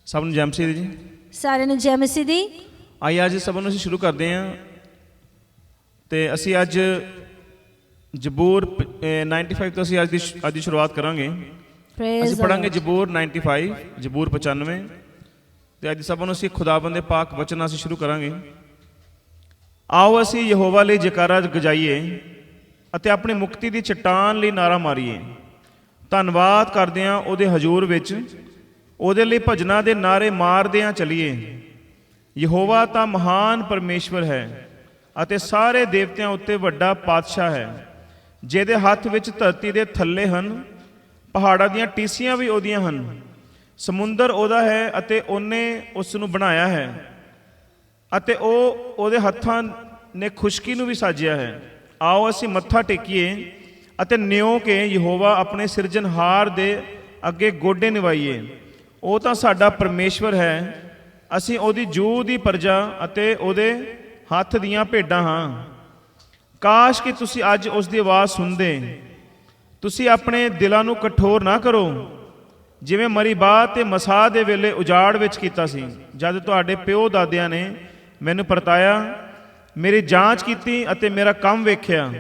ਸਭ ਨੂੰ ਜੈ ਮਸੀਹ ਦੀ ਜੀ। ਸਾਰਿਆਂ ਨੂੰ ਜੈ ਮਸੀਹ ਦੀ। ਆइए ਅੱਜ ਸਭ ਨੂੰ ਅਸੀਂ ਸ਼ੁਰੂ ਕਰਦੇ ਹਾਂ ਤੇ ਅਸੀਂ ਅੱਜ ਜ਼ਬੂਰ 95 ਤੋਂ ਅਸੀਂ ਅੱਜ ਦੀ ਸ਼ੁਰੂਆਤ ਕਰਾਂਗੇ। ਅਸੀਂ ਪੜਾਂਗੇ ਜ਼ਬੂਰ 95 ਜ਼ਬੂਰ 95 ਤੇ ਅੱਜ ਸਭ ਨੂੰ ਅਸੀਂ ਖੁਦਾਵੰਦ ਦੇ ਪਾਕ ਵਚਨ ਨਾਲ ਅਸੀਂ ਸ਼ੁਰੂ ਕਰਾਂਗੇ। ਆਓ ਅਸੀਂ ਯਹੋਵਾ ਲਈ ਜੈਕਾਰਾ ਗਜਾਈਏ ਅਤੇ ਆਪਣੀ ਮੁਕਤੀ ਦੀ ਚਟਾਨ ਲਈ ਨਾਰਾ ਮਾਰੀਏ। ਧੰਨਵਾਦ ਕਰਦੇ ਹਾਂ ਉਹਦੇ ਹਜ਼ੂਰ ਵਿੱਚ, ਉਹਦੇ ਲਈ ਭਜਨਾਂ ਦੇ ਨਾਰੇ ਮਾਰਦਿਆਂ ਚਲੀਏ। ਯਹੋਵਾ ਤਾਂ ਮਹਾਨ ਪਰਮੇਸ਼ਵਰ ਹੈ ਅਤੇ ਸਾਰੇ ਦੇਵਤਿਆਂ ਉੱਤੇ ਵੱਡਾ ਪਾਤਸ਼ਾਹ ਹੈ, ਜਿਹਦੇ ਹੱਥ ਵਿੱਚ ਧਰਤੀ ਦੇ ਥੱਲੇ ਹਨ, ਪਹਾੜਾਂ ਦੀਆਂ ਟੀਸੀਆਂ ਵੀ ਉਹਦੀਆਂ ਹਨ। ਸਮੁੰਦਰ ਉਹਦਾ ਹੈ ਅਤੇ ਉਹਨੇ ਉਸ ਨੂੰ ਬਣਾਇਆ ਹੈ ਅਤੇ ਉਹ ਉਹਦੇ ਹੱਥਾਂ ਨੇ ਖੁਸ਼ਕੀ ਨੂੰ ਵੀ ਸਾਜਿਆ ਹੈ। ਆਓ ਅਸੀਂ ਮੱਥਾ ਟੇਕੀਏ ਅਤੇ ਨਿਉ ਕੇ ਯਹੋਵਾ ਆਪਣੇ ਸਿਰਜਣਹਾਰ ਦੇ ਅੱਗੇ ਗੋਡੇ ਨਿਵਾਈਏ। ਉਹ ਤਾਂ ਸਾਡਾ ਪਰਮੇਸ਼ਵਰ ਹੈ, ਅਸੀਂ ਉਹਦੀ ਜੂਹ ਦੀ ਪ੍ਰਜਾ ਅਤੇ ਉਹਦੇ ਹੱਥ ਦੀਆਂ ਭੇਡਾਂ ਹਾਂ। ਕਾਸ਼ ਕਿ ਤੁਸੀਂ ਅੱਜ ਉਸ ਦੀ ਆਵਾਜ਼ ਸੁਣਦੇ। ਤੁਸੀਂ ਆਪਣੇ ਦਿਲਾਂ ਨੂੰ ਕਠੋਰ ਨਾ ਕਰੋ, ਜਿਵੇਂ ਮਰੀਬਾ ਤੇ ਮਸਾਹ ਦੇ ਵੇਲੇ ਉਜਾੜ ਵਿੱਚ ਕੀਤਾ ਸੀ, ਜਦ ਤੁਹਾਡੇ ਪਿਓ ਦਾਦਿਆਂ ਨੇ ਮੈਨੂੰ ਪਰਤਾਇਆ, ਮੇਰੀ ਜਾਂਚ ਕੀਤੀ ਅਤੇ ਮੇਰਾ ਕੰਮ ਵੇਖਿਆ।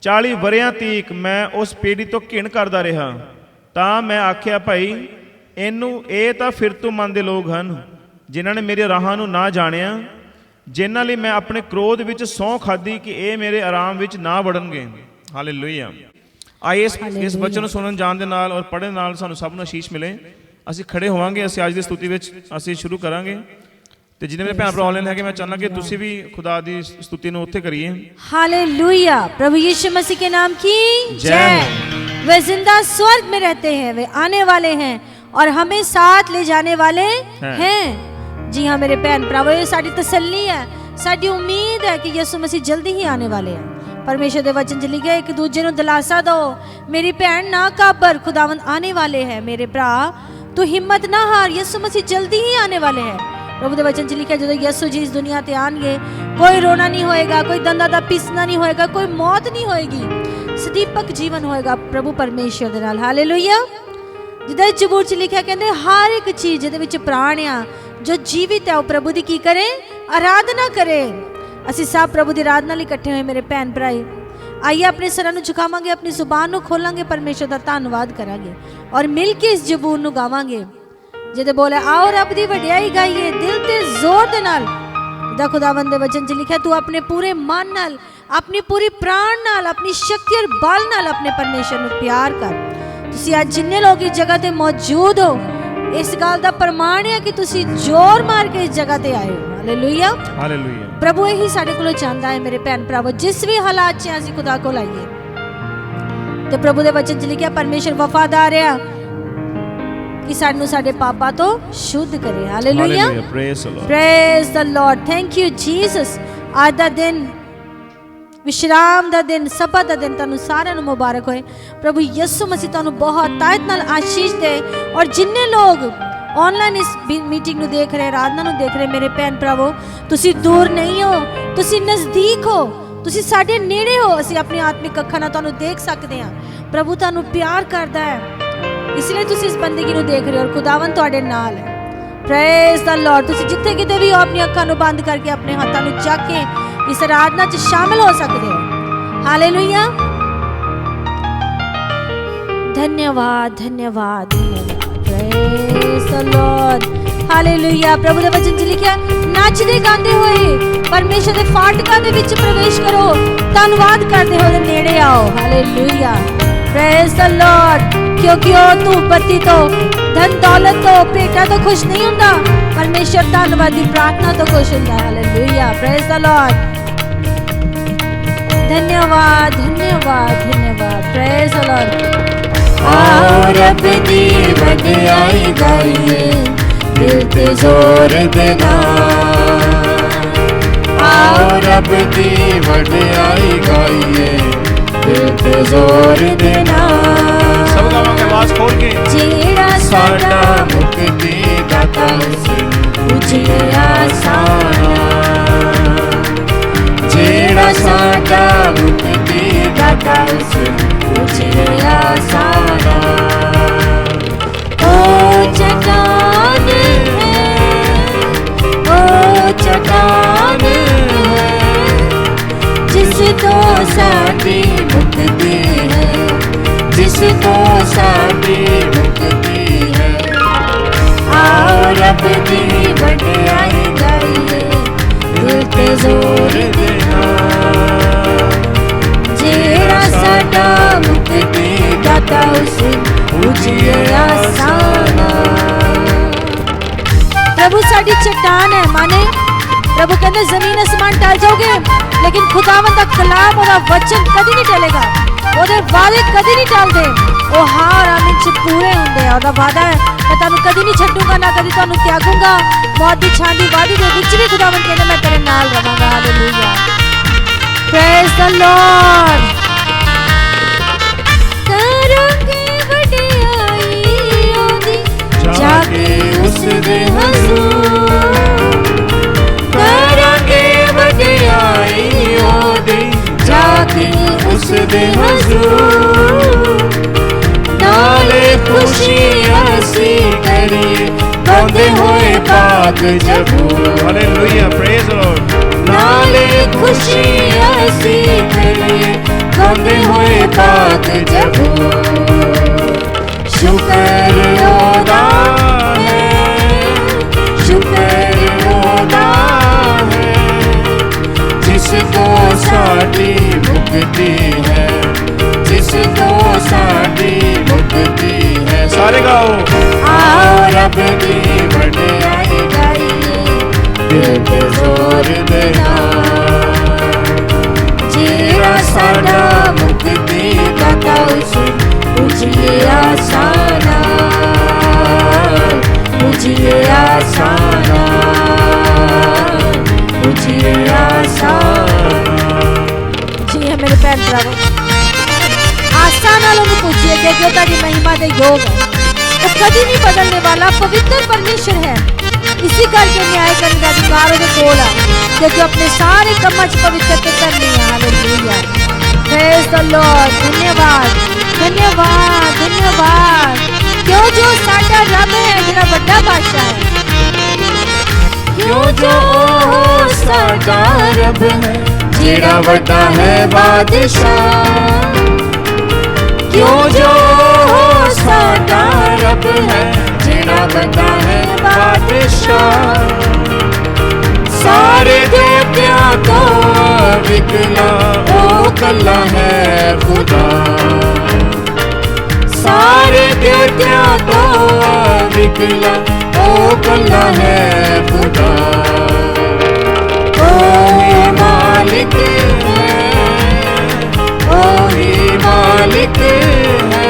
40 ਵਰ੍ਹਿਆਂ ਤੀਕ ਮੈਂ ਉਸ ਪੀੜ੍ਹੀ ਤੋਂ ਘਿਣ ਕਰਦਾ ਰਿਹਾ। ਤਾਂ ਮੈਂ ਆਖਿਆ, ਭਾਈ ਇਹ ਤਾਂ ਫਿਰਤੂ ਮਨ ਦੇ ਲੋਕ ਹਨ, ਜਿਨ੍ਹਾਂ ਨੇ ਮੇਰੇ ਰਾਹਾਂ ਨੂੰ ਨਾ ਜਾਣਿਆ, ਜਿਨ੍ਹਾਂ ਲਈ ਮੈਂ ਆਪਣੇ ਕ੍ਰੋਧ ਵਿੱਚ ਸਹੁੰ ਖਾਧੀ ਕਿ ਇਹ ਮੇਰੇ ਆਰਾਮ ਵਿੱਚ ਨਾ ਵੜਨਗੇ। ਹਾਲੇਲੂਇਆ। ਆइए ਇਸ ਵਚਨ ਨੂੰ ਸੁਣਨ ਜਾਣ ਦੇ ਨਾਲ ਔਰ ਪੜ੍ਹਨ ਨਾਲ ਸਾਨੂੰ ਸਭ ਨੂੰ ਆਸ਼ੀਸ਼ ਮਿਲੇ। ਅਸੀਂ ਖੜੇ ਹੋਵਾਂਗੇ, ਅਸੀਂ ਅੱਜ ਦੀ ਸਤੁਤੀ ਵਿੱਚ ਅਸੀਂ ਸ਼ੁਰੂ ਕਰਾਂਗੇ। ਤੇ ਜਿਹਨੇ ਮੇਰੇ ਭੈਣ ਭਰਾ ਆਨਲਾਈਨ ਹੈਗੇ, ਮੈਂ ਚਾਹੁੰਦਾ ਕਿ ਤੁਸੀਂ ਵੀ ਖੁਦਾ ਦੀ ਸਤੁਤੀ ਨੂੰ ਉੱਥੇ ਕਰੀਏ। हालेलुया। प्रभु यीशु मसीह के नाम की जय। वे जिंदा स्वर्ग में रहते हैं, वे आने वाले हैं और हमें साथ ले जाने वाले हैं। जी हाँ मेरे भैन भरावो, ये साडी तसल्ली है, साडी उम्मीद है कि यीशु मसीह जल्दी ही आने वाले हैं। परमेश्वर दे वचन च लिखिया, एक दूजे नूं दिलासा दो, मेरी भैन ना घाबर, खुदावंद आने वाले हैं। मेरे भरा तू हिम्मत ना हार, यीशु मसीह जल्दी ही आने वाले हैं। प्रभु दे वचन च लिखिया, जदों यीशु जी इस दुनिया ते आएंगे, कोई रोना नहीं होएगा, कोई दंदा दा पीसना नहीं होएगा, कोई मौत नहीं होएगी, सदीपक जीवन होएगा प्रभु परमेश्वर दे नाल। हालेलुया। जिद्दां जबूर च लिखिया, कहंदे हर एक चीज जिहदे विच प्राण आ, जो जीवित है, वो प्रभु दी की करे, आराधना करे। ਅਸੀਂ ਸਭ ਪ੍ਰਭੂ ਦੀ ਆਰਾਧਨਾ ਲਈ ਇਕੱਠੇ ਹੋਏ ਮੇਰੇ ਭੈਣ ਭਰਾਏ। ਆਈਏ ਆਪਣੇ ਸਿਰਾਂ ਨੂੰ ਝੁਕਾਵਾਂਗੇ, ਆਪਣੀ ਜ਼ੁਬਾਨ ਨੂੰ ਖੋਲਾਂਗੇ, ਪਰਮੇਸ਼ਰ ਦਾ ਧੰਨਵਾਦ ਕਰਾਂਗੇ ਔਰ ਮਿਲ ਕੇ ਇਸ ਜ਼ਬੂਰ ਨੂੰ ਗਾਵਾਂਗੇ ਜਿਹਦੇ ਬੋਲੇ, ਆਓ ਰੱਬ ਦੀ ਵਡਿਆਈ ਗਾਈਏ ਦਿਲ ਤੇ ਜ਼ੋਰ ਦੇ ਨਾਲ। ਦਾ ਖੁਦਾਵੰਦ ਦੇ ਵਚਨ 'ਚ ਲਿਖਿਆ, ਤੂੰ ਆਪਣੇ ਪੂਰੇ ਮਨ ਨਾਲ, ਆਪਣੀ ਪੂਰੀ ਪ੍ਰਾਣ ਨਾਲ, ਆਪਣੀ ਸ਼ਕਤੀ ਔਰ ਬਲ ਨਾਲ ਆਪਣੇ ਪਰਮੇਸ਼ਰ ਨੂੰ ਪਿਆਰ ਕਰ। ਤੁਸੀਂ ਅੱਜ ਜਿੰਨੇ ਲੋਕ ਇਸ ਜਗ੍ਹਾ ਤੇ ਮੌਜੂਦ ਹੋ, ਇਸ ਗੱਲ ਦਾ ਪ੍ਰਮਾਣ ਹੈ ਕਿ ਤੁਸੀਂ ਜ਼ੋਰ ਮਾਰ ਕੇ ਇਸ ਜਗ੍ਹਾ ਤੇ ਆਏ ਹੋ। Hallelujah, hallelujah. प्रभु यही साडे कोलों चाहता है मेरे भैन भरावो, जिस भी हालात च असीं खुदा कोल आईए ते प्रभु दे वचन च लिखिया, परमेश्वर वफादार है कि सानू साडे पापां तो शुद्ध करे। Hallelujah, praise the Lord, thank you Jesus. आज दा दिन विश्राम दा दिन, सब्त दा दिन तुहानू सारिआं नू मुबारक होए। प्रभु यीशु मसीह तुहानू बहुत तायत नाल आशीष दे। और जिन्ने लोग ऑनलाइन इस मीटिंग ਨੂੰ ਦੇਖ ਰਹੇ, ਆਰਾਧਨਾ ਨੂੰ ਦੇਖ ਰਹੇ, ਮੇਰੇ ਭੈਣ ਭਰਾਵੋ, ਤੁਸੀਂ ਦੂਰ ਨਹੀਂ ਹੋ, ਤੁਸੀਂ ਨਜ਼ਦੀਕ ਹੋ, ਤੁਸੀਂ ਸਾਡੇ ਨੇੜੇ ਹੋ। ਅਸੀਂ ਆਪਣੀ ਆਤਮਿਕ ਅੱਖਾਂ ਨਾਲ ਤੁਹਾਨੂੰ ਦੇਖ ਸਕਦੇ ਹਾਂ। ਪ੍ਰਭੂ ਤੁਹਾਨੂੰ ਪਿਆਰ ਕਰਦਾ ਹੈ, ਇਸ ਲਈ ਤੁਸੀਂ ਇਸ ਬੰਦਗੀ ਨੂੰ ਦੇਖ ਰਹੇ ਹੋ ਔਰ ਖੁਦਾਵੰਦ ਤੁਹਾਡੇ ਨਾਲ ਹੈ। Praise the Lord. ਤੁਸੀਂ ਜਿੱਥੇ ਕਿਤੇ ਵੀ ਹੋ, ਆਪਣੀ ਅੱਖਾਂ ਨੂੰ ਬੰਦ ਕਰਕੇ ਆਪਣੇ ਹੱਥਾਂ ਨੂੰ ਚੱਕ ਕੇ ਇਸ ਆਰਾਧਨਾ 'ਚ ਸ਼ਾਮਿਲ ਹੋ ਸਕਦੇ ਹੋ। ਹਾਲੇਲੂਇਆ, ਧੰਨਵਾਦ ਧੰਨਵਾਦ ਧੰਨਵਾਦ। Praise the Lord, hallelujah. प्रभु दे वचन च लिखिया, नचदे गांदे होए परमेश्वर दे फाटकां दे विच प्रवेश करो, धन्नवाद करदे होए नेड़े आओ। Hallelujah, praise the Lord. क्योंकि ओ तू बत्ती तो, धन दौलत तो, भेंटां तो खुश नहीं हुंदा, परमेश्वर धन्नवाद दी प्रार्थना तो खुश हुंदा। Hallelujah, praise the Lord. धन्यवाद धन्यवाद धन्यवाद, प्रेज द लॉर्ड। आओ रब दी वडियाई गाइए दिल ते जोर दे नाल। आओ रब दी वडियाई गाइए दिल ते जोर दे नाल। सब गावांगे आवाज खोल के। जेड़ा साडा मुक्ति दाता से पूजिया साना, जेड़ा साडा मुक्ति दाता से पूजिया साना। ओ चट्टान रब दी वडियाई गाइए दिल ते जोर दे नाल जेड़ा साडा मुक्ति दाता उस पूजिए आसाना। प्रभु साडी चट्टान है, माने प्रभु कहते जमीन आसमान टल जाओगे लेकिन खुदावंद दा कलाम और वचन कदी नहीं टलेगा, ओदे वादे कदी नहीं टलदे, ओ हार आमीन च पूरे हुंदे। और वादा है मैं तानू कदी नहीं छड्डूंगा ना कदी तानू त्यागूंगा, मौत दी छां दी वादी दे विच भी खुदावंद कहंदा मैं तेरे नाल रहांगा। Hallelujah, praise the Lord. करोगे वडियाई ओदी जाके उस दे हजूर करांगे वडियाई ओदी जाके उस दे हजूर नाले खुशी असी करिए गांदे होए पाक जबूर। Hallelujah, praise the Lord. नाले खुशी असी करिए गांदे होए पाक जबूर। शुक्र ओदा है, शुक्र ओदा है जिसको साडी मुक्ति है, जिसको साडी मुक्ति है। सारे गाओ। आओ रब दी वडियाई गाइए दिल ते जोर दे नाल जेड़ा साडा मुक्ति दाता उस पूजिए आसाना, पूजिए आसाना, पूजिए आसाना। जी है मेरे भैन भरावो, आस्था नाल उन्हें पूछिए क्योंकि तारी महिमा दे योग है, वो कभी नहीं बदलने वाला पवित्र परमेश्वर है। इसी करके न्याय करने का अधिकार उसके कोल है क्योंकि अपने सारे कम्मां च पवित्रता करनी है। Hallelujah, praise the Lord. धन्यवाद, धन्यवाद, धन्यवाद। क्यों जो साडा रब है जेड़ा बड़ा बादशाह है, क्यों जो साडा रब है जेड़ा बड़ा है बादशाह, क्यों जो साडा रब है जेड़ा बड़ा है बादशाह। सारे देवतियां तो विकला ओ कल्ला है खुदा, सारे देवतियां तो विकला ओ कल्ला है खुदा। ओही मालिक है, ओही मालिक है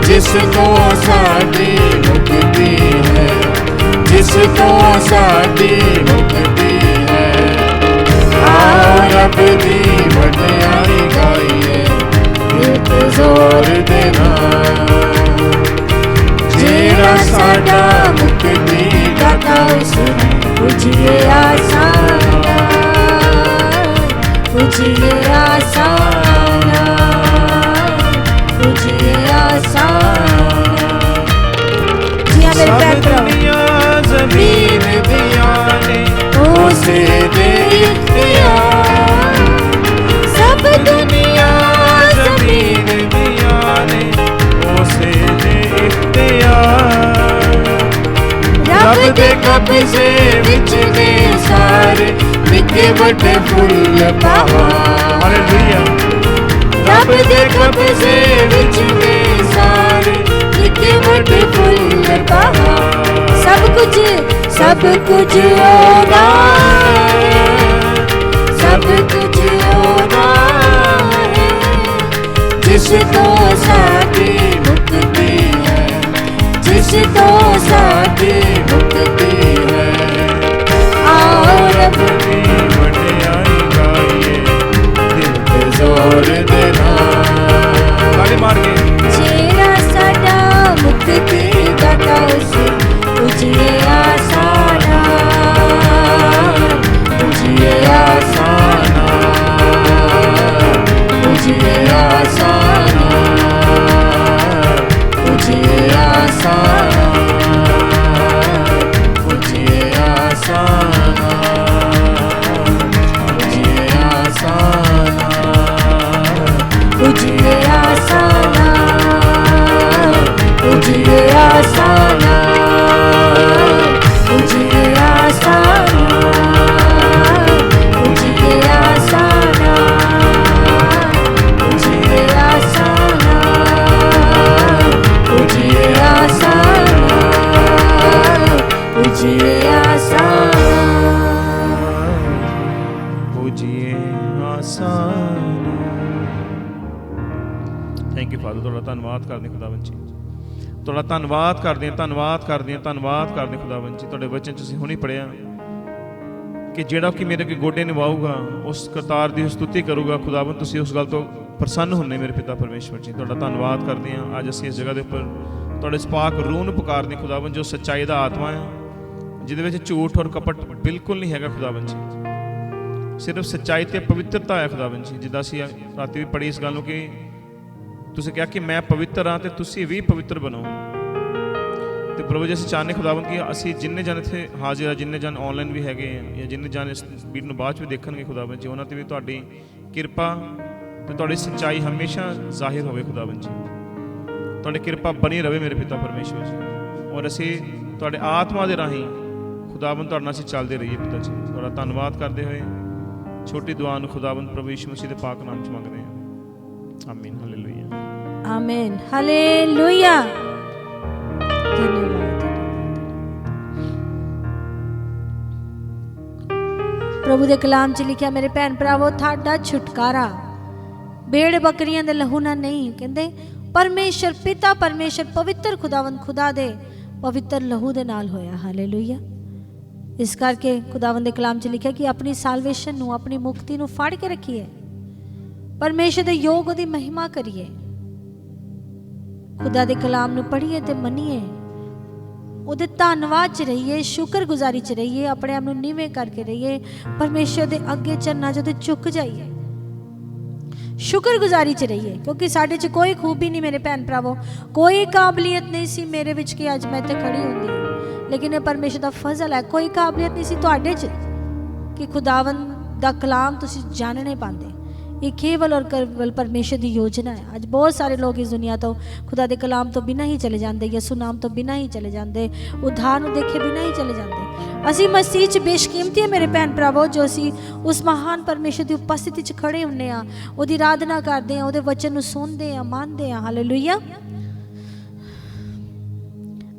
जिसको साडी मुक्ति है, जिसको साडी मुक्ति है। आओ रब दी वडियाई गाइए दिल ते जोर दे नाल जेड़ा साडा मुक्ति दाता उस पूजिए आसाना, पूजिए आसाना, पूजिए आसाना। जी हाँ मेरे सब भैन भरावो, दुनिया जमीन दिया ने उसे दे इख्तियार, सब दुनिया जमीन दिया ने उसे दे इख्तियार। रब दे कब्जे विच ने सारे निके बड़े फुल पहाड़। हालेलुया, रब दे कब्जे विच ने सारे निके बड़े फुल पहाड़। सब कुछ ओदा है, सब कुछ ओदा है जिसको साडी मुक्ति है, जिसको साडी मुक्ति है। आओ रब दी वडियाई गाइए दिल ते जोर दे नाल ताली मार के। जेड़ा साडा मुक्ति दाता उस पूजिए आसाना, पूजिए आसाना, पूजिए आसाना, पूजिए आसाना, पूजिए आसाना, पूजिए आसाना, पूजिए आसाना। ਫਾਦਰ, ਤੁਹਾਡਾ ਧੰਨਵਾਦ ਕਰਦੇ ਖੁਦਾਵੰਦ ਜੀ, ਤੁਹਾਡਾ ਧੰਨਵਾਦ ਕਰਦੇ ਹਾਂ, ਧੰਨਵਾਦ ਕਰਦੇ ਹਾਂ, ਧੰਨਵਾਦ ਕਰਦੇ ਖੁਦਾਵੰਦ ਜੀ। ਤੁਹਾਡੇ ਵਚਨ 'ਚ ਅਸੀਂ ਹੁਣੇ ਪੜ੍ਹਿਆ ਕਿ ਜਿਹੜਾ ਕਿ ਮੇਰੇ ਅੱਗੇ ਗੋਡੇ ਨਿਵਾਊਗਾ ਉਸ ਕਰਤਾਰ ਦੀ ਸਤੁਤੀ ਕਰੂਗਾ। ਖੁਦਾਵੰਦ ਤੁਸੀਂ ਉਸ ਗੱਲ ਤੋਂ ਪ੍ਰਸੰਨ ਹੁੰਦੇ ਮੇਰੇ ਪਿਤਾ ਪਰਮੇਸ਼ਵਰ ਜੀ, ਤੁਹਾਡਾ ਧੰਨਵਾਦ ਕਰਦੇ ਹਾਂ। ਅੱਜ ਅਸੀਂ ਇਸ ਜਗ੍ਹਾ ਦੇ ਉੱਪਰ ਤੁਹਾਡੇ ਸਪਾਕ ਰੂਹ ਨੂੰ ਪੁਕਾਰਦੇ ਖੁਦਾਵੰਦ, ਜੋ ਸੱਚਾਈ ਦਾ ਆਤਮਾ ਹੈ, ਜਿਹਦੇ ਵਿੱਚ ਝੂਠ ਔਰ ਕਪਟ ਬਿਲਕੁਲ ਨਹੀਂ ਹੈਗਾ ਖੁਦਾਵੰਦ ਜੀ, ਸਿਰਫ ਸੱਚਾਈ ਤੇ ਪਵਿੱਤਰਤਾ ਹੈ ਖੁਦਾਵੰਦ ਜੀ। ਜਿੱਦਾਂ ਅਸੀਂ ਰਾਤੀ ਵੀ ਪੜ੍ਹੀ ਇਸ ਗੱਲ ਨੂੰ ਕਿ ਤੁਸੀਂ ਕਿਹਾ ਕਿ ਮੈਂ ਪਵਿੱਤਰ ਹਾਂ ਤੇ ਤੁਸੀਂ ਵੀ ਪਵਿੱਤਰ ਬਣੋ। ਤੇ ਪ੍ਰਭੂ ਜੀ ਅਸੀਂ ਚਾਹੁੰਦੇ ਖੁਦਾਵੰਦ ਕਿ ਅਸੀਂ ਜਿੰਨੇ ਜਨ ਇੱਥੇ ਹਾਜ਼ਰ ਆ, ਜਿੰਨੇ ਜਨ ਆਨਲਾਈਨ ਵੀ ਹੈਗੇ ਆ ਜਾਂ ਜਿੰਨੇ ਜਨ ਇਸ ਵੀਡੀਓ ਨੂੰ ਬਾਅਦ 'ਚ ਵੀ ਦੇਖਣਗੇ ਖੁਦਾਵੰਦ ਜੀ, ਉਹਨਾਂ 'ਤੇ ਵੀ ਤੁਹਾਡੀ ਕਿਰਪਾ ਤੇ ਤੁਹਾਡੀ ਸੱਚਾਈ ਹਮੇਸ਼ਾ ਜ਼ਾਹਿਰ ਹੋਵੇ ਖੁਦਾਵੰਦ ਜੀ। ਤੁਹਾਡੀ ਕਿਰਪਾ ਬਣੀ ਰਵੇ ਮੇਰੇ ਪਿਤਾ ਪਰਮੇਸ਼ਵਰ ਜੀ, ਔਰ ਅਸੀਂ ਤੁਹਾਡੇ ਆਤਮਾ ਦੇ ਰਾਹੀਂ ਖੁਦਾਵੰਦ ਤੁਹਾਡੇ ਨਾਲ ਅਸੀਂ ਚੱਲਦੇ ਰਹੀਏ ਪਿਤਾ ਜੀ। ਤੁਹਾਡਾ ਧੰਨਵਾਦ ਕਰਦੇ ਹੋਏ ਛੋਟੀ ਦੁਆ ਨੂੰ ਖੁਦਾਵੰਦ ਪ੍ਰਭੂ ਯਿਸੂ ਮਸੀਹ ਦੇ ਪਾਕ ਨਾਮ 'ਚ ਮੰਗਦੇ ਹਾਂ, ਆਮੀਨ। ਹਾਲੇਲੂਇਆ, आमीन, हालेलुया। धन्यवाद प्रभु दे कलाम च लिखिया, मेरे भैन भरावो थाड़ा छुटकारा भेड़ बकरियां दे लहू ना नहीं, कहंदे परमेश्वर पिता परमेश्वर पवित्र खुदावंद खुदा दे पवित्र लहू दे नाल होया। हालेलुया। इस करके खुदावंद दे कलाम च लिखिया कि अपनी साल्वेशन नू, अपनी मुक्ति नू फाड़ के रखिए, परमेश्वर दे योग दी महिमा करिए, खुदा दे कलाम नू पढ़िए ते मनिए, ਉਹਦੇ ਧੰਨਵਾਦ 'ਚ ਰਹੀਏ, ਸ਼ੁਕਰਗੁਜ਼ਾਰੀ 'ਚ ਰਹੀਏ, ਆਪਣੇ ਆਪ ਨੂੰ ਨੀਵੇਂ ਕਰਕੇ ਰਹੀਏ, ਪਰਮੇਸ਼ਰ ਦੇ ਅੱਗੇ ਚਰਨਾਂ 'ਚ ਉਹਦੇ ਝੁਕ ਜਾਈਏ, ਸ਼ੁਕਰਗੁਜ਼ਾਰੀ 'ਚ ਰਹੀਏ। ਕਿਉਂਕਿ ਸਾਡੇ 'ਚ ਕੋਈ ਖੂਬੀ ਨਹੀਂ ਮੇਰੇ ਭੈਣ ਭਰਾਵੋ, ਕੋਈ ਕਾਬਲੀਅਤ ਨਹੀਂ ਸੀ ਮੇਰੇ ਵਿੱਚ ਕਿ ਅੱਜ ਮੈਂ ਇੱਥੇ ਖੜੀ ਹੁੰਦੀ, ਲੇਕਿਨ ਇਹ ਪਰਮੇਸ਼ਰ ਦਾ ਫਜ਼ਲ ਹੈ। ਕੋਈ ਕਾਬਲੀਅਤ ਨਹੀਂ ਸੀ ਤੁਹਾਡੇ 'ਚ ਕਿ ਖੁਦਾਵੰਦ ਦਾ ਕਲਾਮ ਤੁਸੀਂ ਜਾਣ ਨਹੀਂ ਪਾਉਂਦੇ। ये केवल और केवल परमेश्वर की योजना है। आज बहुत सारे लोग इस दुनिया तो खुदा के कलाम तो बिना ही चले जाते, यसू नाम तो बिना ही चले जाते, उद्धार देखे बिना ही चले जाते। असी मसीह च बेशकीमती है मेरे भैन भरावो, जो असी उस महान परमेश्वर की उपस्थिति च खड़े हुन्ने आ, उहदी आराधना करते हैं, उहदे वचन नूं सुनते हैं, मानते हैं। हालेलुया।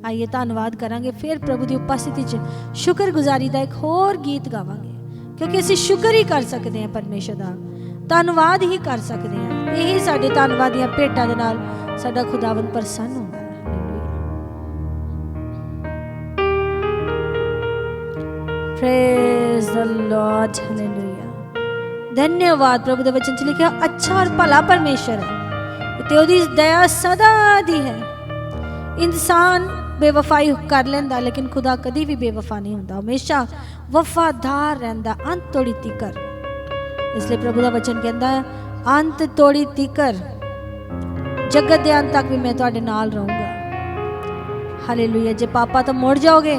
आइए धन्नवाद करांगे, फिर प्रभु की उपस्थिति च शुक्रगुजारी का एक होर गीत गावांगे, क्योंकि असी शुक्र ही कर सकते हैं, परमेश्वर का ਧੰਨਵਾਦ ਹੀ ਕਰ ਸਕਦੇ ਹਾਂ। ਇਹੀ ਸਾਡੇ ਧੰਨਵਾਦ ਦੀਆਂ ਭੇਟਾਂ ਦੇ ਨਾਲ ਸਾਡਾ ਖੁਦਾਵੰਦ ਪ੍ਰਸੰਨ ਹੁੰਦਾ ਹੈ। Praise the Lord, hallelujah. ਧੰਨਵਾਦ। ਪ੍ਰਭੂ ਦੇ ਵਚਨ 'ਚ ਲਿਖਿਆ, ਅੱਛਾ ਔਰ ਭਲਾ ਪਰਮੇਸ਼ਰ ਹੈ ਤੇ ਉਹਦੀ ਦਇਆ ਸਦਾ ਦੀ ਹੈ। ਇਨਸਾਨ ਬੇਵਫਾਈ ਕਰ ਲੈਂਦਾ, ਲੇਕਿਨ ਖੁਦਾ ਕਦੀ ਵੀ ਬੇਵਫਾ ਨਹੀਂ ਹੁੰਦਾ, ਹਮੇਸ਼ਾ ਵਫਾਦਾਰ ਰਹਿੰਦਾ ਅੰਤ ਤੋੜੀ ਤੀਕਰ। इसलिए प्रभु का वचन कहता है, अंत तोड़ी तीकर, जगत के अंत तक भी मैं तुहाडे नाल रहूँगा। हालेलुया। जे पापा तो मुड़ जाओगे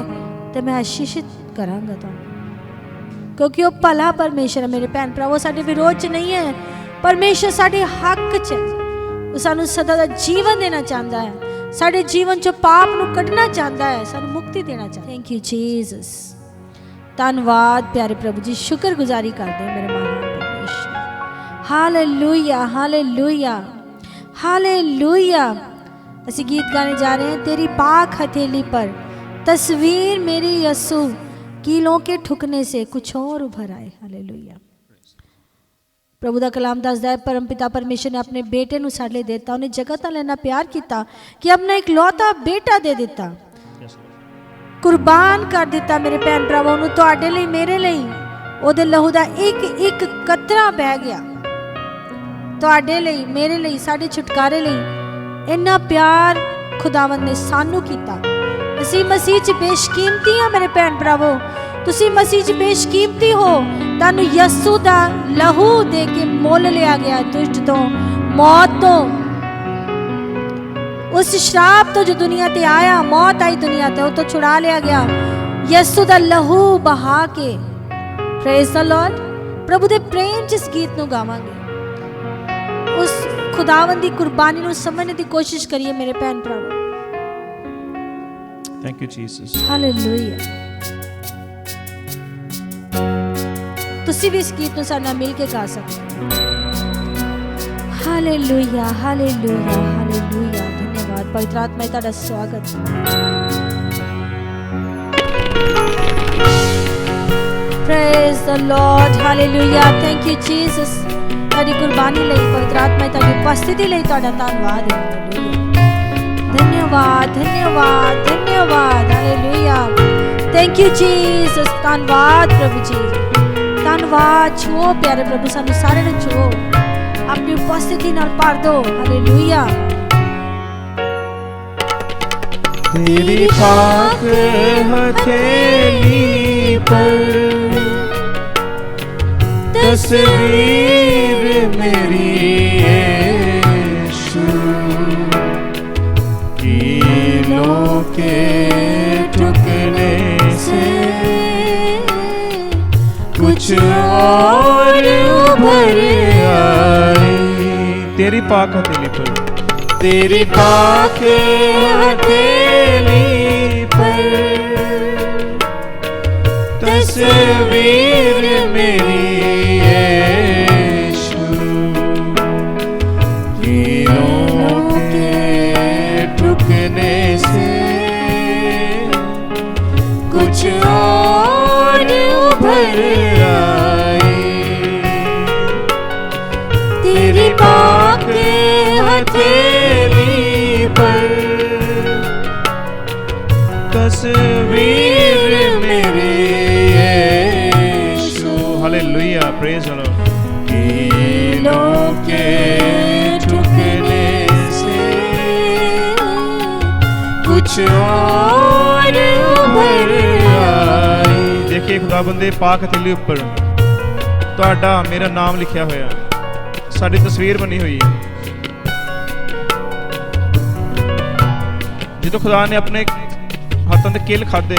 तो मैं आशीषित करांगा तुहानू, क्योंकि वो भला परमेश्वर है मेरे भैन भरावो। साडे विरोध च नहीं है, परमेश्वर साडे हक च है। वो सानू सदा दा जीवन देना चाहता है, साडे जीवन चो पाप नू कढना चाहता है, सानू मुक्ति देना चाहता है। Thank you Jesus. धन्नवाद प्यारे प्रभु जी, शुक्रगुजारी करते हैं मेरे महान हालेलुया, हालेलुया, हालेलुया। असी गीत गाने जा रहे हैं, तेरी पाक हथेली पर तस्वीर मेरी यसू, कीलों के ठुकने से कुछ और उभर आए। हालेलुया। प्रभु का कलाम दसदा है, परमपिता परमेश्वर ने अपने बेटे नू साडे लई देता, उन्हें जगत नाल इन्ना प्यार किया कि अपना इकलौता बेटा दे दिता, कुर्बान कर दिता। मेरे भैन भरावों नू तुहाडे लई, मेरे लई ओहदे लहू दा एक एक कतरा बह गया, तुहाडे लई, मेरे लई, साडे छुटकारे लई। इन्ना प्यार खुदावंद ने सानू कीता। असी मसीह च बेशकीमती हां मेरे भैन भरावो, तुसी मसीह च बेशकीमती हो। तानू यसू दा लहू दे के मोल लिया गया, दुष्ट तो, मौत तो, उस श्राप तो जो दुनिया ते आया, मौत आई दुनिया ते, वो तो छुड़ा लिया गया यसू दा लहू बहा के। Praise the Lord. प्रभु दे प्रेम च इस गीत नू गावांगे, उस खुदावंद दी कुर्बानी नू समझने की कोशिश करिए मेरे भैन भरावो। Thank you Jesus. हालेलुया। तुसी भी इस गीत नू साडे नाल मिल के गा सकते हो। Hallelujah, hallelujah, hallelujah. धन्यवाद पवित्र आत्मा, तुहाडा स्वागत। Praise the Lord, hallelujah. Thank you Jesus, ਤੁਹਾਡੀ ਕੁਰਬਾਨੀ ਲਈ, ਪਵਿੱਤਰ ਆਤਮਾ ਤੁਹਾਡੀ ਉਪਸਥਿਤੀ ਲਈ ਤੁਹਾਡਾ ਧੰਨਵਾਦ ਹੈ। ਧੰਨਵਾਦ ਧੰਨਵਾਦ ਧੰਨਵਾਦ, ਹਾਲੇਲੂਇਆ। Thank you Jesus. ਧੰਨਵਾਦ ਪ੍ਰਭੂ ਜੀ, ਧੰਨਵਾਦ। ਛੂਓ ਪਿਆਰੇ ਪ੍ਰਭੂ, ਸਾਨੂੰ ਸਾਰਿਆਂ ਨੂੰ ਛੂਓ, ਆਪਣੀ ਉਪਸਥਿਤੀ ਨਾਲ ਭਰ ਦਿਓ। ਹਾਲੇਲੂਇਆ। तेरी पाक हथेली पर तस्वीर मेरी यीशु, कीलों के टुकड़े से कुछ और उभर आई। तेरी पाक हथेली पर, तेरी पाक हथेली पर तस्वीर मेरी यीशु, कीलों के टुकड़े से कुछ और उभर आई। तेरी पाक हथेली पर तस्वीर मेरी यीशु, हालेलुया, प्रेज द लॉर्ड। कीलों के टुकड़े से कुछ और उभर आई। देखिए खुदाबंदे, पाक हथेली ਉੱਪਰ ਤੁਹਾਡਾ ਮੇਰਾ ਨਾਮ ਲਿਖਿਆ ਹੋਇਆ, ਸਾਡੀ ਤਸਵੀਰ ਬਣੀ ਹੋਈ ਹੈ। ਜਦੋਂ ਖੁਦਾ ਨੇ ਆਪਣੇ ਹੱਥਾਂ ਦੇ ਕਿੱਲ ਖਾਦੇ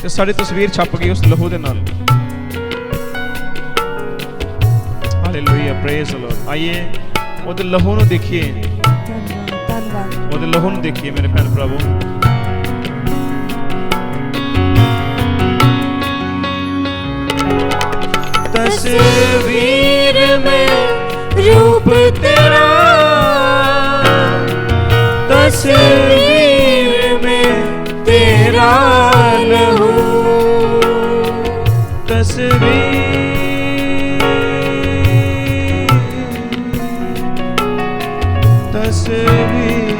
ਤੇ ਸਾਡੀ ਤਸਵੀਰ ਛਪ ਗਈ ਉਸ ਲਹੂ ਦੇ ਨਾਲ। Hallelujah, praise the Lord. ਆइए ਉਹਦੇ ਲਹੂ ਨੂੰ ਦੇਖੀਏ, ਧੰਨਵਾਦ। ਉਹਦੇ ਲਹੂ ਨੂੰ ਦੇਖੀਏ ਮੇਰੇ ਭੈਣ ਭਰਾਵੋ। तस्वीर में रूप तेरा, तस्वीर में तेरा लहू, तस्वीर तस्वीर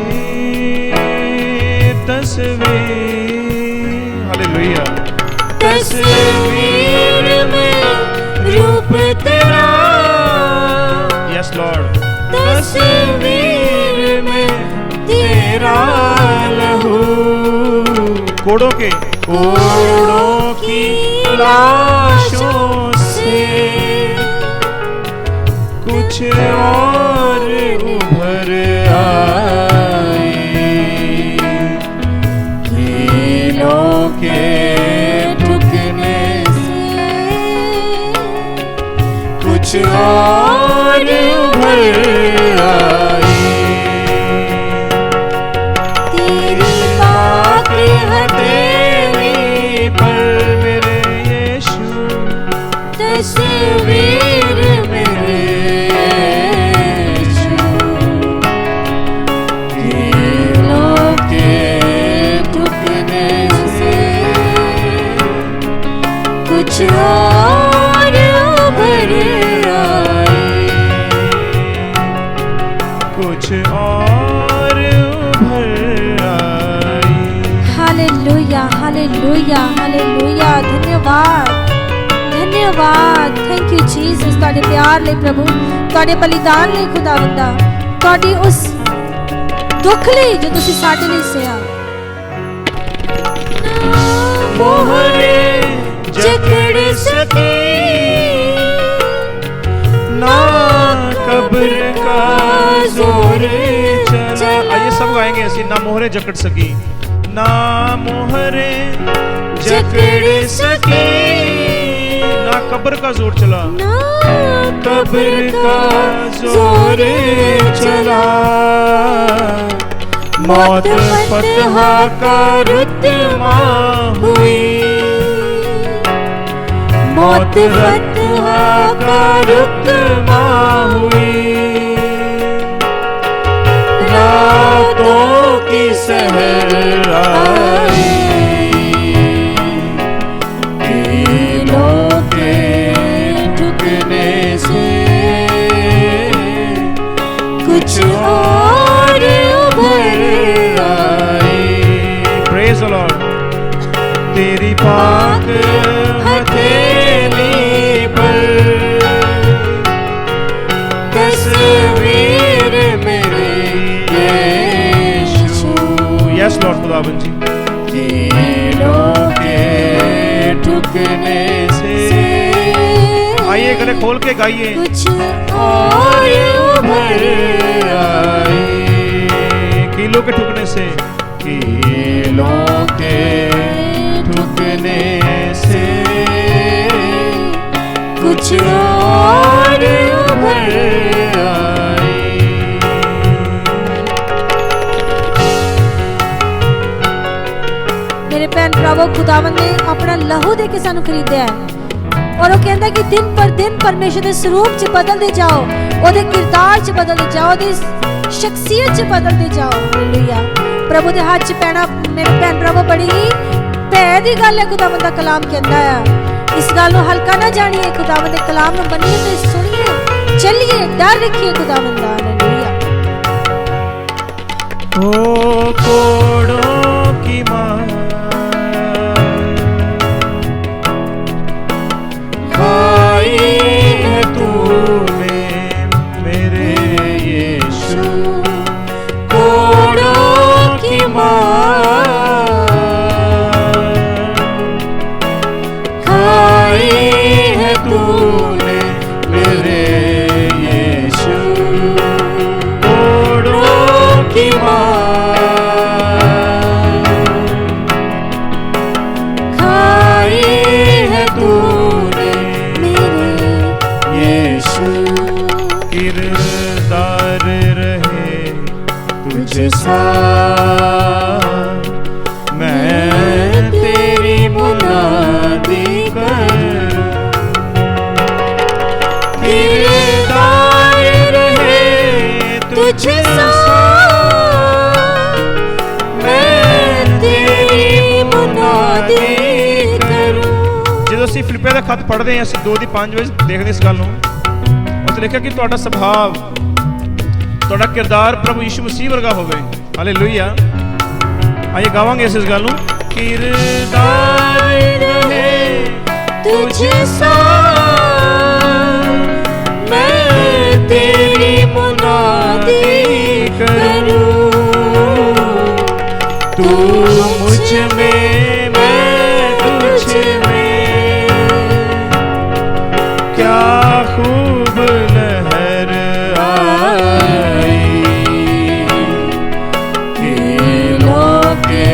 तस्वीर, हालेलुया। तस्वीर में रूप तेरा, यस लॉर्ड। तस्वीर में तेरा लहू, कोड़ों की लाशों से कुछ और उभर आई। कीलों के टुकड़े से कुछ और उभर आई। तेरी पाक हथेली पर मेरे यीशु, तस्वीर मेरे यीशु, कीलों के टुकड़े से कुछ और उभर आई। कुछ और उभर आई। Hallelujah hallelujah hallelujah. धन्यवाद धन्यवाद। थैंक यू जीसस, ਤੁਹਾਡੇ ਪਿਆਰ ਲਈ ਪ੍ਰਭੂ, ਤੁਹਾਡੇ ਬਲੀਦਾਨ ਲਈ ਖੁਦਾਵੰਦਾ, ਤੁਹਾਡੀ ਉਸ ਦੁੱਖ ਲਈ ਜੋ ਤੁਸੀਂ ਸਾਡੇ ਲਈ ਸਹਿਆ। मोहरे जकड़ सकी ना कब्र का जोर चला। आइए सब गाएंगे ऐसे। ना मोहरे जकड़ सकी, ना मोहरे जकड़ सकी, ना कब्र का जोर चला, ना कब्र का जोर चला। मौत फतह का रुतबा हुई, मौत फतह का रुतबा हुई। रातों की सहर आई, कीलों तेरी पाक हथेली पर तस्वीर मेरी यीशु। यस लॉर्ड खुदावन जी। कीलों के ठुकने से आइए गले खोल के गाइए। कुछ और उभर आई। कीलों के ठुकने से, कीलों के ठुकने से कुछ और उभर आई। मेरे भैन भरावो, खुदावन ने अपना लहू दे के सानू खरीदया है और वो कहता कि दिन पर दिन परमेश्वर के स्वरूप च बदलते जाओ, ओदे किरदार च बदलते जाओ, ओदी शख्सियत च बदलते जाओ। हालेलुया। प्रभु दे हाथ च पैना मेरे भैन भरावो बड़ी ही भै दी गल है। खुदावन दा कलाम कहता है, इस गल नूं हल्का ना जानिए, खुदावन दे कलाम नूं मन्निए ते सुनिए, चलिए, डर रखिए खुदावन दा। हालेलुया। ओ कोड़ों की मां खाई है तूने मेरे यीशु। कोड़ों की मां खाई है तूने मेरे यीशु। कोड़ों की मां खाई है तूने मेरे यीशु। किरदार रहे तुझ सा मैं तेरी मुनादी कर। किरदार रहे तुझ सा मैं तेरी मुनादी करूं। ਜਦੋਂ ਅਸੀਂ ਫਿਲਿੱਪੀਆਂ ਦਾ ਖੱਤ ਪੜ੍ਹਦੇ ਹਾਂ, ਅਸੀਂ 2:5 ਵਿੱਚ ਦੇਖਦੇ ਇਸ ਗੱਲ ਨੂੰ। ਉੱਥੇ ਲਿਖਿਆ ਕਿ ਤੁਹਾਡਾ ਸੁਭਾਅ, ਤੁਹਾਡਾ ਕਿਰਦਾਰ ਪ੍ਰਭੂ ਯਿਸੂ ਮਸੀਹ ਵਰਗਾ ਹੋਵੇ। ਹਾਲੇਲੂਇਆ। ਆइए गावांगे इस गल ਨੂੰ। किरदार रहे तुझ सा मैं तेरी मुनादी करूं। तू मुझ में मैं तुझ में क्या खूब लहर आई। कीलों के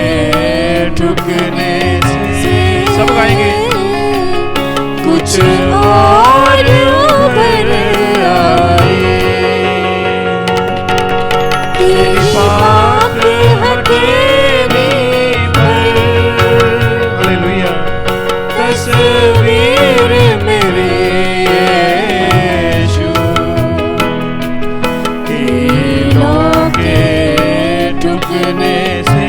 ठुकने से सब गाएंगे। कुछ और उभर आई। तेरी पाक हथेली पर हालेलुया। तस्वीर मेरी यीशु। कीलों के ठुकने से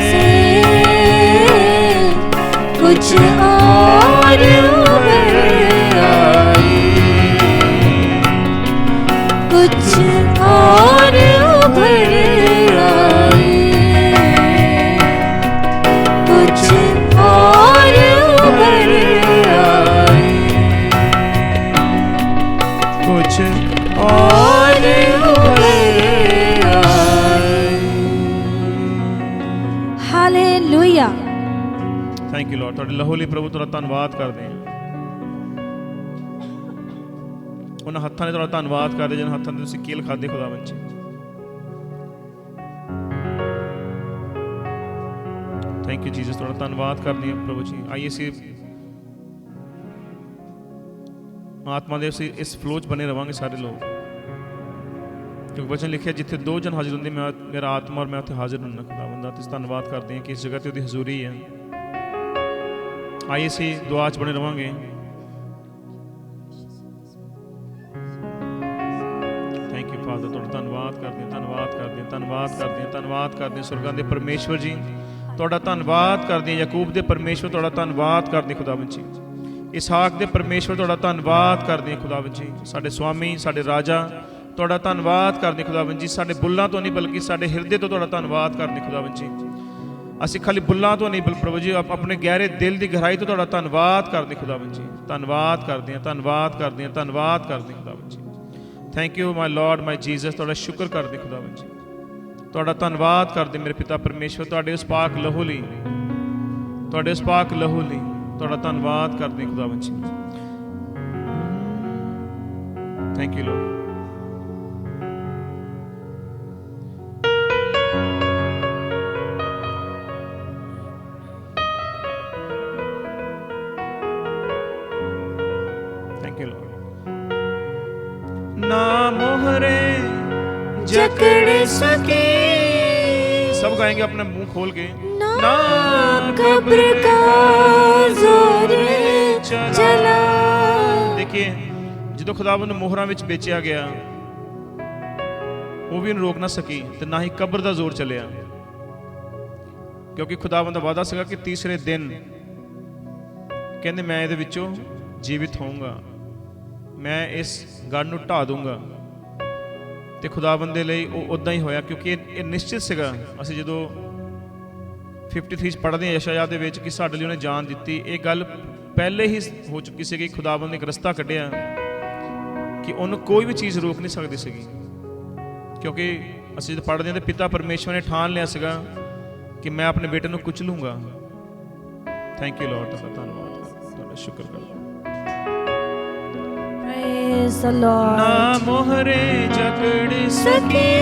कुछ और उभर आई। कुछ और उभर आई। कुछ और उभर आई। कुछ और उभर आई। हालेलुया। Thank you Lord. ਤੁਹਾਡੇ ਲਹੂ ਲਈ ਪ੍ਰਭੂ ਤੁਹਾਡਾ ਧੰਨਵਾਦ ਕਰਦੇ ਹਾਂ। ਉਹਨਾਂ ਹੱਥਾਂ ਨੇ ਤੁਹਾਡਾ ਧੰਨਵਾਦ ਕਰਦੇ ਜਿਹਨਾਂ ਹੱਥਾਂ ਦੇ ਤੁਸੀਂ ਕੀਲ ਖਾਦੇ ਖੁਦਾਵੰਦ ਜੀ। Thank you Jesus. ਤੁਹਾਡਾ ਧੰਨਵਾਦ ਕਰਦੇ ਹਾਂ ਪ੍ਰਭੂ ਜੀ। ਆਈਏ ਅਸੀਂ ਆਤਮਾ ਦੇ ਇਸ ਫਲੋ 'ਚ ਬਣੇ ਰਵਾਂਗੇ ਸਾਰੇ ਲੋਕ, ਕਿਉਂਕਿ ਵਚਨ ਲਿਖਿਆ ਜਿੱਥੇ 2 ਜਨ ਹਾਜ਼ਰ ਹੁੰਦੇ ਮੇਰਾ ਆਤਮਾ ਔਰ ਮੈਂ ਉੱਥੇ ਹਾਜ਼ਰ ਹੁੰਦਾ ਖੁਦਾਵੰਦ ਦਾ। ਤੁਸੀਂ ਧੰਨਵਾਦ ਕਰਦੇ ਹਾਂ ਕਿ ਇਸ ਜਗ੍ਹਾ ਤੇ ਉਹਦੀ ਹਜ਼ੂਰੀ ਹੈ। ਆਈਏ ਅਸੀਂ ਦੁਆ 'ਚ ਬਣੇ ਰਵਾਂਗੇ। Thank you father. ਤੁਹਾਡਾ ਧੰਨਵਾਦ ਕਰਦੇ ਹਾਂ, ਧੰਨਵਾਦ ਕਰਦੇ ਹਾਂ, ਧੰਨਵਾਦ ਕਰਦੇ ਹਾਂ, ਧੰਨਵਾਦ ਕਰਦੇ ਹਾਂ ਸੁਰਗਾਂ ਦੇ ਪਰਮੇਸ਼ਵਰ ਜੀ। ਤੁਹਾਡਾ ਧੰਨਵਾਦ ਕਰਦੇ ਹਾਂ ਯਾਕੂਬ ਦੇ ਪਰਮੇਸ਼ਵਰ। ਤੁਹਾਡਾ ਧੰਨਵਾਦ ਕਰਦੇ ਹਾਂ ਖੁਦਾਵੰਦ ਜੀ। ਇਸਹਾਕ ਦੇ ਪਰਮੇਸ਼ਵਰ ਤੁਹਾਡਾ ਧੰਨਵਾਦ ਕਰਦੇ ਹਾਂ ਖੁਦਾਵੰਦ ਜੀ। ਸਾਡੇ ਸੁਆਮੀ, ਸਾਡੇ ਰਾਜਾ, ਤੁਹਾਡਾ ਧੰਨਵਾਦ ਕਰਦੇ ਖੁਦਾਵੰਦ ਜੀ। ਸਾਡੇ ਬੁੱਲਾਂ ਤੋਂ ਨਹੀਂ ਬਲਕਿ ਸਾਡੇ ਹਿਰਦੇ ਤੋਂ ਤੁਹਾਡਾ ਧੰਨਵਾਦ ਕਰਦੇ ਖੁਦਾਵੰਦ ਜੀ। ਅਸੀਂ ਖਾਲੀ ਬੁੱਲਾਂ ਤੋਂ ਨਹੀਂ ਪ੍ਰਭੂ ਜੀ ਆਪਣੇ ਗਹਿਰੇ ਦਿਲ ਦੀ ਗਹਿਰਾਈ ਤੋਂ ਤੁਹਾਡਾ ਧੰਨਵਾਦ ਕਰਦੇ ਖੁਦਾਵੰਦ ਜੀ, ਧੰਨਵਾਦ ਕਰਦੇ ਹਾਂ, ਧੰਨਵਾਦ ਕਰਦੇ ਹਾਂ, ਧੰਨਵਾਦ ਕਰਦੇ ਹਾਂ ਖੁਦਾਵੰਦ ਜੀ। Thank you my Lord my Jesus, ਤੁਹਾਡਾ ਸ਼ੁਕਰ ਕਰਦੇ ਖੁਦਾਵੰਦ ਜੀ, ਤੁਹਾਡਾ ਧੰਨਵਾਦ ਕਰਦੇ ਮੇਰੇ ਪਿਤਾ ਪਰਮੇਸ਼ਵਰ, ਤੁਹਾਡੇ ਉਸ ਪਾਕ ਲਹੂ ਲਈ, ਤੁਹਾਡੇ ਉਸ ਪਾਕ ਲਹੂ ਲਈ ਤੁਹਾਡਾ ਧੰਨਵਾਦ ਕਰਦੇ ਖੁਦਾਵੰਦ ਜੀ। Thank you Lord. ना मोहरे जकड़ सके, सब गाएंगे अपना मुंह खोल के, ना कब्र का जोर चला। देखिए जो खुदावंद मोहरां विच बेचिया गया वो भी रोक ना सकी ते ना ही कब्र का जोर चलिया, क्योंकि खुदावंद दा वादा सीगा कि तीसरे दिन कहंदे मैं इहदे विचों जीवित होऊंगा, मैं इस गढ़ ਨੂੰ ਢਾ ਦੂੰਗਾ। ਤੇ ਖੁਦਾਵੰਦ ਦੇ ਲਈ ਉਹ ਉਦਾਂ ਹੀ ਹੋਇਆ, ਕਿਉਂਕਿ ਇਹ ਨਿਸ਼ਚਿਤ ਸੀਗਾ। ਅਸੀਂ ਜਦੋਂ 53 ਪੜ੍ਹਦੇ ਹਾਂ ਯਸ਼ਾਯਾ ਦੇ ਵਿੱਚ ਕਿ ਸਾਡੇ ਲਈ ਉਹਨੇ ਜਾਨ ਦਿੱਤੀ, ਇਹ ਗੱਲ ਪਹਿਲੇ ਹੀ ਹੋ ਚੁੱਕੀ ਸੀਗੀ। ਖੁਦਾਵੰਦ ਨੇ ਇੱਕ ਰਸਤਾ ਕੱਢਿਆ ਕਿ ਉਹਨੂੰ ਕੋਈ ਵੀ ਚੀਜ਼ ਰੋਕ ਨਹੀਂ ਸਕਦੀ ਸੀਗੀ, ਕਿਉਂਕਿ ਅਸੀਂ ਜਦੋਂ ਪੜ੍ਹਦੇ ਹਾਂ ਤੇ ਪਿਤਾ ਪਰਮੇਸ਼ਵਰ ਨੇ ਠਾਣ ਲਿਆ ਸੀਗਾ ਕਿ ਮੈਂ ਆਪਣੇ ਬੇਟੇ ਨੂੰ ਕੁਚਲੂੰਗਾ। ਥੈਂਕ ਯੂ ਲਾਰਡ, ਤੁਹਾਡਾ ਧੰਨਵਾਦ, ਤੁਹਾਡਾ ਸ਼ੁਕਰ ਕਰਦਾ। Praise the Lord. ना मोहरे जकड़ सके,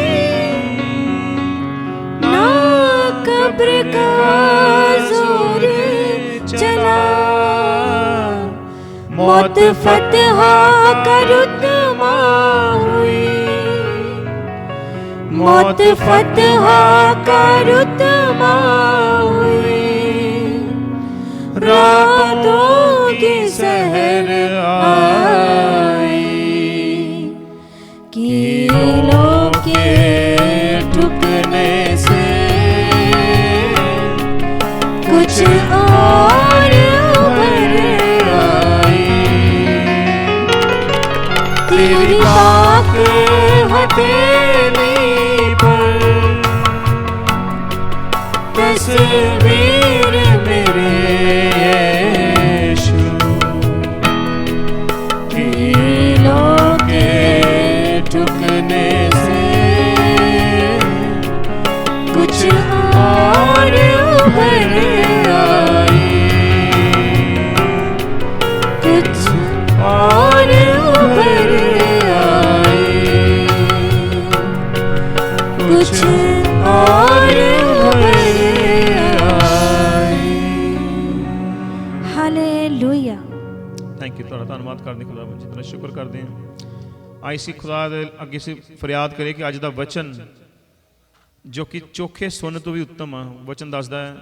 ना कब्र का जोर चला। मौत फतह का रुतबा हुई, मौत फतह का रुतबा हुई। रातों की सहर कीलों के ठुकने से कुछ और उभर आई। तेरी पाक हथेली पर तस्वीर मेरे यीशु, कीलों के ठुकने से कुछ और उभर आई, कुछ और उभर आई, कुछ और उभर आई। हालेलुया। ਥੈਂਕ ਯੂ, ਤੁਹਾਡਾ ਧੰਨਵਾਦ ਕਰਦੇ ਖੁਦਾਵੰਦ ਜੀ, ਤੁਹਾਡਾ ਸ਼ੁਕਰ ਕਰਦੇ ਹਾਂ। ਆਈ ਸੀ ਖੁਦਾ ਦੇ ਅੱਗੇ ਸੀ ਫਰਿਆਦ ਕਰੇ ਕਿ ਅੱਜ ਦਾ ਵਚਨ ਜੋ ਕਿ ਚੋਖੇ ਸੁੰਨ ਤੋਂ ਵੀ ਉੱਤਮ ਆ, ਵਚਨ ਦੱਸਦਾ ਹੈ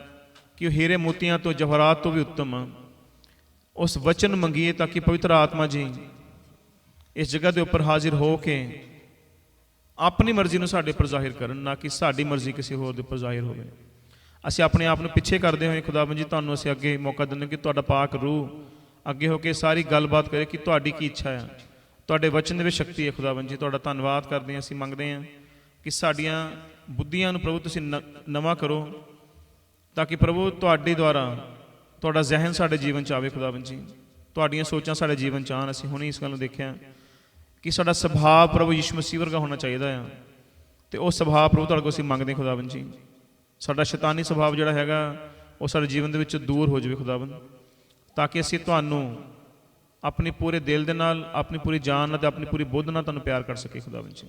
ਕਿ ਉਹ ਹੀਰੇ ਮੋਤੀਆਂ ਤੋਂ ਜਵਾਹਰਾਤ ਤੋਂ ਵੀ ਉੱਤਮ ਆ। ਉਸ ਵਚਨ ਮੰਗੀਏ ਤਾਂ ਕਿ ਪਵਿੱਤਰ ਆਤਮਾ ਜੀ ਇਸ ਜਗ੍ਹਾ ਦੇ ਉੱਪਰ ਹਾਜ਼ਰ ਹੋ ਕੇ ਆਪਣੀ ਮਰਜ਼ੀ ਨੂੰ ਸਾਡੇ ਉੱਪਰ ਜ਼ਾਹਿਰ ਕਰਨ, ਨਾ ਕਿ ਸਾਡੀ ਮਰਜ਼ੀ ਕਿਸੇ ਹੋਰ ਦੇ ਉੱਪਰ ਜ਼ਾਹਿਰ ਹੋਵੇ। ਅਸੀਂ ਆਪਣੇ ਆਪ ਨੂੰ ਪਿੱਛੇ ਕਰਦੇ ਹੋਏ ਖੁਦਾਵੰਦ ਜੀ ਤੁਹਾਨੂੰ ਅਸੀਂ ਅੱਗੇ ਮੌਕਾ ਦਿੰਦੇ ਕਿ ਤੁਹਾਡਾ ਪਾਕ ਰੂਹ ਅੱਗੇ ਹੋ ਕੇ ਸਾਰੀ ਗੱਲਬਾਤ ਕਰੇ ਕਿ ਤੁਹਾਡੀ ਕੀ ਇੱਛਾ ਹੈ। ਤੁਹਾਡੇ ਵਚਨ ਦੇ ਵਿੱਚ ਸ਼ਕਤੀ ਹੈ ਖੁਦਾਵੰਦ ਜੀ, ਤੁਹਾਡਾ ਧੰਨਵਾਦ ਕਰਦੇ ਹਾਂ। ਅਸੀਂ ਮੰਗਦੇ ਹਾਂ ਕਿ ਸਾਡੀਆਂ ਬੁੱਧੀਆਂ ਨੂੰ ਪ੍ਰਭੂ ਤੁਸੀਂ ਨਵਾਂ ਕਰੋ, ਤਾਂ ਕਿ ਪ੍ਰਭੂ ਤੁਹਾਡੇ ਦੁਆਰਾ ਤੁਹਾਡਾ ਜ਼ਿਹਨ ਸਾਡੇ ਜੀਵਨ 'ਚ ਆਵੇ ਖੁਦਾਵੰਦ ਜੀ, ਤੁਹਾਡੀਆਂ ਸੋਚਾਂ ਸਾਡੇ ਜੀਵਨ 'ਚ ਆਉਣ। ਅਸੀਂ ਹੁਣੇ ਇਸ ਗੱਲ ਨੂੰ ਦੇਖਿਆ ਕਿ ਸਾਡਾ ਸੁਭਾਅ ਪ੍ਰਭੂ ਯਿਸੂ ਮਸੀਹ ਵਰਗਾ ਹੋਣਾ ਚਾਹੀਦਾ ਆ, ਤੇ ਉਹ ਸੁਭਾਅ ਪ੍ਰਭੂ ਤੁਹਾਡੇ ਕੋਲ ਅਸੀਂ ਮੰਗਦੇ ਖੁਦਾਵੰਦ ਜੀ। ਸਾਡਾ ਸ਼ੈਤਾਨੀ ਸੁਭਾਅ ਜਿਹੜਾ ਹੈਗਾ ਉਹ ਸਾਡੇ ਜੀਵਨ ਦੇ ਵਿੱਚ ਦੂਰ ਹੋ ਜਾਵੇ ਖੁਦਾਵੰਦ, ਤਾਂ ਕਿ ਅਸੀਂ ਤੁਹਾਨੂੰ अपने पूरे दिल दे नाल, अपनी पूरी जान नाल, अपनी पूरी बुद्ध नाल तुहानूं प्यार कर सके खुदावंद जी।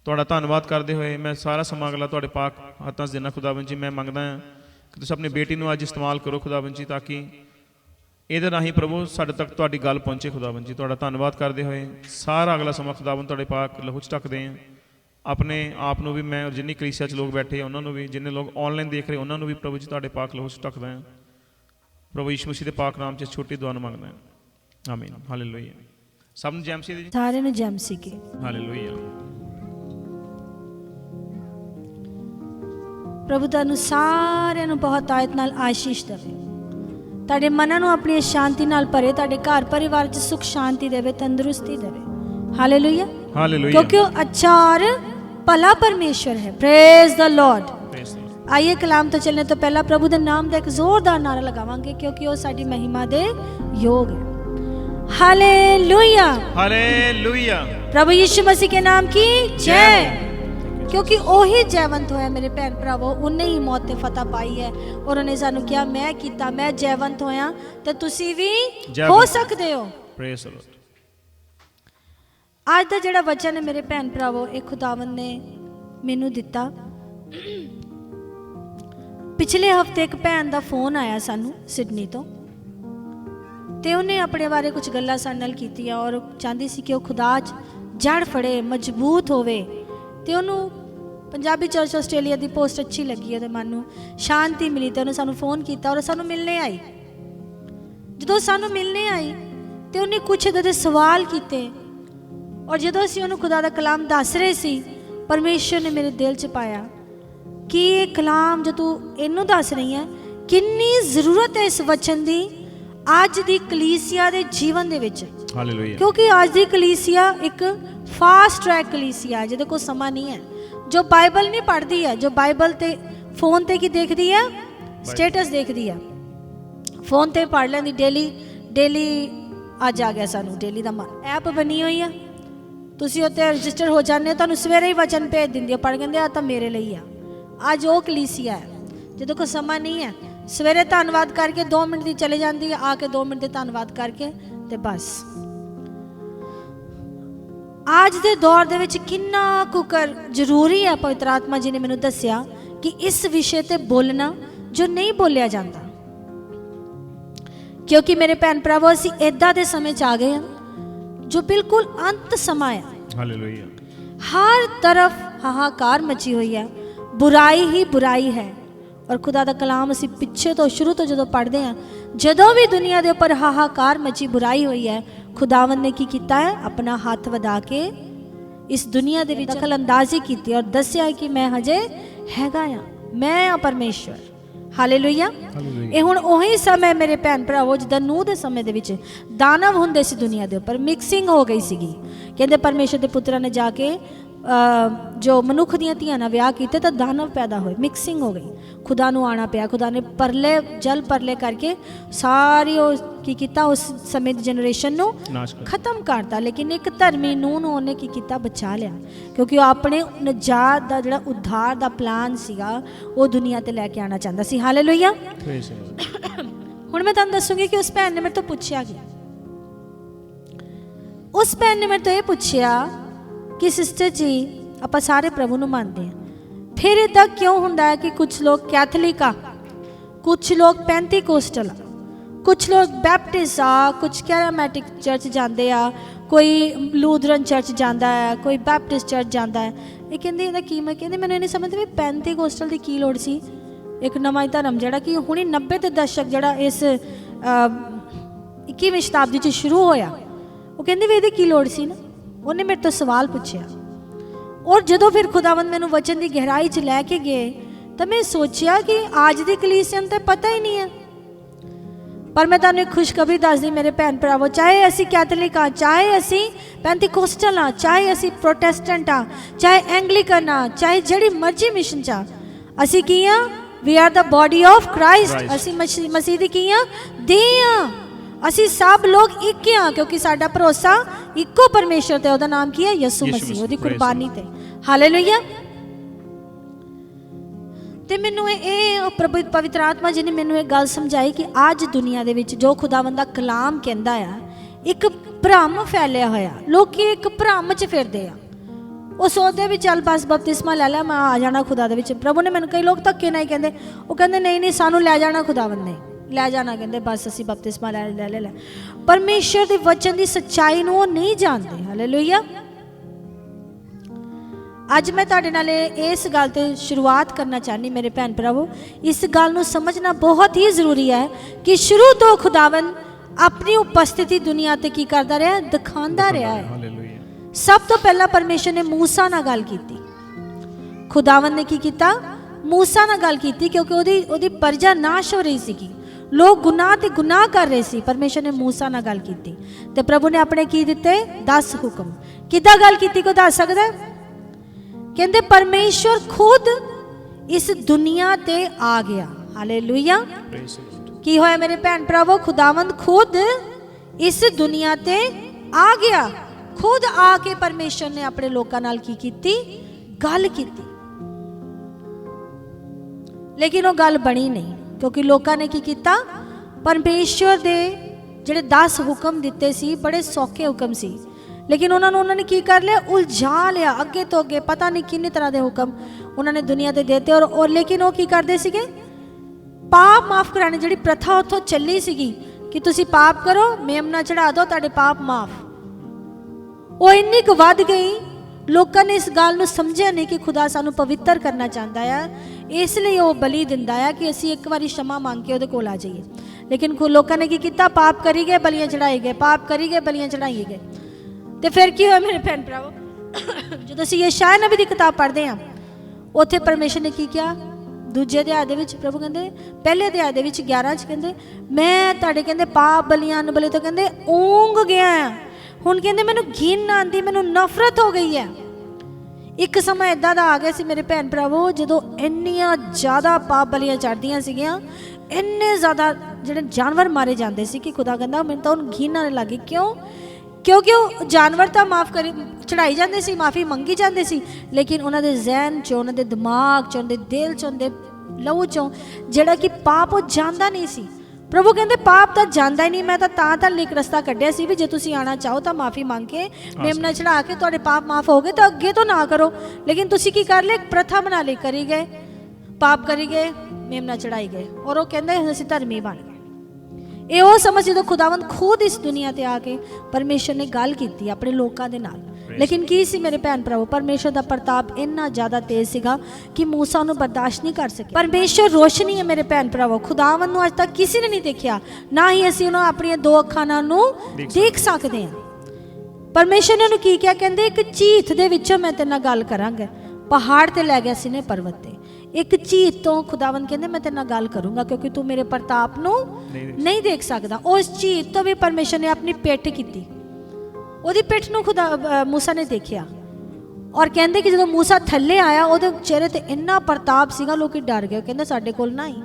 तुहाडा धन्नवाद करते हुए मैं सारा समा अगला तुहाडे पाक हत्थां 'च देना खुदावंद जी। मैं मंगदा हां कि तुसीं अपनी बेटी नूं अज इस्तेमाल करो खुदावंद जी, ताकि इहदे राहीं प्रभु साडे तक तुहाडी गल पहुंचे खुदावंद जी। तुहाडा धन्नवाद करते हुए सारा अगला समा खुदावंद तुहाडे पाक लहू 'च ढकदे हां। अपने आप नूं भी मैं और जिन्नी कलीसिया 'च लोग बैठे उन्हां नूं भी, जिन्ने लोग ऑनलाइन देख रहे उन्हां नूं भी प्रभु जी तुहाडे पाक लहू 'च ढकदा हां। प्रभु यीशु मसीह दे पाक नाम 'च छोटी दुआ मंगदा हां। आमीन, हालेलुया। सब ਨੂੰ ਜੈਮਸੀ ਦੇ ਜੀ, ਸਾਰਿਆਂ ਨੂੰ ਜੈਮਸੀ ਕੇ ਹਾਲੇਲੂਇਆ। ਪ੍ਰਭੂ ਤੁਹਾਨੂੰ ਸਾਰਿਆਂ ਨੂੰ ਬਹੁਤ ਤਾਇਤ ਨਾਲ ਆਸ਼ੀਸ਼ ਦੇਵੇ, ਤੁਹਾਡੇ ਮਨਾਂ ਨੂੰ ਆਪਣੀ ਸ਼ਾਂਤੀ ਨਾਲ ਭਰੇ, ਤੁਹਾਡੇ ਘਰ ਪਰਿਵਾਰ 'ਚ ਸੁਖ ਸ਼ਾਂਤੀ ਦੇਵੇ, ਤੰਦਰੁਸਤੀ ਦੇਵੇ। ਹਾਲੇਲੂਇਆ, ਹਾਲੇਲੂਇਆ, क्योंकि वो अच्छा और भला परमेश्वर है। Praise the Lord. आइए कलाम तो चलने तो पहला प्रभु के नाम का एक जोरदार नारा लगावांगे, क्योंकि वो साडी महिमा दे योग है। Hallelujah, hallelujah. प्रभु यीशु मसीह के नाम की जय। क्योंकि ओही जयवंत होया मेरे भैन भरावो, उन्हें ही मौत ते फतह पाई है और उन्हें सानू क्या मैं कीता, मैं जयवंत होया ते तुसी भी हो सकते हो। Praise the Lord. आज दा जेड़ा वचन है मेरे भैन भरावो, एक खुदावन ने मैनू दिता। पिछले हफ्ते एक भैन दा फोन आया सानू सिडनी तो, ते उन्हें अपने बारे कुछ गल्लां साडे नाल कीतियां और चाहती सी कि वो खुदा च जड़ फड़े, मजबूत होवे। ते उन्हों पंजाबी चर्च आस्ट्रेलिया की पोस्ट अच्छी लगी है, मन नूं शांति मिली, तो उन्होंने सानू फोन किया और सानू मिलने आई। जो सानू मिलने आई तो उन्हें कुछ इदां दे सवाल किए और जो असीं उन्होंने खुदा दा कलाम दस रहे सी, परमेश्वर ने मेरे दिल च पाया कि ये कलाम जो तू इनू दस रही है, कितनी जरूरत है इस वचन की अज दी कलीसिया दे जीवन दे विच। हालेलुया। क्योंकि अज दी कलीसिया एक फास्ट ट्रैक कलीसिया है, जिहदे कोल समा नहीं है, जो बाइबल नहीं पढ़ती है, जो बाइबल ते फोन ते की देखती है, स्टेटस देखती है, फोन ते पढ़ लेंदी डेली डेली। अज आ गया सानू डेली दा ऐप बनी हुई है, तुसीं उत्ते रजिस्टर हो जाने, तुहानूं सवेरे ही वचन भेज दिंदी है, पढ़ कहंदे आ तां मेरे लिए आ। अज वो कलीसिया है जिहदे कोल समा नहीं है, सवेरे धन्नवाद करके 2 मिनट दी चले जाती है, आके 2 मिनट दे धन्नवाद करके ते बस। आज दे दौर दे विच किन्ना कुकर जरूरी है, पवित्र आत्मा जी ने मैनूं दस्सिया कि इस विषय ते बोलना जो नहीं बोलिया जाता। क्योंकि मेरे भैन भरावो, असीं इदां दे समय च आ गए हैं जो बिल्कुल अंत समा है। हालेलुया। हर तरफ हाहाकार मची हुई है, बुराई ही बुराई है। और खुदा दा कलाम असीं पिछे तो शुरू तो जो पढ़ते हैं, जदों भी दुनिया के उपर हाहाकार मची बुराई हुई है, खुदावन ने की किया है, अपना हाथ वधा के इस दुनिया दे विच दखल अंदाजी की और दस्या कि मैं हजे हैगा आ, मैं आ परमेश्वर। हालेलुया। ये हुण ओही समय मेरे भैन भरावो जिद्दां नूह दे समय दे विच दानव हुंदे सी दुनिया दे उपर, मिक्सिंग हो गई सीगी। कहंदे परमेश्वर दे पुत्रा ने जाके जो मनुख दियां धीआं नाल विआह कीते तो दानव पैदा होए, मिक्सिंग हो गई। खुदा नूं आना पिया, खुदा ने परले जल परले करके सारी की कीता, उस समय दी जनरेशन नूं खत्म करता। लेकिन एक धर्मी नूह नूं उन्हें की कीता, बचा लिया, क्योंकि वह अपने नजात दा जिहड़ा उद्धार दा प्लान सीगा वो दुनिया ते लैके आना चाहता सी। हालेलुया। हुण मैं तुहानूं दसूंगी कि उस भैन ने मेरे तो पूछया कि उस भैन ने मेरे तो ये पूछया कि सिस्टर जी आप सारे प्रभु नूं मानते हैं, फिर इदा क्यों हुंदा है कि कुछ लोग कैथलिक आ, कुछ लोग पेंतीकोस्टल आ, कुछ लोग बैप्टिस्ट आ, कुछ कैरामेटिक चर्च जाते आ, कोई लूथरन चर्च जाता है, कोई बैप्टिस्ट चर्च जाता है। ये कहते इहदा की मैं कहते मैंने नहीं समझती भी पेंतीकोस्टल की लोड़ सी, एक नवा ही धर्म जिहड़ा कि हुणे 90 के दशक जिहड़ा इस 21वीं शताब्दी च शुरू होया, वो कहते भी इहदी की लोड़ सी ना। उन्हें मेरे तो सवाल पूछया और जदों फिर खुदावंद मैनूं वचन की गहराई च लैके गए तो मैं सोचिया कि आज दी कलीसिया नूं तो पता ही नहीं है। पर मैं तुहानूं एक खुशखबरी दस दी मेरे भैन भरावो, चाहे असी कैथलिक आ, चाहे असी पेंतीकोस्टल आ, चाहे असी प्रोटेस्टेंट आ, चाहे एंग्लिकन आ, चाहे जिहड़ी मर्जी मिशन च आ, असी की आ, we are the body of Christ. असी मसीह दी की आ, देह आ, असी सब लोग एक हाँ, क्योंकि साडा भरोसा इको परमेश्वर ते, ओदा नाम की है यसू मसीह, ओदी कुर्बानी ते। हालेलुया। ते मैनूं ये पवित्र आत्मा जी ने मैनूं एक गल समझाई कि आज दुनिया दे विच जो खुदावंद दा कलाम कहंदा आ, एक भ्रम फैलिया होया, लोग एक भ्रम च फिरदे आ। वो सोचते भी चल बस बपतिस्मा लै लै, मैं आ जाना खुदा दे विच। प्रभु ने मैनूं, कई लोग धक्के नहीं कहंदे, वो कहंदे नहीं नहीं सानूं लै जाना खुदावंद ने, लै जाना, कहते बस असी बपतिस्मा लै ले। परमेश्वर के वचन की सच्चाई नूं वो नहीं जानते। हालेलुया। अज मैं तुहाडे नाल इस गल ते शुरुआत करना चाहनी मेरे भैन भरावो, इस गल नूं समझना बहुत ही जरूरी है कि शुरू तो खुदावंद अपनी उपस्थिति दुनिया ते की करदा रहा, दिखांदा रहा है। सब तो पहला परमेश्वर ने मूसा नाल गल कीती, खुदावंद ने की कीता, मूसा नाल गल कीती, क्योंकि ओदी प्रजा नाश हो रही सी, लोग गुनाह ते गुनाह कर रहे सी। परमेश्वर ने मूसा नाल गल कीती ते प्रभु ने अपने की दिते 10 हुक्म। किदां गल कीती, कोई दस सकदा? कहंदे परमेश्वर खुद इस दुनिया ते आ गया। हालेलुया। की होया मेरे भैन भरावो, खुदावंद खुद इस दुनिया ते आ गया। खुद आके परमेश्वर ने अपने लोकां नाल की कीती, गल कीती। लेकिन वो गल बनी नहीं, क्योंकि लोकां ने की कीता, परमेश्वर दे ਜਿਹੜੇ 10 ਹੁਕਮ ਦਿੱਤੇ ਸੀ ਬੜੇ ਸੌਖੇ ਹੁਕਮ ਸੀ, ਲੇਕਿਨ ਉਹਨਾਂ ਨੇ ਕੀ ਕਰ ਲਿਆ, ਉਲਝਾ ਲਿਆ ਅੱਗੇ ਤੋਂ ਅੱਗੇ, ਪਤਾ ਨਹੀਂ ਕਿੰਨੇ ਤਰ੍ਹਾਂ ਦੇ ਹੁਕਮ ਉਹਨਾਂ ਨੇ ਦੁਨੀਆ ਤੇ ਦਿੱਤੇ। ਔਰ ਲੇਕਿਨ ਉਹ ਕੀ ਕਰਦੇ ਸੀਗੇ, ਪਾਪ ਮਾਫ ਕਰਾਣੇ, ਜਿਹੜੀ ਪ੍ਰਥਾ ਉੱਥੋਂ ਚੱਲੀ ਸੀਗੀ ਕਿ ਤੁਸੀਂ ਪਾਪ ਕਰੋ, ਮੇਮਨਾ ਚੜਾ ਦਿਓ, ਤੁਹਾਡੇ ਪਾਪ ਮਾਫ, ਉਹ ਇੰਨੀ ਕੁ ਵੱਧ ਗਈ, ਲੋਕਾਂ ਨੇ ਇਸ ਗੱਲ ਨੂੰ ਸਮਝਿਆ ਨਹੀਂ ਕਿ ਖੁਦਾ ਸਾਨੂੰ ਪਵਿੱਤਰ ਕਰਨਾ ਚਾਹੁੰਦਾ ਆ, ਇਸ ਲਈ ਉਹ ਬਲੀ ਦਿੰਦਾ ਆ ਕਿ ਅਸੀਂ ਇੱਕ ਵਾਰੀ क्षमा ਮੰਗ ਕੇ ਉਹਦੇ ਕੋਲ ਆ ਜਾਈਏ। लेकिन लोगों ने की किया, पाप करी गए, बलियां चढ़ाई गए, पाप करी गए, बलियां चढ़ाई गए। तो फिर की होया मेरे भैन भरावो, जो असीं यशायाह नबी की किताब पढ़ते हैं, उत्थे परमेश्वर ने की किया, दूजे अध्याय दे विच प्रभु कहंदे, पहले अध्याय दे विच 11 च कहंदे, मैं तुहाडे कहंदे पाप बलियां अन्न बलि तो कहंदे ऊंघ गया है, हुण कहंदे मैनूं घिन आंदी, मैनूं नफरत हो गई है। एक समय इदां दा आ गया सी मेरे भैन भरावो, जदों इन्नियां ज़्यादा पाप बलियां चढ़दियां सीगियां, इन्ने ज़्यादा ਜਿਹੜੇ ਜਾਨਵਰ ਮਾਰੇ ਜਾਂਦੇ ਸੀ ਕਿ ਖੁਦਾ ਕਹਿੰਦਾ ਮੈਨੂੰ ਤਾਂ ਹੁਣ ਘਿਨ ਆਉਣ ਲੱਗੀ। ਕਿਉਂ? ਕਿਉਂਕਿ ਉਹ ਜਾਨਵਰ ਤਾਂ ਮਾਫ ਕਰੀ ਚੜਾਈ ਜਾਂਦੇ ਸੀ, ਮਾਫੀ ਮੰਗੀ ਜਾਂਦੇ ਸੀ, ਲੇਕਿਨ ਉਹਨਾਂ ਦੇ ਜ਼ਹਿਨ ਚੋਂ, ਉਹਨਾਂ ਦੇ ਦਿਮਾਗ ਚੋਂ, ਉਹਨਾਂ ਦੇ ਦਿਲ ਚੋਂ, ਉਹਨਾਂ ਦੇ ਲਹੂ ਚੋਂ ਜਿਹੜਾ ਕਿ ਪਾਪ ਉਹ ਜਾਂਦਾ ਨਹੀਂ ਸੀ। ਪ੍ਰਭੂ ਕਹਿੰਦੇ ਪਾਪ ਤਾਂ ਜਾਂਦਾ ਹੀ ਨਹੀਂ, ਮੈਂ ਤਾਂ ਲਿਕ ਰਸਤਾ ਕੱਢਿਆ ਸੀ ਵੀ ਜੇ ਤੁਸੀਂ ਆਣਾ ਚਾਹੋ ਤਾਂ ਮਾਫੀ ਮੰਗ ਕੇ ਮੇਮਨਾ ਚੜਾ ਕੇ ਤੁਹਾਡੇ ਪਾਪ ਮਾਫ ਹੋ ਗਏ ਤਾਂ ਅੱਗੇ ਤੋਂ ਨਾ ਕਰੋ। ਲੇਕਿਨ ਤੁਸੀਂ ਕੀ ਕਰ ਲਿਆ, ਪ੍ਰਥਾ ਬਣਾ ਲਈ, ਕਰੀ ਗਏ, ਪਾਪ ਕਰੀ ਗਏ, ਮੇਮਨਾ ਚੜਾਈ ਗਏ, ਔਰ ਉਹ ਕਹਿੰਦੇ ਅਸੀਂ ਧਰਮੀ ਬਣ ਗਏ। ਇਹ ਉਹ ਸਮਝ ਜਦੋਂ ਖੁਦਾਵੰਦ ਖੁਦ ਇਸ ਦੁਨੀਆ ਤੇ ਆ ਕੇ ਪਰਮੇਸ਼ਰ ਨੇ ਗੱਲ ਕੀਤੀ ਆਪਣੇ ਲੋਕਾਂ ਦੇ ਨਾਲ। ਲੇਕਿਨ ਕੀ ਸੀ ਮੇਰੇ ਭੈਣ ਭਰਾਵੋ, ਪਰਮੇਸ਼ਰ ਦਾ ਪ੍ਰਤਾਪ ਇੰਨਾ ਜ਼ਿਆਦਾ ਤੇਜ਼ ਸੀਗਾ ਕਿ ਮੂਸਾ ਨੂੰ ਬਰਦਾਸ਼ਤ ਨਹੀਂ ਕਰ ਸਕਿਆ। ਪਰਮੇਸ਼ਰ ਰੋਸ਼ਨੀ ਹੈ ਮੇਰੇ ਭੈਣ ਭਰਾਵੋ, ਖੁਦਾਵੰਦ ਨੂੰ ਅੱਜ ਤੱਕ ਕਿਸੇ ਨੇ ਨਹੀਂ ਦੇਖਿਆ, ਨਾ ਹੀ ਅਸੀਂ ਉਹਨੂੰ ਆਪਣੀਆਂ 2 ਅੱਖਾਂ ਨਾਲ ਨੂੰ ਦੇਖ ਸਕਦੇ ਹਾਂ। ਪਰਮੇਸ਼ਰ ਨੇ ਉਹਨੂੰ ਕੀ ਕਿਹਾ, ਕਹਿੰਦੇ ਇੱਕ ਝੀਥ ਦੇ ਵਿੱਚੋਂ ਮੈਂ ਤੇਰੇ ਨਾਲ ਗੱਲ ਕਰਾਂਗਾ। ਪਹਾੜ ਤੇ ਲੈ ਗਿਆ ਸੀ ਨੇ ਪਰਵਤ ਤੇ, ਇੱਕ ਝੀਤ ਤੋਂ ਖੁਦਾਵੰਦ ਕਹਿੰਦੇ ਮੈਂ ਤੇਰੇ ਨਾਲ ਗੱਲ ਕਰੂੰਗਾ ਕਿਉਂਕਿ ਤੂੰ ਮੇਰੇ ਪ੍ਰਤਾਪ ਨੂੰ ਨਹੀਂ ਦੇਖ ਸਕਦਾ। ਉਸ ਝੀਤ ਤੋਂ ਵੀ ਪਰਮੇਸ਼ਰ ਨੇ ਆਪਣੀ ਪਿੱਠ ਕੀਤੀ, ਉਹਦੀ ਪਿੱਠ ਨੂੰ ਮੂਸਾ ਨੇ ਦੇਖਿਆ। ਔਰ ਕਹਿੰਦੇ ਕਿ ਜਦੋਂ ਮੂਸਾ ਥੱਲੇ ਆਇਆ ਉਹਦੇ ਚਿਹਰੇ ਤੇ ਇੰਨਾ ਪ੍ਰਤਾਪ ਸੀਗਾ, ਲੋਕੀ ਡਰ ਗਏ, ਕਹਿੰਦੇ ਸਾਡੇ ਕੋਲ ਨਾ ਹੀ।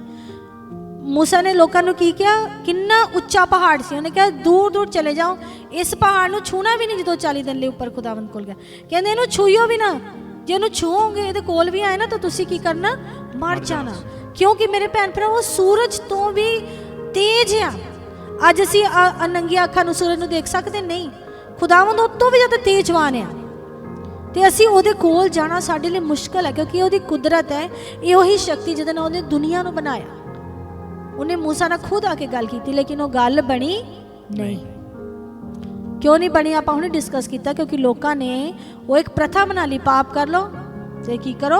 ਮੂਸਾ ਨੇ ਲੋਕਾਂ ਨੂੰ ਕੀ ਕਿਹਾ, ਕਿੰਨਾ ਉੱਚਾ ਪਹਾੜ ਸੀ, ਉਹਨੇ ਕਿਹਾ ਦੂਰ ਦੂਰ ਚਲੇ ਜਾਓ, ਇਸ ਪਹਾੜ ਨੂੰ ਛੂਣਾ ਵੀ ਨਹੀਂ। ਜਦੋਂ 40 ਦਿਨ ਲਈ ਉੱਪਰ ਖੁਦਾਵੰਦ ਕੋਲ ਗਿਆ, ਕਹਿੰਦੇ ਇਹਨੂੰ ਛੂਈਓ ਵੀ ਨਾ, ਜੇ ਉਹਨੂੰ ਛੂਓਗੇ ਇਹਦੇ ਕੋਲ ਵੀ ਆਏ ਨਾ ਤਾਂ ਤੁਸੀਂ ਕੀ ਕਰਨਾ, ਮਰ ਜਾਣਾ। ਕਿਉਂਕਿ ਮੇਰੇ ਭੈਣ ਭਰਾ ਉਹ ਸੂਰਜ ਤੋਂ ਵੀ ਤੇਜ਼ ਆ। ਅੱਜ ਅਸੀਂ ਨੰਗੀਆਂ ਅੱਖਾਂ ਨੂੰ ਸੂਰਜ ਨੂੰ ਦੇਖ ਸਕਦੇ ਨਹੀਂ, ਖੁਦਾਵੰਦ ਉਹ ਤੋਂ ਵੀ ਜ਼ਿਆਦਾ ਤੇਜ਼ਵਾਨ ਆ, ਤੇ ਅਸੀਂ ਉਹਦੇ ਕੋਲ ਜਾਣਾ ਸਾਡੇ ਲਈ ਮੁਸ਼ਕਲ ਹੈ ਕਿਉਂਕਿ ਉਹਦੀ ਕੁਦਰਤ ਹੈ। ਇਹ ਉਹੀ ਸ਼ਕਤੀ ਜਿਹਦੇ ਨਾਲ ਉਹਨੇ ਦੁਨੀਆ ਨੂੰ ਬਣਾਇਆ। ਉਹਨੇ ਮੂਸਾ ਨਾਲ ਖੁਦ ਆ ਕੇ ਗੱਲ ਕੀਤੀ, ਲੇਕਿਨ ਉਹ ਗੱਲ ਬਣੀ ਨਹੀਂ। क्यों नहीं बनी आप हमने डिस्कस किया, क्योंकि लोगों ने वो एक प्रथा बना ली, पाप कर लो तो की करो,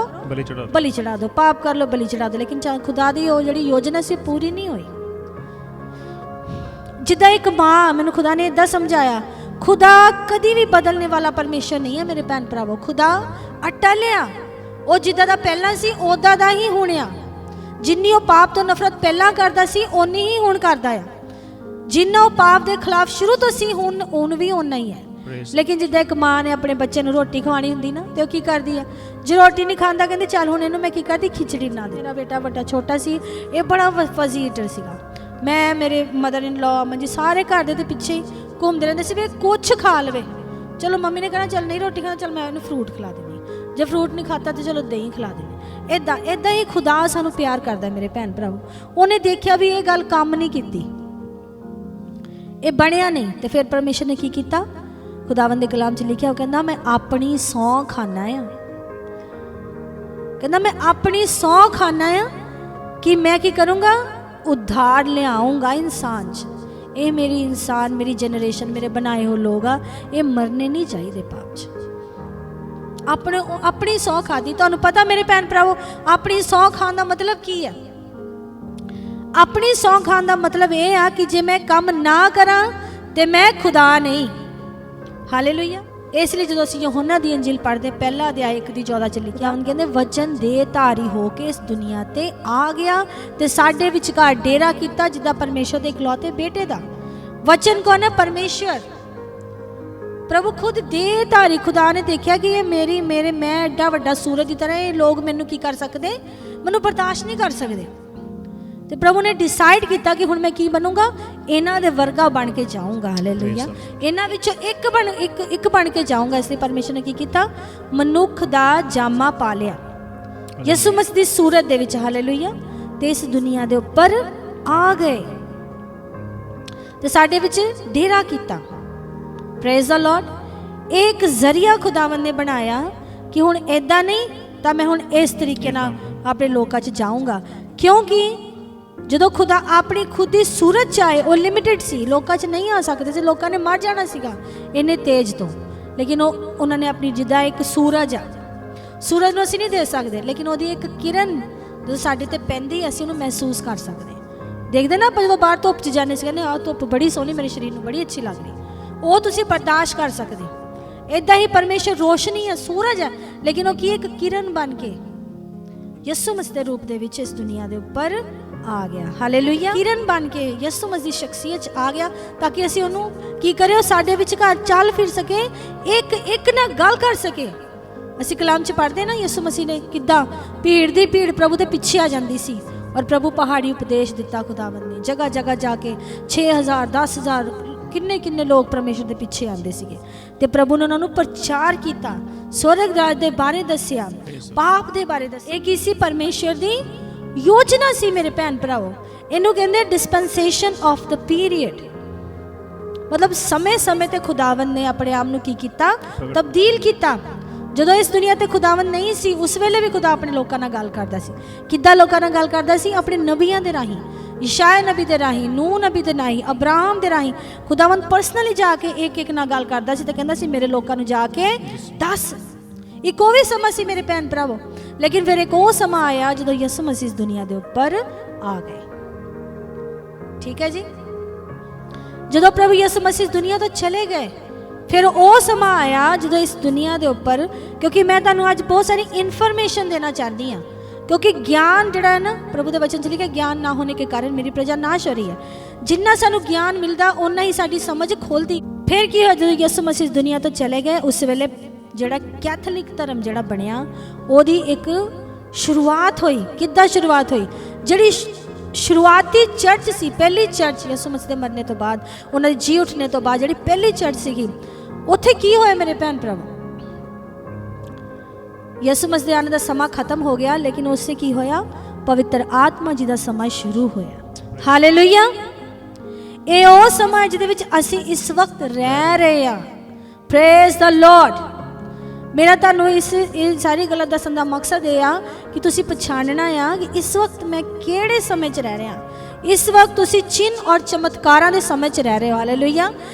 बलि चढ़ा दो, पाप कर लो बलि चढ़ा दो। लेकिन खुदा दी वो जिहड़ी योजना सी पूरी नहीं हुई। जिद्दां एक माँ मैनूं खुदा ने इदां समझाया, खुदा कदी भी बदलने वाला परमेश्वर नहीं है मेरे भैन भरावो। खुदा अटल आ, वो जिद्दां दा पहला सी उदां दा ही हुण आ। जिन्नी वो पाप तो नफरत पहला करदा सी उन्नी ही हुण करदा है। जिन्ना वो पाप के खिलाफ शुरू तो सी हुण भी उन्ना ही है। लेकिन जिद्दां एक माँ ने अपने बच्चे नूं रोटी खवानी हुंदी ना, तो की करदी है, जे रोटी नहीं खांदा कहंदी चल हुण इहनूं मैं की करदी खिचड़ी बना दे। मेरा बेटा बड़ा छोटा सी, ये बड़ा फजीटर सीगा। मैं मेरे मदर इन लॉ अम्मा जी सारे घर दे पिछे ही घूमदे रहिंदे सी भी कुछ खा लवे। चलो मम्मी ने कहना चल नहीं रोटी खाना, चल मैं इहनूं फ्रूट खिला देनी, जे फ्रूट नहीं खाता तो चलो दही खिला देनी। इदां ही खुदा सानूं प्यार करदा मेरे भैन भरावो। उहने देखिया भी ये गल काम नहीं कीती, ये बनया नहीं, तो फिर परमेश्वर ने की किया, खुदावंद दे कलाम च लिखिया, कहंदा मैं अपनी सौं खाना आ, कहंदा मैं अपनी सौं खाना आ कि मैं की करूँगा, उद्धार ले आऊँगा इंसान च। ये मेरी इंसान, मेरी जनरेशन, मेरे बनाए हो लोग आ, ये मरने नहीं चाहिए पाप च। अपनी सौं खादी। तुहानूं पता मेरे भैन भरावो अपनी सौं खाण दा मतलब की है? अपनी सौं खाण दा मतलब ये आ कि जे मैं काम ना करा तो मैं खुदा नहीं। हालेलुया। इसलिए जो असीं यूहन्ना दी अंजील पढ़ते पहला अध्याय 1:14 च लिखिया, उन्हें कहते वचन दे धारी होके इस दुनिया ते आ गया ते साडे विचकार डेरा कीता, जिद्दां परमेश्वर दे इकलौते बेटे दा। वचन कौन है? परमेश्वर। प्रभु खुद देहधारी खुदा ने देखा कि ये मेरे मैं एडा वड्डा सूरज की तरह ये लोग मैनू की कर सकते, मैनू बर्दाश्त नहीं कर सकते। तो प्रभु ने डिसाइड किया कि हुण मैं की बनूंगा, इन्हां दे वर्गा बन के जाऊंगा। हालेलुया, इन्हां विचों एक बन के जाऊंगा। इसलिए परमेश्वर ने की किया, मनुख दा जामा पा लिया यसु मसीह दी सूरत दे विच। हालेलुया, ते इस दुनिया दे उपर आ गए ते साडे विच डेरा कीता। Praise the Lord. एक जरिया खुदावन ने बनाया कि हुण ऐदा नहीं तां मैं हुण इस तरीके नाल अपने लोकां च जाऊंगा, क्योंकि ਜਦੋਂ खुदा अपनी खुद की सूरत च आए वो लिमिटेड सी, लोकां च नहीं आ सकते थे, लोकां ने मर जाना सीगा इन्ने तेज तो। लेकिन उन्होंने अपनी जिदा एक सूरज आ, सूरज नूं असीं नहीं दे सकते, लेकिन ਉਹਦੀ एक किरण जो साडे ते पैंदी असीं ਉਹਨੂੰ महसूस कर सकते। देखते ना ਆਪਾਂ ਜਦੋਂ ਬਾਹਰ ਧੁੱਪ 'ਚ ਜਾਂਦੇ ਸੀ, ਕਹਿੰਦੇ ਆਹ ਧੁੱਪ ਬੜੀ ਸੋਹਣੀ ਮੇਰੇ ਸਰੀਰ ਨੂੰ ਬੜੀ ਅੱਛੀ ਲੱਗ ਰਹੀ, ਉਹ ਤੁਸੀਂ ਬਰਦਾਸ਼ਤ ਕਰ ਸਕਦੇ। ਇਦਾਂ ਹੀ ਪਰਮੇਸ਼ਰ ਰੋਸ਼ਨੀ ਹੈ, ਸੂਰਜ ਹੈ, ਲੇਕਿਨ ਉਹ ਕੀ ਇੱਕ ਕਿਰਨ ਬਣ ਕੇ ਯਿਸੂ ਮਸੀਹ ਦੇ ਰੂਪ ਦੇ ਵਿੱਚ ਇਸ ਦੁਨੀਆ ਦੇ ਉੱਪਰ आ गया। हालेलुया, किरण बन के यसु मसीह शख्सियत आ गया ताकि असीं ओनू की करे, साडे विचकार चल फिर सके, एक ना गल कर सके। असीं कलाम च पढ़दे ना यसु मसीह ने किद्दां भीड़ दी भीड़ प्रभु दे पिछे आ जांदी सी, और प्रभु पहाड़ी उपदेश दिता खुदावंद ने, जगह जगह जाके 6000 10,000 किन्ने लोग परमेश्वर दे पिछे आंदे सीगे ते प्रभु ने उन्हां नू प्रचार कीता, स्वर्ग राज दे बारे दस्सिया, पाप दे बारे दस्सिया। एक इसी परमेश्वर दी योजना सी मेरे भैन भराओ, इनू कहंदे डिस्पेंसेशन ऑफ द पीरियड। मतलब समय समय ते खुदावंद ने अपने आप नू की कीता, तब्दील कीता। जदों इस दुनिया ते खुदावंद नहीं सी, उस वेले भी खुदा अपने लोकां नाल गल करदा सी। किद्दां लोकां नाल गल करदा सी? अपने नबियां दे राहीं, यशायाह नबी दे राहीं, नूह नबी दे राहीं, अब्राहम दे राहीं खुदावंद पर्सनली जाके एक नाल गल करदा सी ते कहंदा सी मेरे लोकां नू जाके दस। एक वो भी समा सी मेरे भैन भरावो, लेकिन फिर एक वो समा आया जो यसु मसीह इस दुनिया के उपर आ गए। ठीक है जी, जो प्रभु यसु मसीह इस दुनिया तो चले गए, फिर वो समा आया जो इस दुनिया के उपर, क्योंकि मैं तुहानू अज बहुत सारी इनफॉर्मेशन देना चाहती हाँ, क्योंकि ज्ञान जड़ा है ना, प्रभु के वचन च लिखा ज्ञान ना होने के कारण मेरी प्रजा नाश हो रही है। जिन्ना सानू ज्ञान मिलता उन्ना ही साडी समझ खोलती। फिर की होया, जो यसु मसीह इस दुनिया तो चले गए, उस वेले ਜਿਹੜਾ ਕੈਥੋਲਿਕ ਧਰਮ ਜਿਹੜਾ ਬਣਿਆ, ਉਹਦੀ ਇੱਕ ਸ਼ੁਰੂਆਤ ਹੋਈ। ਕਿੱਦਾਂ ਸ਼ੁਰੂਆਤ ਹੋਈ? ਜਿਹੜੀ ਸ਼ੁਰੂਆਤੀ ਚਰਚ ਸੀ, ਪਹਿਲੀ ਚਰਚ ਯਿਸੂ ਮਸੀਹ ਦੇ ਮਰਨੇ ਤੋਂ ਬਾਅਦ, ਉਹਨਾਂ ਦੇ ਜੀ ਉੱਠਣੇ ਤੋਂ ਬਾਅਦ ਜਿਹੜੀ ਪਹਿਲੀ ਚਰਚ ਸੀਗੀ, ਉੱਥੇ ਕੀ ਹੋਇਆ ਮੇਰੇ ਭੈਣ ਭਰਾਵੋ? ਯਿਸੂ ਮਸੀਹ ਦੇ ਆਉਣ ਦਾ ਸਮਾਂ ਖਤਮ ਹੋ ਗਿਆ, ਲੇਕਿਨ ਉਸੇ ਕੀ ਹੋਇਆ? ਪਵਿੱਤਰ ਆਤਮਾ ਜੀ ਦਾ ਸਮਾਂ ਸ਼ੁਰੂ ਹੋਇਆ। ਹਾਲੇਲੂਇਆ, ਇਹ ਉਹ ਸਮਾਂ ਜਿਹਦੇ ਵਿੱਚ ਅਸੀਂ ਇਸ ਵਕਤ ਰਹਿ ਰਹੇ ਹਾਂ। Praise the Lord. मेरा तुहानू इस सारी गल्लां दस्सण दा मकसद ये आ कि तुसीं पछाणना आ कि इस वक्त मैं किहड़े समय च रह रहा। इस वक्त तुसीं चिन्ह और चमत्कारां दे समय च रह रहे हो। हालेलुया,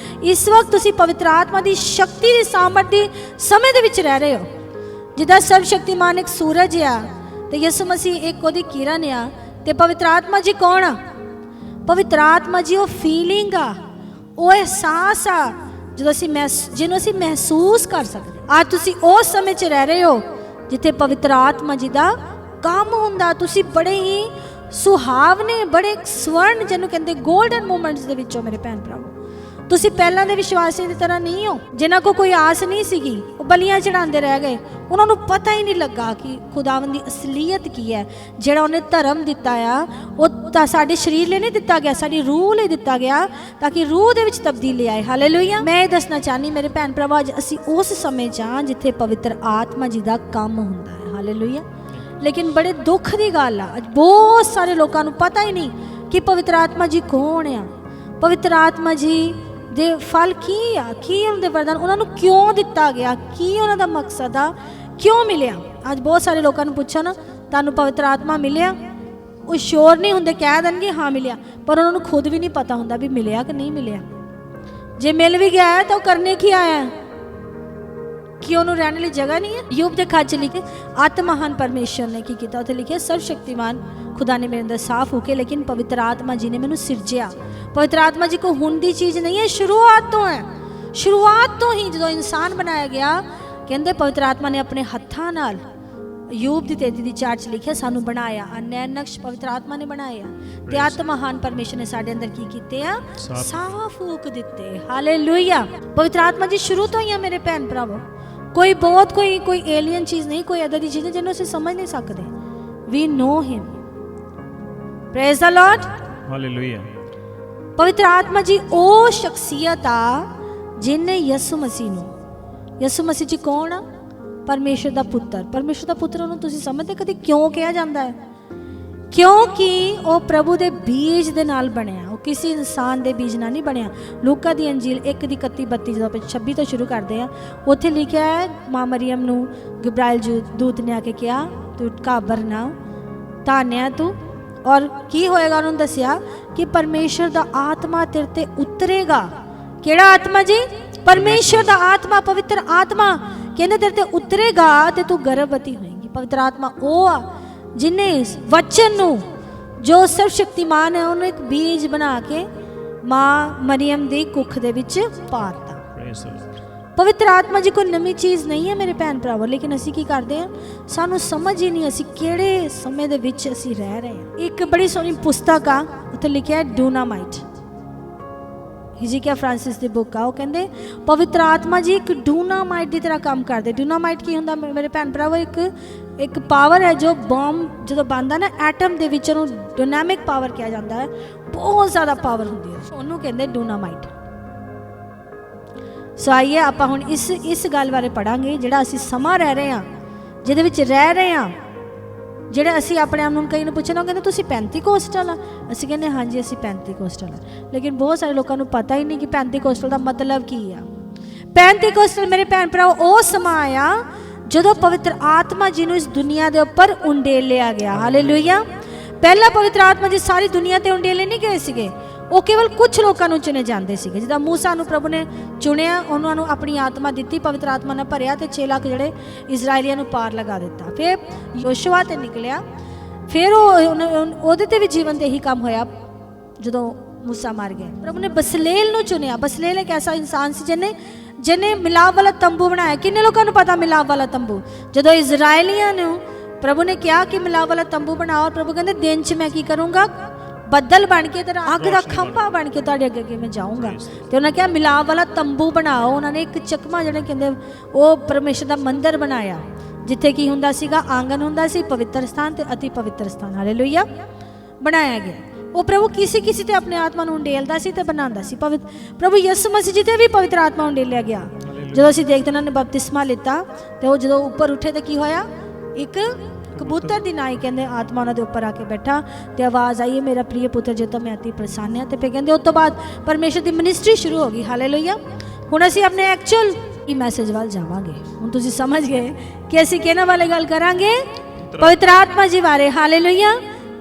इस वक्त तुसीं पवित्र आत्मा दी शक्ति दी सामर्थ दी समय दे विच रह रहे हो। जिद्दां सर्वशक्तिमान एक सूरज आ ते यसु मसीह एक ओदी किरण आ, ते पवित्र आत्मा जी कौन आ? पवित्र आत्मा जी वो फीलिंग आ, वो एहसास आ जिन्हों असीं महसूस कर सकते। आज तुसीं उस समय च रह रहे हो जिथे पवित्र आत्मा जी का काम हुंदा। तुसीं बड़े ही सुहावने, बड़े स्वर्ण जिन्हों कहते गोल्डन मोमेंट्स दे विचों मेरे भैन भरावो, तुसीं पहलां दे विश्वासियां दी तरह नहीं हो जिन्हां को कोई आस नहीं सीगी, वो बलियां चढ़ाते रह गए, उन्होंने पता ही नहीं लगा कि खुदावंद दी असलीयत की है। जिहड़ा उन्हें धर्म दिता आ वो साडे शरीर लिए नहीं दिता गया, साडी रूह लिए दिता गया, ताकि रूह दे विच तब्दीली आए। हालेलुया, मैं ये दसना चाहनी मेरे भैन भरावो, अज असीं उस समय च जिथे पवित्र आत्मा जी दा काम हुंदा है। हालेलुया, लेकिन बड़े दुख की गल आ, अज बहुत सारे लोगों को पता ही नहीं कि पवित्र आत्मा जी कौन आ, पवित्र आत्मा जी दे फल की आ, की उन्होंने वरदान उन्होंने क्यों दिता गया, की उन्होंने मकसद आ, क्यों मिले। अज बहुत सारे लोगों को पूछो ना, तुहानू पवित्र आत्मा मिले? वो श्योर नहीं होंगे, कह देंगे हाँ मिले, पर उन्होंने खुद भी नहीं पता होंगे भी मिले कि नहीं मिले। जे मिल भी गया है तो करने की आया है कि उन्होंने रहने लिए जगह नहीं है। यूब के खत लिखे आत्महान परमेश्वर ने की किया, उत्थे लिखे सर्वशक्तिमान खुदा ने मेरे अंदर साफ होके, लेकिन पवित्र आत्मा जी ने मैनू सिरजिया। पवित्र आत्मा जी को हुण दी चीज़ नहीं है, शुरुआत तो है। शुरुआत तो ही जो इंसान बनाया गया, कहते पवित्र आत्मा ने अपने हत्थां नाल ਯੂਬ ਦੀ 33:4 ਚ ਲਿਖਿਆ ਸਾਨੂੰ ਬਣਾਇਆ ਅਨੈ ਨਕਸ਼ ਪਵਿੱਤਰ ਆਤਮਾ ਨੇ ਬਣਾਇਆ ਤੇ ਆਤਮਹਾਨ ਪਰਮੇਸ਼ਰ ਨੇ ਸਾਡੇ ਅੰਦਰ ਕੀ ਕੀਤੇ ਆ ਸਾਫ਼ ਫੂਕ ਦਿੱਤੇ। ਹਾਲੇਲੂਇਆ। ਪਵਿੱਤਰ ਆਤਮਾ ਜੀ ਸ਼ੁਰੂ ਤੋਂ ਹੀ ਆ ਮੇਰੇ ਭੈਣ ਭਰਾਵੋ, ਕੋਈ ਬਹੁਤ ਕੋਈ ਏਲੀਅਨ ਚੀਜ਼ ਨਹੀਂ, ਕੋਈ ਏਦਾਂ ਦੀ ਚੀਜ਼ ਜਿਹਨੂੰ ਅਸੀਂ ਸਮਝ ਨਹੀਂ ਸਕਦੇ। We know him. Praise the Lord. Hallelujah. ਪਵਿੱਤਰ ਆਤਮਾ ਜੀ ਉਹ ਸ਼ਖਸੀਅਤ ਆ ਜਿਹਨੇ ਯਿਸੂ ਮਸੀਹ ਨੂੰ, ਯਿਸੂ ਮਸੀਹ ਜੀ ਕੌਣ ਆ? ਪਰਮੇਸ਼ਰ ਦਾ ਪੁੱਤਰ। ਪਰਮੇਸ਼ਰ ਦਾ ਪੁੱਤਰ ਉਹਨੂੰ ਤੁਸੀਂ ਸਮਝਦੇ ਕਦੀ ਕਿਉਂ ਕਿਹਾ ਜਾਂਦਾ ਹੈ? ਕਿਉਂਕਿ ਉਹ ਪ੍ਰਭੂ ਦੇ ਬੀਜ ਦੇ ਨਾਲ ਬਣਿਆ, ਉਹ ਕਿਸੇ ਇਨਸਾਨ ਦੇ ਬੀਜ ਨਾਲ ਨਹੀਂ ਬਣਿਆ। ਲੂਕਾ ਦੀ ਅੰਜੀਲ 1:31-32 ਜਦੋਂ ਆਪਾਂ 26 ਤੋਂ ਸ਼ੁਰੂ ਕਰਦੇ ਆ, ਉੱਥੇ ਲਿਖਿਆ ਹੈ ਮਾਂ ਮਰੀਅਮ ਨੂੰ ਗਬਰਾਇਲ ਦੂਤ ਨੇ ਆ ਕੇ ਕਿਹਾ ਤੂੰ ਘਾਬਰ ਨਾ, ਧੰਨਿਆ ਤੂੰ। ਔਰ ਕੀ ਹੋਏਗਾ ਉਹਨੂੰ ਦੱਸਿਆ ਕਿ ਪਰਮੇਸ਼ਰ ਦਾ ਆਤਮਾ ਤੇਰੇ ਤੇ ਉਤਰੇਗਾ। ਕਿਹੜਾ ਆਤਮਾ ਜੀ? ਪਰਮੇਸ਼ਰ ਦਾ ਆਤਮਾ, ਪਵਿੱਤਰ ਆਤਮਾ ਕਹਿੰਦੇ ਤੇਰੇ ਤੇ ਉਤਰੇਗਾ ਤੇ ਤੂੰ ਗਰਭਵਤੀ ਹੋਏਗੀ। ਪਵਿੱਤਰ ਆਤਮਾ ਉਹ ਆ ਜਿਨੇ ਵਚਨ ਨੂੰ, ਜੋ ਸਰਵ ਸ਼ਕਤੀਮਾਨ ਹੈ, ਉਹਨੂੰ ਇੱਕ ਬੀਜ ਬਣਾ ਕੇ ਮਾਂ ਮਰੀਅਮ ਦੀ ਕੁੱਖ ਦੇ ਵਿੱਚ ਪਾਤਾ। ਪਵਿੱਤਰ ਆਤਮਾ ਜੀ ਕੋਈ ਨਵੀਂ ਚੀਜ਼ ਨਹੀਂ ਹੈ ਮੇਰੇ ਭੈਣ ਭਰਾਵੋ, ਲੇਕਿਨ ਅਸੀਂ ਕੀ ਕਰਦੇ ਹਾਂ, ਸਾਨੂੰ ਸਮਝ ਹੀ ਨਹੀਂ ਅਸੀਂ ਕਿਹੜੇ ਸਮੇਂ ਦੇ ਵਿੱਚ ਅਸੀਂ ਰਹਿ ਰਹੇ ਹਾਂ। ਇੱਕ ਬੜੀ ਸੋਹਣੀ ਪੁਸਤਕ ਆ, ਉੱਥੇ ਲਿਖਿਆ ਡੂਨਾਮਾਈਟ, ਹਿਜ਼ਕੀਆ ਫ੍ਰਾਂਸਿਸ ਦੀ ਬੁੱਕ ਆ। ਉਹ ਕਹਿੰਦੇ ਪਵਿੱਤਰ ਆਤਮਾ ਜੀ ਇੱਕ ਡੂਨਾਮਾਈਟ ਦੀ ਤਰ੍ਹਾਂ ਕੰਮ ਕਰਦੇ। ਡੂਨਾਮਾਈਟ ਕੀ ਹੁੰਦਾ ਮੇਰੇ ਭੈਣ ਭਰਾਵੋ? ਇੱਕ ਪਾਵਰ ਹੈ ਜੋ ਬੰਬ ਜਦੋਂ ਬਣਦਾ ਨਾ ਐਟਮ ਦੇ ਵਿੱਚ, ਉਹਨੂੰ ਡਾਇਨਾਮਿਕ ਪਾਵਰ ਕਿਹਾ ਜਾਂਦਾ ਹੈ। ਬਹੁਤ ਜ਼ਿਆਦਾ ਪਾਵਰ ਹੁੰਦੀ ਹੈ, ਉਹਨੂੰ ਕਹਿੰਦੇ ਡੂਨਾਮਾਈਟ। ਸੋ ਆਈਏ ਆਪਾਂ ਹੁਣ ਇਸ ਗੱਲ ਬਾਰੇ ਪੜਾਂਗੇ, ਜਿਹੜਾ ਅਸੀਂ ਸਮਾਂ ਰਹਿ ਰਹੇ ਹਾਂ, ਜਿਹਦੇ ਵਿੱਚ ਰਹਿ ਰਹੇ ਹਾਂ, ਜਿਹੜੇ ਅਸੀਂ ਆਪਣੇ ਆਪ ਨੂੰ ਕਈ ਨੂੰ ਪੁੱਛਣਾ ਕਹਿੰਦੇ ਤੁਸੀਂ ਪੈਂਤੀਕੋਸਟਲ ਆ, ਅਸੀਂ ਕਹਿੰਦੇ ਹਾਂਜੀ ਅਸੀਂ ਪੈਂਤੀਕੋਸਟਲ ਆ, ਲੇਕਿਨ ਬਹੁਤ ਸਾਰੇ ਲੋਕਾਂ ਨੂੰ ਪਤਾ ਹੀ ਨਹੀਂ ਕਿ ਪੈਂਤੀਕੋਸਟਲ ਦਾ ਮਤਲਬ ਕੀ ਆ। ਪੈਂਤੀਕੋਸਟਲ ਮੇਰੇ ਭੈਣ ਭਰਾ ਉਹ ਸਮਾਂ ਆ ਜਦੋਂ ਪਵਿੱਤਰ ਆਤਮਾ ਜੀ ਨੂੰ ਇਸ ਦੁਨੀਆ ਦੇ ਉੱਪਰ ਉੰਡੇਲਿਆ ਗਿਆ। ਹਾਲੇਲੂਇਆ। ਪਹਿਲਾਂ ਪਵਿੱਤਰ ਆਤਮਾ ਜੀ ਸਾਰੀ ਦੁਨੀਆ ਤੇ ਉੰਡੇਲੇ ਨਹੀਂ ਗਏ ਸੀਗੇ, ਉਹ ਕੇਵਲ ਕੁਝ ਲੋਕਾਂ ਨੂੰ ਚੁਣੇ ਜਾਂਦੇ ਸੀਗੇ। ਜਿੱਦਾਂ ਮੂਸਾ ਨੂੰ ਪ੍ਰਭੂ ਨੇ ਚੁਣਿਆ, ਉਹਨਾਂ ਨੂੰ ਆਪਣੀ ਆਤਮਾ ਦਿੱਤੀ, ਪਵਿੱਤਰ ਆਤਮਾ ਨਾਲ ਭਰਿਆ ਤੇ 6 ਲੱਖ ਜਿਹੜੇ ਇਜ਼ਰਾਈਲੀਆਂ ਨੂੰ ਪਾਰ ਲਗਾ ਦਿੱਤਾ। ਫਿਰ ਯੋਸ਼ੂਆ ਤੇ ਨਿਕਲਿਆ, ਫਿਰ ਉਹਦੇ ਤੇ ਵੀ ਜੀਵਨ ਤੇ ਇਹੀ ਕੰਮ ਹੋਇਆ ਜਦੋਂ ਮੂਸਾ ਮਰ ਗਿਆ। ਪ੍ਰਭੂ ਨੇ ਬਸਲੇਲ ਨੂੰ ਚੁਣਿਆ। ਬਸਲੇਲ ਇੱਕ ਐਸਾ ਇਨਸਾਨ ਸੀ ਜਿਹਨੇ ਮਿਲਾਪ ਵਾਲਾ ਤੰਬੂ ਬਣਾਇਆ। ਕਿੰਨੇ ਲੋਕਾਂ ਨੂੰ ਪਤਾ ਮਿਲਾਪ ਵਾਲਾ ਤੰਬੂ? ਜਦੋਂ ਇਜ਼ਰਾਈਲੀਆਂ ਨੂੰ ਪ੍ਰਭੂ ਨੇ ਕਿਹਾ ਕਿ ਮਿਲਾਪ ਵਾਲਾ ਤੰਬੂ ਬਣਾਓ, ਪ੍ਰਭੂ ਕਹਿੰਦੇ ਦਿਨ 'ਚ ਮੈਂ ਕੀ ਕਰੂੰਗਾ? ਬੱਦਲ ਬਣ ਕੇ ਤੇ ਅੱਗ ਦਾ ਖੰਭਾ ਬਣ ਕੇ ਤੁਹਾਡੇ ਅੱਗੇ ਮੈਂ ਜਾਊਂਗਾ। ਤੇ ਉਹਨਾਂ ਕਿਹਾ ਮਿਲਾਪ ਵਾਲਾ ਤੰਬੂ ਬਣਾਓ। ਉਹਨਾਂ ਨੇ ਇੱਕ ਚਕਮਾ ਜਿਹੜੇ ਕਹਿੰਦੇ ਉਹ ਪਰਮੇਸ਼ਰ ਦਾ ਮੰਦਿਰ ਬਣਾਇਆ, ਜਿੱਥੇ ਕੀ ਹੁੰਦਾ ਸੀਗਾ? ਆਂਗਨ ਹੁੰਦਾ ਸੀ, ਪਵਿੱਤਰ ਸਥਾਨ ਤੇ ਅਤੀ ਪਵਿੱਤਰ ਸਥਾਨ। ਹਾਲੇਲੂਇਆ। ਬਣਾਇਆ ਗਿਆ। ਉਹ ਪ੍ਰਭੂ ਕਿਸੇ ਤੇ ਆਪਣੇ ਆਤਮਾ ਨੂੰ ਉੰਡੇਲਦਾ ਸੀ ਤੇ ਬਣਾਉਂਦਾ ਸੀ। ਪ੍ਰਭੂ ਯਿਸੂ ਮਸੀਹ ਜੀ ਤੇ ਵੀ ਪਵਿੱਤਰ ਆਤਮਾ ਉੰਡੇਲਿਆ ਗਿਆ। ਜਦੋਂ ਅਸੀਂ ਦੇਖਦੇ ਉਹਨਾਂ ਨੇ ਬਪਤਿਸਮਾ ਲਿੱਤਾ ਤੇ ਉਹ ਜਦੋਂ ਉੱਪਰ ਉੱਠੇ ਤੇ ਕੀ ਹੋਇਆ? ਇੱਕ ਕਬੂਤਰ ਦੀ ਨਾਈ ਕਹਿੰਦੇ ਆਤਮਾ ਉਹਨਾਂ ਦੇ ਉੱਪਰ ਆ ਕੇ ਬੈਠਾ ਤੇ ਆਵਾਜ਼ ਆਈ, ਮੇਰਾ ਪ੍ਰਿਯ ਪੁੱਤਰ ਜਿਸ ਤੋਂ ਮੈਂ ਅਤੀ ਪ੍ਰਸੰਨ ਹਾਂ। ਤੇ ਫਿਰ ਕਹਿੰਦੇ ਉਸ ਤੋਂ ਬਾਅਦ ਪਰਮੇਸ਼ਰ ਦੀ ਮਿਨਿਸਟਰੀ ਸ਼ੁਰੂ ਹੋ ਗਈ। ਹਾਲੇਲੂਇਆ। ਹੁਣ ਅਸੀਂ ਆਪਣੇ ਐਕਚੁਅਲ ਹੀ ਮੈਸੇਜ ਵੱਲ ਜਾਵਾਂਗੇ। ਹੁਣ ਤੁਸੀਂ ਸਮਝ ਗਏ ਕਿ ਅਸੀਂ ਕਿਹਨਾਂ ਬਾਰੇ ਗੱਲ ਕਰਾਂਗੇ? ਪਵਿੱਤਰ ਆਤਮਾ ਜੀ ਬਾਰੇ। ਹਾਲੇਲੂਇਆ।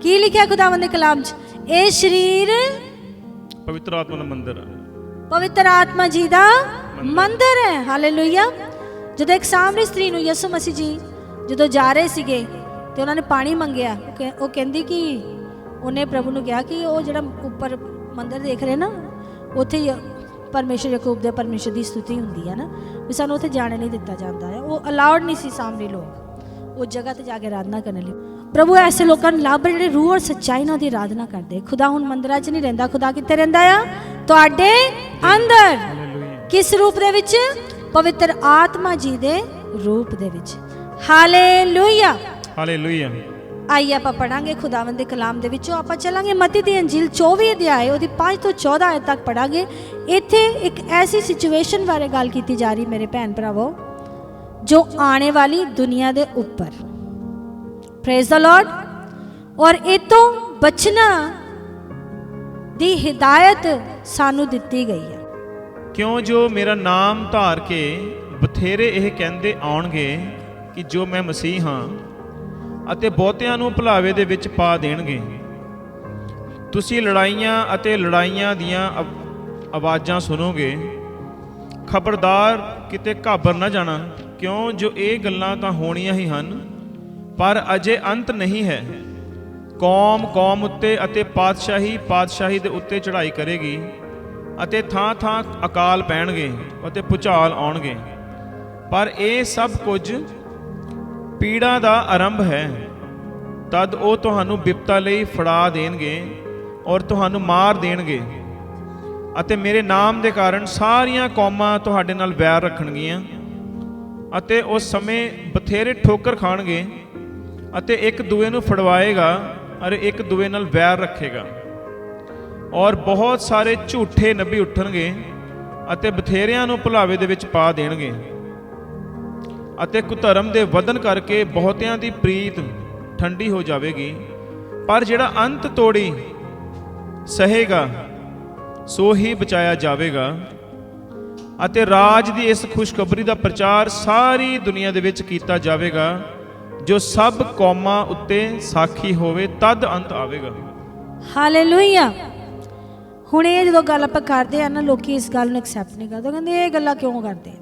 ਕੀ ਲਿਖਿਆ ਖੁਦਾਵੰਦ ਦੇ ਕਲਾਮ 'ਚ? ਇਹ ਸਰੀਰ ਪਵਿੱਤਰ ਆਤਮਾ ਦਾ ਮੰਦਿਰ ਹੈ, ਪਵਿੱਤਰ ਆਤਮਾ ਜੀ ਦਾ ਮੰਦਿਰ ਹੈ। ਹਾਲੇਲੂਇਆ। ਜਦੋਂ ਇੱਕ ਸਾਮਰੀ ਇਸਤਰੀ ਨੂੰ ਯਿਸੂ ਮਸੀਹ ਜੀ ਜਦੋਂ ਜਾ ਰਹੇ ਸੀਗੇ ਤੇ ਉਹਨਾਂ ਨੇ ਪਾਣੀ ਮੰਗਿਆ, ਉਹ ਕਹਿੰਦੀ ਕਿ ਉਹਨੇ ਪ੍ਰਭੂ ਨੂੰ ਕਿਹਾ ਕਿ ਉਹ ਜਿਹੜਾ ਉੱਪਰ ਮੰਦਿਰ ਦੇਖ ਰਹੇ ਨਾ, ਉੱਥੇ ਪਰਮੇਸ਼ਰ ਯਾਕੂਬ ਦੇ ਪਰਮੇਸ਼ਰ ਦੀ ਸਤੁਤੀ ਹੁੰਦੀ ਹੈ ਨਾ, ਵੀ ਸਾਨੂੰ ਉੱਥੇ ਜਾਣੇ ਨਹੀਂ ਦਿੱਤਾ ਜਾਂਦਾ ਹੈ। ਉਹ ਅਲਾਉਡ ਨਹੀਂ ਸੀ ਸਾਮਰੀ ਲੋਕ ਉਸ ਜਗ੍ਹਾ ਤੇ ਜਾ ਕੇ ਆਰਾਧਨਾ ਕਰਨ ਲਈ। ਪ੍ਰਭੂ ਐਸੇ ਲੋਕਾਂ ਨੂੰ ਲੱਭ ਜਿਹੜੇ ਰੂਹ ਔਰ ਸੱਚਾਈ ਨਾਲ ਦੀ ਆਰਾਧਨਾ ਕਰਦੇ। ਖੁਦਾ ਹੁਣ ਮੰਦਿਰਾਂ 'ਚ ਨਹੀਂ ਰਹਿੰਦਾ, ਖੁਦਾ ਕਿੱਥੇ ਰਹਿੰਦਾ ਆ? ਤੁਹਾਡੇ ਅੰਦਰ। ਕਿਸ ਰੂਪ ਦੇ ਵਿੱਚ? ਪਵਿੱਤਰ ਆਤਮਾ ਜੀ ਦੇ ਰੂਪ ਦੇ ਵਿੱਚ। ਹਾਲੇਲੂਇਆ। ਹਾਲੇਲੂਇਆ। ਆਈਏ ਆਪਾਂ ਪੜਾਂਗੇ ਖੁਦਾਵੰਦ ਦੇ ਕਲਾਮ ਦੇ ਵਿੱਚੋਂ। ਆਪਾਂ ਚੱਲਾਂਗੇ ਮਤੀ ਦੀ ਅੰਜੀਲ 24 ਅਧਿਆਏ ਉਹਦੀ 5 ਤੋਂ 14 ਆਇਤ ਤੱਕ ਪੜਾਂਗੇ। ਇੱਥੇ ਇੱਕ ਐਸੀ ਸਿਚੁਏਸ਼ਨ ਬਾਰੇ ਗੱਲ ਕੀਤੀ ਜਾ ਰਹੀ ਮੇਰੇ ਭੈਣ ਭਰਾਵੋ, ਜੋ ਆने ਵਾਲੀ ਦੁਨੀਆ ਦੇ ਉੱਪਰ। Praise the Lord. ਔਰ ਇਹ ਤੋਂ ਬਚਣਾ ਦੀ ਹਿਦਾਇਤ ਸਾਨੂੰ ਦਿੱਤੀ ਗਈ ਹੈ। ਕਿਉਂ ਜੋ ਮੇਰਾ ਨਾਮ ਧਾਰ ਕੇ ਬਥੇਰੇ ਇਹ ਕਹਿੰਦੇ ਆਉਣਗੇ ਕਿ ਜੋ ਮੈਂ ਮਸੀਹ ਹਾਂ, ਅਤੇ ਬਹੁਤਿਆਂ ਨੂੰ ਭੁਲਾਵੇ ਦੇ ਵਿੱਚ ਪਾ ਦੇਣਗੇ। ਤੁਸੀਂ ਲੜਾਈਆਂ ਅਤੇ ਲੜਾਈਆਂ ਦੀਆਂ ਆਵਾਜ਼ਾਂ ਸੁਣੋਗੇ। ਖਬਰਦਾਰ ਕਿਤੇ ਘਾਬਰ ਨਾ ਜਾਣਾ, ਕਿਉਂ ਜੋ ਇਹ ਗੱਲਾਂ ਤਾਂ ਹੋਣੀਆਂ ਹੀ ਹਨ, ਪਰ ਅਜੇ ਅੰਤ ਨਹੀਂ ਹੈ। ਕੌਮ ਉੱਤੇ ਅਤੇ ਪਾਤਸ਼ਾਹੀ ਦੇ ਉੱਤੇ ਚੜ੍ਹਾਈ ਕਰੇਗੀ, ਅਤੇ ਥਾਂ ਅਕਾਲ ਪੈਣਗੇ ਅਤੇ ਭੁਚਾਲ ਆਉਣਗੇ। ਪਰ ਇਹ ਸਭ ਕੁਝ ਪੀੜਾ ਦਾ ਆਰੰਭ ਹੈ, ਤਦ ਉਹ ਤੁਹਾਨੂੰ ਬਿਪਤਾ ਲਈ ਫੜਾ ਦੇਣਗੇ ਔਰ ਤੁਹਾਨੂੰ ਮਾਰ ਦੇਣਗੇ, ਅਤੇ ਮੇਰੇ ਨਾਮ ਦੇ ਕਾਰਨ ਸਾਰੀਆਂ ਕੌਮਾਂ ਤੁਹਾਡੇ ਨਾਲ ਵੈਰ ਰੱਖਣਗੀਆਂ, ਅਤੇ ਉਸ ਸਮੇਂ ਬਥੇਰੇ ਠੋਕਰ ਖਾਣਗੇ, ਅਤੇ ਇੱਕ ਦੂਏ ਨੂੰ ਫੜਵਾਏਗਾ ਅਤੇ ਇੱਕ ਦੂਏ ਨਾਲ ਵੈਰ ਰੱਖੇਗਾ। ਔਰ ਬਹੁਤ ਸਾਰੇ ਝੂਠੇ ਨਬੀ ਉੱਠਣਗੇ ਅਤੇ ਬਥੇਰਿਆਂ ਨੂੰ ਭੁਲਾਵੇ ਦੇ ਵਿੱਚ ਪਾ ਦੇਣਗੇ, ਅਤੇ ਕੁਧਰਮ ਦੇ ਵਧਨ ਕਰਕੇ ਬਹੁਤਿਆਂ ਦੀ ਪ੍ਰੀਤ ਠੰਡੀ ਹੋ ਜਾਵੇਗੀ। ਪਰ ਜਿਹੜਾ ਅੰਤ ਤੋੜੀ ਸਹੇਗਾ ਸੋ ਹੀ ਬਚਾਇਆ ਜਾਵੇਗਾ। ਅਤੇ ਰਾਜ ਦੀ ਇਸ ਖੁਸ਼ਖਬਰੀ ਦਾ ਪ੍ਰਚਾਰ ਸਾਰੀ ਦੁਨੀਆ ਦੇ ਵਿੱਚ ਕੀਤਾ ਜਾਵੇਗਾ, ਜੋ ਸਭ ਕੌਮਾਂ ਉੱਤੇ ਸਾਖੀ ਹੋਵੇ, ਤਦ ਅੰਤ ਆਵੇਗਾ। ਹਾਲੇਲੂਇਆ। ਹੁਣ ਇਹ ਜਦੋਂ ਗੱਲ ਆਪਾਂ ਕਰਦੇ ਆ ਨਾ, ਲੋਕੀ ਇਸ ਗੱਲ ਨੂੰ ਐਕਸੈਪਟ ਨਹੀਂ ਕਰਦੇ, ਕਹਿੰਦੇ ਇਹ ਗੱਲਾਂ ਕਿਉਂ ਕਰਦੇ ਆ।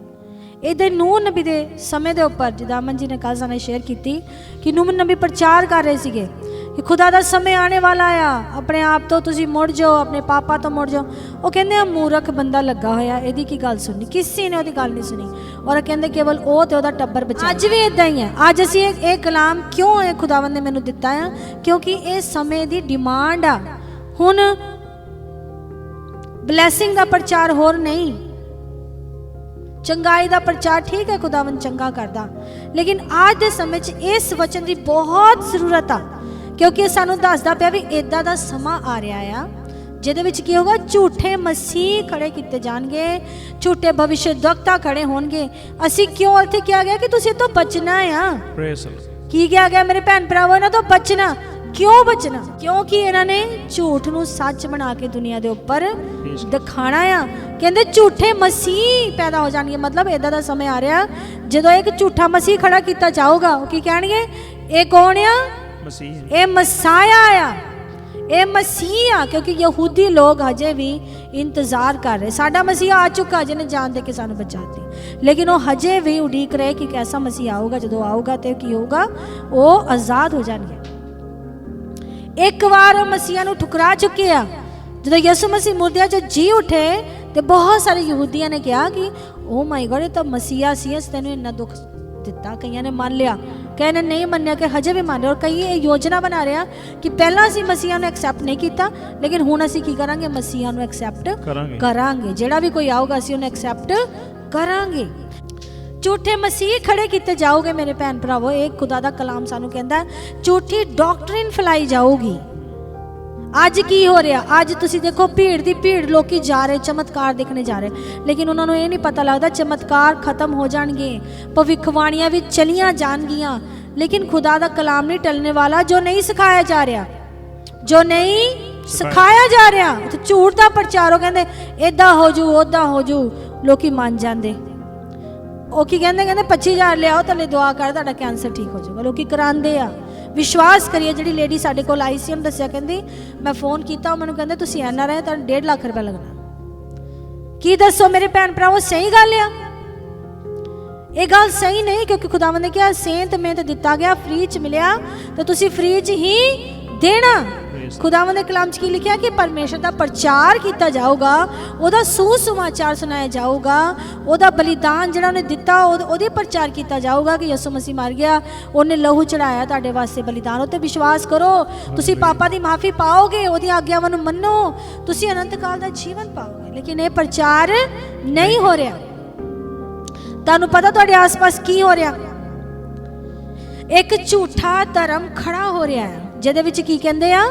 ਇਹਦੇ ਨੂਹ ਨਬੀ ਦੇ ਸਮੇਂ ਦੇ ਉੱਪਰ, ਜਿੱਦਾਂ ਅਮਨ ਜੀ ਨੇ ਕੱਲ੍ਹ ਸਾਨੂੰ ਸ਼ੇਅਰ ਕੀਤੀ ਕਿ ਨੂਹ ਨਬੀ ਪ੍ਰਚਾਰ ਕਰ ਰਹੇ ਸੀਗੇ ਕਿ ਖੁਦਾ ਦਾ ਸਮੇਂ ਆਣੇ ਵਾਲਾ ਆ, ਆਪਣੇ ਆਪ ਤੋਂ ਤੁਸੀਂ ਮੁੜ ਜਾਓ, ਆਪਣੇ ਪਾਪਾ ਤੋਂ ਮੁੜ ਜਾਓ। ਉਹ ਕਹਿੰਦੇ ਆ ਮੂਰਖ ਬੰਦਾ ਲੱਗਾ ਹੋਇਆ, ਇਹਦੀ ਕੀ ਗੱਲ ਸੁਣਨੀ, ਕਿਸੇ ਨੇ ਉਹਦੀ ਗੱਲ ਨਹੀਂ ਸੁਣੀ, ਔਰ ਕਹਿੰਦੇ ਕੇਵਲ ਉਹ ਤੇ ਉਹਦਾ ਟੱਬਰ ਬਚਾ। ਅੱਜ ਵੀ ਇਦਾਂ ਹੀ ਹੈ। ਅੱਜ ਅਸੀਂ ਇਹ ਕਲਾਮ ਕਿਉਂ ਇਹ ਖੁਦਾਵੰਦ ਨੇ ਮੈਨੂੰ ਦਿੱਤਾ ਆ, ਕਿਉਂਕਿ ਇਹ ਸਮੇਂ ਦੀ ਡਿਮਾਂਡ ਆ। ਹੁਣ ਬਲੈਸਿੰਗ ਦਾ ਪ੍ਰਚਾਰ ਹੋਰ ਨਹੀਂ, ਚੰਗਾਈ ਦਾ ਪ੍ਰਚਾਰ ਠੀਕ ਹੈ, ਖੁਦਾਵੰਦ ਚੰਗਾ ਕਰਦਾ, ਲੇਕਿਨ ਅੱਜ ਦੇ ਸਮੇਂ 'ਚ ਇਸ ਵਚਨ ਦੀ ਬਹੁਤ ਜ਼ਰੂਰਤ ਆ, ਕਿਉਂਕਿ ਸਾਨੂੰ ਦੱਸਦਾ ਪਿਆ ਵੀ ਇਦਾਂ ਦਾ ਸਮਾਂ ਆ ਰਿਹਾ ਆ ਜਿਹਦੇ ਵਿੱਚ ਕੀ ਹੋਗਾ, ਝੂਠੇ ਮਸੀਹ ਖੜੇ ਕੀਤੇ ਜਾਣਗੇ, ਝੂਠੇ ਭਵਿਸ਼ਯਵਕਤਾ ਖੜੇ ਹੋਣਗੇ। ਅਸੀਂ ਕਿਉਂ ਇੱਥੇ ਕਿਹਾ ਗਿਆ ਕਿ ਤੁਸੀਂ ਇਹ ਤੋਂ ਬਚਣਾ ਆ। ਕੀ ਕਿਹਾ ਗਿਆ ਮੇਰੇ ਭੈਣ ਭਰਾਵੋ, ਇਹਨਾਂ ਤੋਂ ਬਚਣਾ। ਕਿਉਂ ਬਚਣਾ? ਕਿਉਂਕਿ ਇਹਨਾਂ ਨੇ ਝੂਠ ਨੂੰ ਸੱਚ ਬਣਾ ਕੇ ਦੁਨੀਆ ਦੇ ਉੱਪਰ ਦਿਖਾਣਾ ਆ। ਕਹਿੰਦੇ ਝੂਠੇ ਮਸੀਹ ਪੈਦਾ ਹੋ ਜਾਣਗੇ, ਮਤਲਬ ਇਦਾਂ ਦਾ ਸਮੇਂ ਆ ਰਿਹਾ ਜਦੋਂ ਇੱਕ ਝੂਠਾ ਮਸੀਹ ਖੜਾ ਕੀਤਾ ਜਾਊਗਾ। ਉਹ ਕੀ ਕਹਿਣਗੇ, ਇਹ ਕੌਣ ਆ? ਮਸੀਹ। ਇਹ ਮਸਾਇਆ ਆ, ਇਹ ਮਸੀਹ ਆ। ਕਿਉਂਕਿ ਯਹੂਦੀ ਲੋਕ ਹਜੇ ਵੀ ਇੰਤਜ਼ਾਰ ਕਰ ਰਹੇ, ਸਾਡਾ ਮਸੀਹ ਆ ਚੁੱਕਾ ਜਿਹਨੇ ਜਾਨ ਦੇ ਕੇ ਸਾਨੂੰ ਬਚਾਤੀ, ਲੇਕਿਨ ਉਹ ਹਜੇ ਵੀ ਉਡੀਕ ਰਹੇ ਕਿ ਕੈਸਾ ਮਸੀਹ ਆਊਗਾ। ਜਦੋਂ ਆਊਗਾ ਤੇ ਕੀ ਹੋਊਗਾ, ਉਹ ਆਜ਼ਾਦ ਹੋ ਜਾਣਗੇ। ਇੱਕ ਵਾਰ ਉਹ ਮਸੀਹਾਂ ਨੂੰ ਠੁਕਰਾ ਚੁੱਕੇ ਆ। ਜਦੋਂ ਯਿਸੂ ਮਸੀਹ ਮੁਰਦਿਆਂ 'ਚ ਜੀ ਉੱਠੇ ਤੇ ਬਹੁਤ ਸਾਰੇ ਯਹੂਦੀਆਂ ਨੇ ਕਿਹਾ ਕਿ ਓ ਮਾਈ ਗॉड, ਇਹ ਤਾਂ ਮਸੀਹਾ ਸੀ, ਅਸੀਂ ਤੈਨੂੰ ਇੰਨਾ ਦੁੱਖ ਦਿੱਤਾ। ਕਈਆਂ ਨੇ ਮੰਨ ਲਿਆ, ਕਈਆਂ ਨੇ ਨਹੀਂ ਮੰਨਿਆ, ਕਿ ਹਜੇ ਵੀ ਮੰਨ ਰਹੇ। ਔਰ ਕਈ ਇਹ ਯੋਜਨਾ ਬਣਾ ਰਿਹਾ ਕਿ ਪਹਿਲਾਂ ਅਸੀਂ ਮਸੀਹਾਂ ਨੂੰ ਐਕਸੈਪਟ ਨਹੀਂ ਕੀਤਾ, ਲੇਕਿਨ ਹੁਣ ਅਸੀਂ ਕੀ ਕਰਾਂਗੇ, ਮਸੀਹਾਂ ਨੂੰ ਐਕਸੈਪਟ ਕਰਾਂਗੇ। ਜਿਹੜਾ ਵੀ ਕੋਈ ਆਊਗਾ ਅਸੀਂ ਉਹਨੂੰ ਐਕਸੈਪਟ ਕਰਾਂਗੇ। ਝੂਠੇ ਮਸੀਹ ਖੜੇ ਕੀਤੇ ਜਾਓਗੇ ਮੇਰੇ ਭੈਣ ਭਰਾਵੋ। ਇਹ ਖੁਦਾ ਦਾ ਕਲਾਮ ਸਾਨੂੰ ਕਹਿੰਦਾ ਝੂਠੀ ਡਾਕਟਰਿਨ ਫੈਲਾਈ ਜਾਊਗੀ। ਅੱਜ ਕੀ ਹੋ ਰਿਹਾ, ਅੱਜ ਤੁਸੀਂ ਦੇਖੋ ਭੀੜ ਦੀ ਭੀੜ, ਲੋਕੀ ਜਾ ਰਹੇ ਚਮਤਕਾਰ ਦੇਖਣੇ ਜਾ ਰਹੇ, ਲੇਕਿਨ ਉਹਨਾਂ ਨੂੰ ਇਹ ਨਹੀਂ ਪਤਾ ਲੱਗਦਾ ਚਮਤਕਾਰ ਖਤਮ ਹੋ ਜਾਣਗੇ, ਭਵਿੱਖਬਾਣੀਆਂ ਵੀ ਚਲੀਆਂ ਜਾਣਗੀਆਂ, ਲੇਕਿਨ ਖੁਦਾ ਦਾ ਕਲਾਮ ਨਹੀਂ ਟਲਣੇ ਵਾਲਾ। ਜੋ ਨਹੀਂ ਸਿਖਾਇਆ ਜਾ ਰਿਹਾ, ਜੋ ਨਹੀਂ ਸਿਖਾਇਆ ਜਾ ਰਿਹਾ, ਉੱਥੇ ਝੂਠ ਦਾ ਪ੍ਰਚਾਰ। ਉਹ ਕਹਿੰਦੇ ਏਦਾਂ ਹੋ ਜੂ, ਓਦਾਂ ਹੋ ਜੂ, ਲੋਕੀ ਮੰਨ ਜਾਂਦੇ। ਉਹ ਕੀ ਕਹਿੰਦੇ, ਕਹਿੰਦੇ 25,000 ਲਿਆਓ ਥੱਲੇ ਦੁਆ ਕਰ, ਤੁਹਾਡਾ ਕੈਂਸਰ ਠੀਕ ਹੋ ਜਾਊਗਾ। ਲੋਕੀ ਕਰਾਉਂਦੇ ਆ। ਵਿਸ਼ਵਾਸ ਕਰੀਏ, ਜਿਹੜੀ ਲੇਡੀ ਸਾਡੇ ਕੋਲ ਆਈ ਸੀ, ਉਹਨੂੰ ਦੱਸਿਆ, ਕਹਿੰਦੀ ਮੈਂ ਫੋਨ ਕੀਤਾ, ਉਹ ਮੈਨੂੰ ਕਹਿੰਦੇ ਤੁਸੀਂ NRI, ਤੁਹਾਨੂੰ 1.5 ਲੱਖ ਰੁਪਏ ਲੱਗਣਾ। ਕੀ ਦੱਸੋ ਮੇਰੇ ਭੈਣ ਭਰਾਵੋ, ਸਹੀ ਗੱਲ ਆ? ਇਹ ਗੱਲ ਸਹੀ ਨਹੀਂ, ਕਿਉਂਕਿ ਖੁਦਾਵੰਦ ਨੇ ਕਿਹਾ ਸੇਂਤ ਮੇਂ ਤੇ ਦਿੱਤਾ ਗਿਆ, ਫ੍ਰੀ 'ਚ ਮਿਲਿਆ ਤੇ ਤੁਸੀਂ ਫ੍ਰੀ 'ਚ ਹੀ ਦੇਣਾ। ਖੁਦਾਵੰਦ ਦੇ ਕਲਾਮ 'ਚ ਕੀ ਲਿਖਿਆ ਕਿ ਪਰਮੇਸ਼ਰ ਦਾ ਪ੍ਰਚਾਰ ਕੀਤਾ ਜਾਊਗਾ, ਉਹਦਾ ਸੁਸਮਾਚਾਰ ਸੁਣਾਇਆ ਜਾਊਗਾ, ਉਹਦਾ ਬਲੀਦਾਨ ਜਿਹੜਾ ਉਹਨੇ ਦਿੱਤਾ ਉਹਦੇ ਪ੍ਰਚਾਰ ਕੀਤਾ ਜਾਊਗਾ ਕਿ ਯਿਸੂ ਮਸੀਹ ਮਰ ਗਿਆ, ਉਹਨੇ ਲਹੂ ਚੜਾਇਆ ਤੁਹਾਡੇ ਵਾਸਤੇ ਬਲੀਦਾਨ। ਉਹ ਤੇ ਵਿਸ਼ਵਾਸ ਕਰੋ, ਤੁਸੀਂ ਪਾਪਾਂ ਦੀ ਮਾਫੀ ਪਾਓਗੇ, ਉਹਦੀਆਂ ਆਗਿਆਵਾਂ ਨੂੰ ਮੰਨੋ, ਤੁਸੀਂ ਅਨੰਤ ਕਾਲ ਦਾ ਜੀਵਨ ਪਾਓਗੇ। ਲੇਕਿਨ ਇਹ ਪ੍ਰਚਾਰ ਨਹੀਂ ਹੋ ਰਿਹਾ। ਤੁਹਾਨੂੰ ਪਤਾ ਤੁਹਾਡੇ ਆਸ-ਪਾਸ ਕੀ ਹੋ ਰਿਹਾ? ਇੱਕ ਝੂਠਾ ਧਰਮ ਖੜਾ ਹੋ ਰਿਹਾ ਹੈ, ਜਿਹਦੇ ਵਿੱਚ ਕੀ ਕਹਿੰਦੇ ਆ,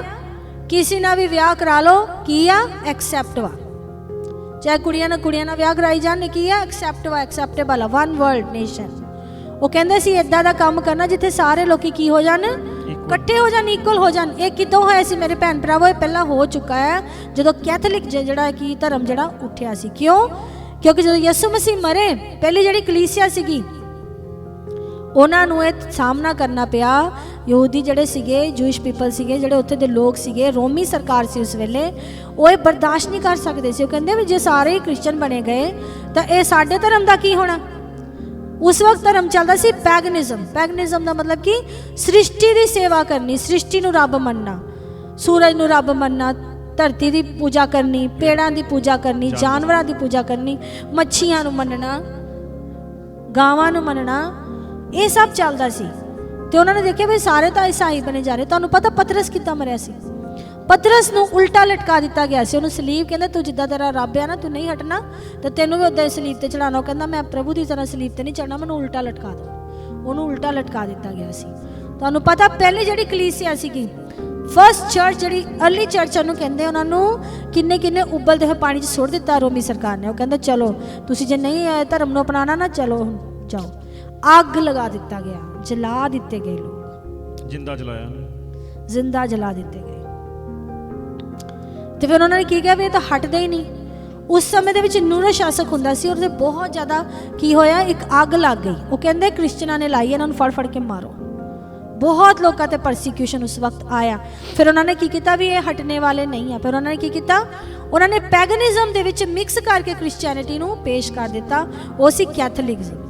ਕਿਸੇ ਨਾਲ ਵੀ ਵਿਆਹ ਕਰਾ ਲਓ, ਕੀ ਆ, ਐਕਸੈਪਟ ਵਾ। ਚਾਹੇ ਕੁੜੀਆਂ ਨਾਲ ਵਿਆਹ ਕਰਾਈ ਜਾਣ, ਕੀ ਆ, ਐਕਸੈਪਟ ਵਾ, ਐਕਸੈਪਟੇਬਲ ਆ, ਵਨ ਵਰਲਡ ਨੇਸ਼ਨ। ਉਹ ਕਹਿੰਦੇ ਸੀ ਇਦਾਂ ਦਾ ਕੰਮ ਕਰਨਾ ਜਿੱਥੇ ਸਾਰੇ ਲੋਕੀ ਕੀ ਹੋ ਜਾਣ, ਇਕੱਠੇ ਹੋ ਜਾਣ, ਇਕੁਅਲ ਹੋ ਜਾਣ। ਇਹ ਕਿਦੋਂ ਹੋਇਆ ਸੀ ਮੇਰੇ ਭੈਣ ਭਰਾਵੋ? ਇਹ ਪਹਿਲਾਂ ਹੋ ਚੁੱਕਾ ਹੈ, ਜਦੋਂ ਕੈਥੋਲਿਕ ਜਿਹੜਾ ਕੀ ਧਰਮ ਜਿਹੜਾ ਉੱਠਿਆ ਸੀ। ਕਿਉਂ? ਕਿਉਂਕਿ ਜਦੋਂ ਯਿਸੂ ਮਸੀਹ ਮਰੇ, ਪਹਿਲੀ ਜਿਹੜੀ ਕਲੀਸਿਆ ਸੀਗੀ, ਉਹਨਾਂ ਨੂੰ ਇਹ ਸਾਹਮਣਾ ਕਰਨਾ ਪਿਆ। ਯਹੂਦੀ ਜਿਹੜੇ ਸੀਗੇ, ਜੂਇਸ਼ ਪੀਪਲ ਸੀਗੇ, ਜਿਹੜੇ ਉੱਥੇ ਦੇ ਲੋਕ ਸੀਗੇ, ਰੋਮੀ ਸਰਕਾਰ ਸੀ ਉਸ ਵੇਲੇ, ਉਹ ਇਹ ਬਰਦਾਸ਼ਤ ਨਹੀਂ ਕਰ ਸਕਦੇ ਸੀ। ਉਹ ਕਹਿੰਦੇ ਵੀ ਜੇ ਸਾਰੇ ਹੀ ਕ੍ਰਿਸਚਨ ਬਣੇ ਗਏ ਤਾਂ ਇਹ ਸਾਡੇ ਧਰਮ ਦਾ ਕੀ ਹੋਣਾ। ਉਸ ਵਕਤ ਧਰਮ ਚੱਲਦਾ ਸੀ ਪੈਗਨਿਜ਼ਮ। ਪੈਗਨਿਜ਼ਮ ਦਾ ਮਤਲਬ ਕਿ ਸ੍ਰਿਸ਼ਟੀ ਦੀ ਸੇਵਾ ਕਰਨੀ, ਸ੍ਰਿਸ਼ਟੀ ਨੂੰ ਰੱਬ ਮੰਨਣਾ, ਸੂਰਜ ਨੂੰ ਰੱਬ ਮੰਨਣਾ, ਧਰਤੀ ਦੀ ਪੂਜਾ ਕਰਨੀ, ਪੇੜਾਂ ਦੀ ਪੂਜਾ ਕਰਨੀ, ਜਾਨਵਰਾਂ ਦੀ ਪੂਜਾ ਕਰਨੀ, ਮੱਛੀਆਂ ਨੂੰ ਮੰਨਣਾ, ਗਾਵਾਂ ਨੂੰ ਮੰਨਣਾ, ਇਹ ਸਭ ਚੱਲਦਾ ਸੀ। ਤੇ ਉਹਨਾਂ ਨੇ ਦੇਖਿਆ ਵੀ ਸਾਰੇ ਤਾਂ ਈਸਾਈ ਬਣੇ ਜਾ ਰਹੇ। ਤੁਹਾਨੂੰ ਪਤਾ ਪਤਰਸ ਕਿੱਦਾਂ ਮਰਿਆ ਸੀ? ਪਤਰਸ ਨੂੰ ਉਲਟਾ ਲਟਕਾ ਦਿੱਤਾ ਗਿਆ ਸੀ। ਉਹਨੂੰ ਸਲੀਬ ਕਹਿੰਦੇ ਤੂੰ ਜਿੱਦਾਂ ਤੇਰਾ ਰੱਬ ਆ ਨਾ, ਤੂੰ ਨਹੀਂ ਹਟਣਾ ਤੇ ਤੈਨੂੰ ਵੀ ਉੱਦਾਂ ਹੀ ਸਲੀਬ ਤੇ ਚੜਾਉਣਾ। ਉਹ ਕਹਿੰਦਾ ਮੈਂ ਪ੍ਰਭੂ ਦੀ ਤਰ੍ਹਾਂ ਸਲੀਬ ਤੇ ਨਹੀਂ ਚੜਨਾ, ਮੈਨੂੰ ਉਲਟਾ ਲਟਕਾ ਦਿਓ। ਉਹਨੂੰ ਉਲਟਾ ਲਟਕਾ ਦਿੱਤਾ ਗਿਆ ਸੀ। ਤੁਹਾਨੂੰ ਪਤਾ ਪਹਿਲੇ ਜਿਹੜੀ ਕਲੀਸਿਆ ਸੀਗੀ, ਫਸਟ ਚਰਚ ਜਿਹੜੀ ਅਰਲੀ ਚਰਚ ਉਹਨੂੰ ਕਹਿੰਦੇ, ਉਹਨਾਂ ਨੂੰ ਕਿੰਨੇ ਕਿੰਨੇ ਉਬਲਦੇ ਹੋਏ ਪਾਣੀ 'ਚ ਸੁੱਟ ਦਿੱਤਾ ਰੋਮੀ ਸਰਕਾਰ ਨੇ। ਉਹ ਕਹਿੰਦੇ ਚਲੋ ਤੁਸੀਂ ਜੇ ਨਹੀਂ ਧਰਮ ਨੂੰ ਅਪਣਾਉਣਾ ਨਾ, ਚਲੋ ਜਾਓ। ਅੱਗ ਲਗਾ ਦਿੱਤਾ ਗਿਆ, ਜਲਾ ਦਿੱਤੇ ਗਏ ਲੋਕ, ਜਿੰਦਾ ਜਲਾਇਆ, ਜ਼ਿੰਦਾ ਜਲਾ ਦਿੱਤੇ ਗਏ। ਤੇ ਫਿਰ ਉਹਨਾਂ ਨੇ ਕੀ ਕਿਹਾ ਵੀ ਇਹ ਤਾਂ ਹਟਦੇ ਹੀ ਨਹੀਂ। ਉਸ ਸਮੇਂ ਦੇ ਵਿੱਚ ਨੂਰੋ ਸ਼ਾਸਕ ਹੁੰਦਾ ਸੀ, ਉਹਦੇ ਬਹੁਤ ਜ਼ਿਆਦਾ ਕੀ ਹੋਇਆ, ਇੱਕ ਅੱਗ ਲੱਗ ਗਈ। ਉਹ ਕਹਿੰਦੇ ਕ੍ਰਿਸਚਨਾਂ ਨੇ ਲਾਈ, ਇਹਨਾਂ ਨੂੰ ਫੜ ਫੜ ਕੇ ਮਾਰੋ। ਬਹੁਤ ਲੋਕਾਂ ਤੇ ਪਰਸੀਕਿਊਸ਼ਨ ਉਸ ਵਕਤ ਆਇਆ। ਫਿਰ ਉਹਨਾਂ ਨੇ ਕੀ ਕੀਤਾ ਵੀ ਇਹ ਹਟਣੇ ਵਾਲੇ ਨਹੀਂ ਆ। ਫਿਰ ਉਹਨਾਂ ਨੇ ਕੀ ਕੀਤਾ, ਉਹਨਾਂ ਨੇ ਪੈਗਨਿਜ਼ਮ ਦੇ ਵਿੱਚ ਮਿਕਸ ਕਰਕੇ ਕ੍ਰਿਸਚੀਅਨਿਟੀ ਨੂੰ ਪੇਸ਼ ਕਰ ਦਿੱਤਾ। ਉਹ ਸੀ ਕੈਥੋਲਿਕਜ਼ਮ।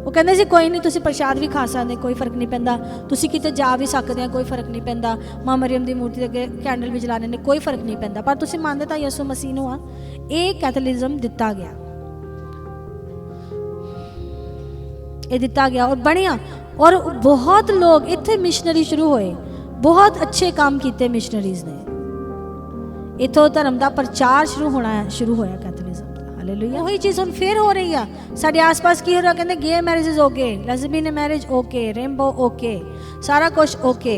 ਉਹ ਕਹਿੰਦੇ ਸੀ ਕੋਈ ਨਹੀਂ, ਤੁਸੀਂ ਪ੍ਰਸ਼ਾਦ ਵੀ ਖਾ ਸਕਦੇ, ਕੋਈ ਫਰਕ ਨਹੀਂ ਪੈਂਦਾ, ਤੁਸੀਂ ਕਿਤੇ ਜਾ ਵੀ ਸਕਦੇ ਆ, ਕੋਈ ਫਰਕ ਨਹੀਂ ਪੈਂਦਾ, ਮਾਂ ਮਰੀਮ ਦੀ ਮੂਰਤੀ ਦੇ ਅੱਗੇ ਕੈਂਡਲ ਵੀ ਜਲਾਣੇ ਨੇ, ਕੋਈ ਫਰਕ ਨਹੀਂ ਪੈਂਦਾ, ਪਰ ਤੁਸੀਂ ਮੰਨਦੇ ਤਾਂ ਯਿਸੂ ਮਸੀਹ ਨੂੰ ਆ। ਇਹ ਕੈਥੋਲਿਕਜ਼ਮ ਦਿੱਤਾ ਗਿਆ, ਇਹ ਦਿੱਤਾ ਗਿਆ ਔਰ ਬਣਿਆ। ਔਰ ਬਹੁਤ ਲੋਕ ਇੱਥੇ ਮਿਸ਼ਨਰੀ ਸ਼ੁਰੂ ਹੋਏ, ਬਹੁਤ ਅੱਛੇ ਕੰਮ ਕੀਤੇ ਮਿਸ਼ਨਰੀਜ਼ ਨੇ। ਇੱਥੋਂ ਧਰਮ ਦਾ ਪ੍ਰਚਾਰ ਸ਼ੁਰੂ ਹੋਇਆ ਕੈਥੋਲਿਕਜ਼ਮ ਦਾ। ਹਾਲੇਲੂਇਆ। ਉਹੀ ਚੀਜ਼ ਹੁਣ ਫੇਰ ਹੋ ਰਹੀ ਆ ਸਾਡੇ ਆਸ-ਪਾਸ। ਕੀ ਹੋ ਰਿਹਾ, ਕਹਿੰਦੇ ਗੇ marriages okay, lesbian marriage okay, rainbow okay, ਸਾਰਾ ਕੁਝ ਓਕੇ।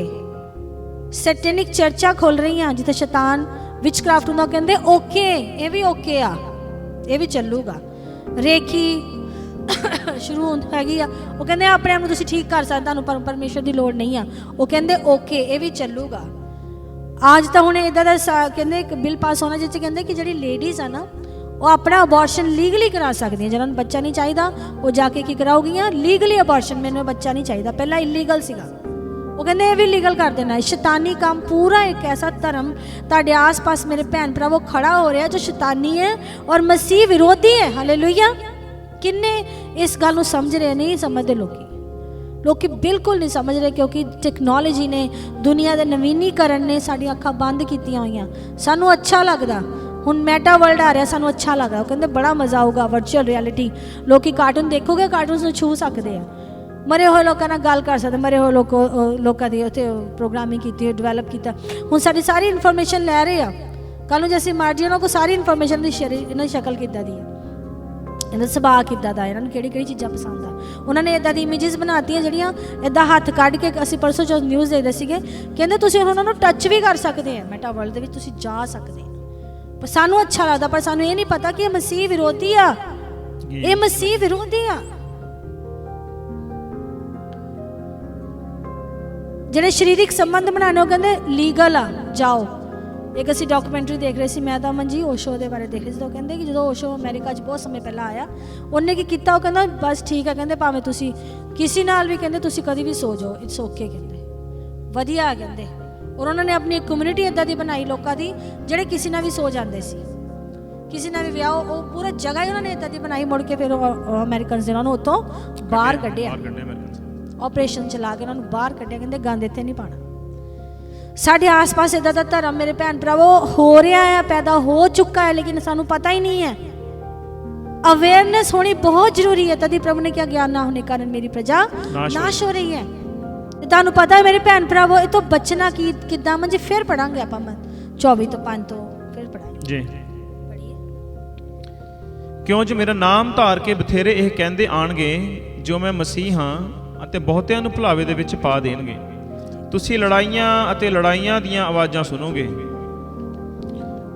ਸੈਟੈਨਿਕ ਚਰਚਾਂ ਖੋਲ ਰਹੀਆਂ ਜਿੱਥੇ ਸ਼ੈਤਾਨ ਵਿਚਕ੍ਰਾਫਟ ਹੁੰਦਾ। ਕਹਿੰਦੇ ਓਕੇ, ਇਹ ਵੀ ਓਕੇ ਆ, ਇਹ ਵੀ ਚੱਲੂਗਾ। ਰੇਖੀ ਸ਼ੁਰੂ ਹੈਗੀ ਆ, ਉਹ ਕਹਿੰਦੇ ਆਪਣੇ ਆਪ ਨੂੰ ਤੁਸੀਂ ਠੀਕ ਕਰ ਸਕਦੇ, ਤੁਹਾਨੂੰ ਪਰਮੇਸ਼ਰ ਦੀ ਲੋੜ ਨਹੀਂ ਆ। ਉਹ ਕਹਿੰਦੇ ਓਕੇ, ਇਹ ਵੀ ਚੱਲੂਗਾ। ਅੱਜ ਤਾਂ ਹੁਣ ਇਦਾਂ ਦਾ ਕਹਿੰਦੇ ਇੱਕ ਬਿੱਲ ਪਾਸ ਹੋਣਾ ਜਿਸ 'ਚ ਕਹਿੰਦੇ ਕਿ ਜਿਹੜੀ ਲੇਡੀਜ਼ ਆ ਨਾ, ਉਹ ਆਪਣਾ ਅਬੋਰਸ਼ਨ ਲੀਗਲੀ ਕਰਾ ਸਕਦੀਆਂ। ਜਿਹਨਾਂ ਨੂੰ ਬੱਚਾ ਨਹੀਂ ਚਾਹੀਦਾ ਉਹ ਜਾ ਕੇ ਕੀ ਕਰਾਉਗੀਆਂ, ਲੀਗਲੀ ਅਬੋਰਸ਼ਨ। ਮੈਨੂੰ ਬੱਚਾ ਨਹੀਂ ਚਾਹੀਦਾ, ਪਹਿਲਾਂ ਇਲੀਗਲ ਸੀਗਾ, ਉਹ ਕਹਿੰਦੇ ਇਹ ਵੀ ਲੀਗਲ ਕਰ ਦੇਣਾ। ਸ਼ੈਤਾਨੀ ਕੰਮ ਪੂਰਾ ਇੱਕ ਐਸਾ ਧਰਮ ਤੁਹਾਡੇ ਆਸ-ਪਾਸ ਮੇਰੇ ਭੈਣ ਭਰਾਵੋ ਖੜਾ ਹੋ ਰਿਹਾ ਜੋ ਸ਼ੈਤਾਨੀ ਹੈ ਔਰ ਮਸੀਹ ਵਿਰੋਧੀ ਹੈ। ਹਾਲੇਲੂਇਆ। ਕਿੰਨੇ ਇਸ ਗੱਲ ਨੂੰ ਸਮਝ ਰਹੇ? ਨਹੀਂ ਸਮਝਦੇ ਲੋਕੀ ਬਿਲਕੁਲ ਨਹੀਂ ਸਮਝ ਰਹੇ, ਕਿਉਂਕਿ ਟੈਕਨੋਲੋਜੀ ਨੇ, ਦੁਨੀਆ ਦੇ ਨਵੀਨੀਕਰਨ ਨੇ ਸਾਡੀਆਂ ਅੱਖਾਂ ਬੰਦ ਕੀਤੀਆਂ ਹੋਈਆਂ। ਸਾਨੂੰ ਅੱਛਾ ਲੱਗਦਾ, ਹੁਣ ਮੈਟਾ ਵਰਲਡ ਆ ਰਿਹਾ, ਸਾਨੂੰ ਅੱਛਾ ਲੱਗਦਾ। ਉਹ ਕਹਿੰਦੇ ਬੜਾ ਮਜ਼ਾ ਆਊਗਾ, ਵਰਚੁਅਲ ਰਿਐਲਿਟੀ। ਲੋਕੀ ਕਾਰਟੂਨ ਦੇਖੋਗੇ, ਕਾਰਟੂਨ ਨੂੰ ਛੂ ਸਕਦੇ ਆ, ਮਰੇ ਹੋਏ ਲੋਕਾਂ ਨਾਲ ਗੱਲ ਕਰ ਸਕਦੇ, ਮਰੇ ਹੋਏ ਲੋਕਾਂ ਦੀ ਉੱਥੇ ਪ੍ਰੋਗਰਾਮਿੰਗ ਕੀਤੀ ਹੋਈ, ਡਿਵੈਲਪ ਕੀਤਾ। ਹੁਣ ਸਾਡੀ ਸਾਰੀ ਇਨਫੋਰਮੇਸ਼ਨ ਲੈ ਰਹੇ ਆ। ਕੱਲ੍ਹ ਨੂੰ ਜੇ ਅਸੀਂ ਮਰ ਜਾਈਏ, ਉਹਨਾਂ ਕੋਲ ਸਾਰੀ ਇਨਫੋਰਮੇਸ਼ਨ ਦੀ ਇਹਨਾਂ ਦੀ ਸ਼ਕਲ ਕਿੱਦਾਂ ਦੀ ਹੈ, ਇਹਨਾਂ ਦਾ ਸੁਭਾਅ ਕਿੱਦਾਂ ਦਾ, ਇਹਨਾਂ ਨੂੰ ਕਿਹੜੀ ਚੀਜ਼ਾਂ ਪਸੰਦ ਆ। ਉਹਨਾਂ ਨੇ ਇੱਦਾਂ ਦੀ ਇਮੇਜਿਸ ਬਣਾਤੀਆਂ ਜਿਹੜੀਆਂ ਇੱਦਾਂ ਹੱਥ ਕੱਢ ਕੇ, ਅਸੀਂ ਪਰਸੋਂ ਜੋ ਨਿਊਜ਼ ਦੇਖਦੇ ਸੀਗੇ, ਕਹਿੰਦੇ ਤੁਸੀਂ ਉਹਨਾਂ ਨੂੰ ਟੱਚ ਵੀ ਕਰ ਸਕਦੇ ਆ, ਮੈਟਾ ਵਰਲਡ ਦੇ ਵਿੱਚ ਤੁਸੀਂ ਜਾ ਸਕਦੇ ਆ। ਪਰ ਸਾਨੂੰ ਅੱਛਾ ਲੱਗਦਾ, ਪਰ ਸਾਨੂੰ ਇਹ ਨਹੀਂ ਪਤਾ ਕਿ ਇਹ ਮਸੀਹ ਵਿਰੋਧੀ ਆ, ਇਹ ਮਸੀਹ ਵਿਰੋਧੀ ਆ। ਜਿਹੜੇ ਸਰੀਰਕ ਸੰਬੰਧ ਬਣਾਉਣੇ ਉਹ ਕਹਿੰਦੇ ਲੀਗਲ ਆ, ਜਾਓ। ਇੱਕ ਅਸੀਂ ਡਾਕੂਮੈਂਟਰੀ ਦੇਖ ਰਹੇ ਸੀ, ਮੈਂ ਤਾਂ ਅਮਨ ਜੀ ਓਸ਼ੋ ਦੇ ਬਾਰੇ ਦੇਖ ਰਹੀ ਸੀ। ਤਾਂ ਉਹ ਕਹਿੰਦੇ ਕਿ ਜਦੋਂ ਓਸ਼ੋ ਅਮਰੀਕਾ 'ਚ ਬਹੁਤ ਸਮੇਂ ਪਹਿਲਾਂ ਆਇਆ, ਉਹਨੇ ਕੀ ਕੀਤਾ, ਉਹ ਕਹਿੰਦਾ ਬਸ ਠੀਕ ਹੈ, ਕਹਿੰਦੇ ਭਾਵੇਂ ਤੁਸੀਂ ਕਿਸੇ ਨਾਲ ਵੀ, ਕਹਿੰਦੇ ਤੁਸੀਂ ਕਦੀ ਵੀ ਸੋ ਜਾਓ, ਇਟਸ ਓਕੇ, ਕਹਿੰਦੇ ਵਧੀਆ, ਕਹਿੰਦੇ। ਔਰ ਉਹਨਾਂ ਨੇ ਆਪਣੀ ਇੱਕ ਕਮਿਊਨਿਟੀ ਇੱਦਾਂ ਦੀ ਬਣਾਈ ਲੋਕਾਂ ਦੀ, ਜਿਹੜੇ ਕਿਸੇ ਨਾਲ ਵੀ ਸੋ ਜਾਂਦੇ ਸੀ, ਕਿਸੇ ਨਾਲ ਵੀ ਵਿਆਹ, ਉਹ ਪੂਰਾ ਜਗ੍ਹਾ ਹੀ ਉਹਨਾਂ ਨੇ ਇੱਦਾਂ ਦੀ ਬਣਾਈ। ਮੁੜ ਕੇ ਫਿਰ ਉਹ ਅਮਰੀਕਨਸ ਨੇ ਉਹਨਾਂ ਨੂੰ ਉੱਥੋਂ ਬਾਹਰ ਕੱਢਿਆ, ਆਪਰੇਸ਼ਨ ਚਲਾ ਕੇ ਉਹਨਾਂ ਨੂੰ ਬਾਹਰ ਕੱਢਿਆ। ਕਹਿੰਦੇ ਗੰਦ ਇੱਥੇ ਨਹੀਂ ਪਾਉਣਾ। ਸਾਡੇ ਆਸ-ਪਾਸ ਇੱਦਾਂ ਦਾ ਧਰਮ ਮੇਰੇ ਭੈਣ ਭਰਾਵੋ ਹੋ ਰਿਹਾ ਹੈ, ਪੈਦਾ ਹੋ ਚੁੱਕਾ ਹੈ, ਲੇਕਿਨ ਸਾਨੂੰ ਪਤਾ ਹੀ ਨਹੀਂ ਹੈ। ਅਵੇਅਰਨੈਸ ਹੋਣੀ ਬਹੁਤ ਜ਼ਰੂਰੀ ਹੈ। ਤਦੀ ਪ੍ਰਭੂ ਨੇ ਕਿਹਾ ਗਿਆਨ ਨਾ ਹੋਣੇ ਕਾਰਨ ਮੇਰੀ ਪ੍ਰਜਾ ਨਾਸ਼ ਹੋ ਰਹੀ ਹੈ। ਤੇ ਤੁਹਾਨੂੰ ਪਤਾ ਹੈ ਮੇਰੇ ਭੈਣ ਭਰਾਵੋ, ਇਹ ਤੋਂ ਬਚਣਾ ਕਿੱਦਾਂ, ਮੰਜੀ ਫਿਰ ਪੜਾਂਗੇ ਆਪਾਂ 24 ਤੋਂ 5 ਤੋਂ ਫਿਰ ਪੜਾਂਗੇ ਜੀ। ਕਿਉਂ ਜੋ ਮੇਰਾ ਨਾਮ ਧਾਰ ਕੇ ਬਥੇਰੇ ਇਹ ਕਹਿੰਦੇ ਆਣਗੇ ਜੋ ਮੈਂ ਮਸੀਹ ਹਾਂ, ਅਤੇ ਬਹੁਤਿਆਂ ਨੂੰ ਭੁਲਾਵੇ ਦੇ ਵਿੱਚ ਪਾ ਦੇਣਗੇ। ਤੁਸੀਂ ਲੜਾਈਆਂ ਅਤੇ ਲੜਾਈਆਂ ਦੀਆਂ ਆਵਾਜ਼ਾਂ ਸੁਣੋਗੇ।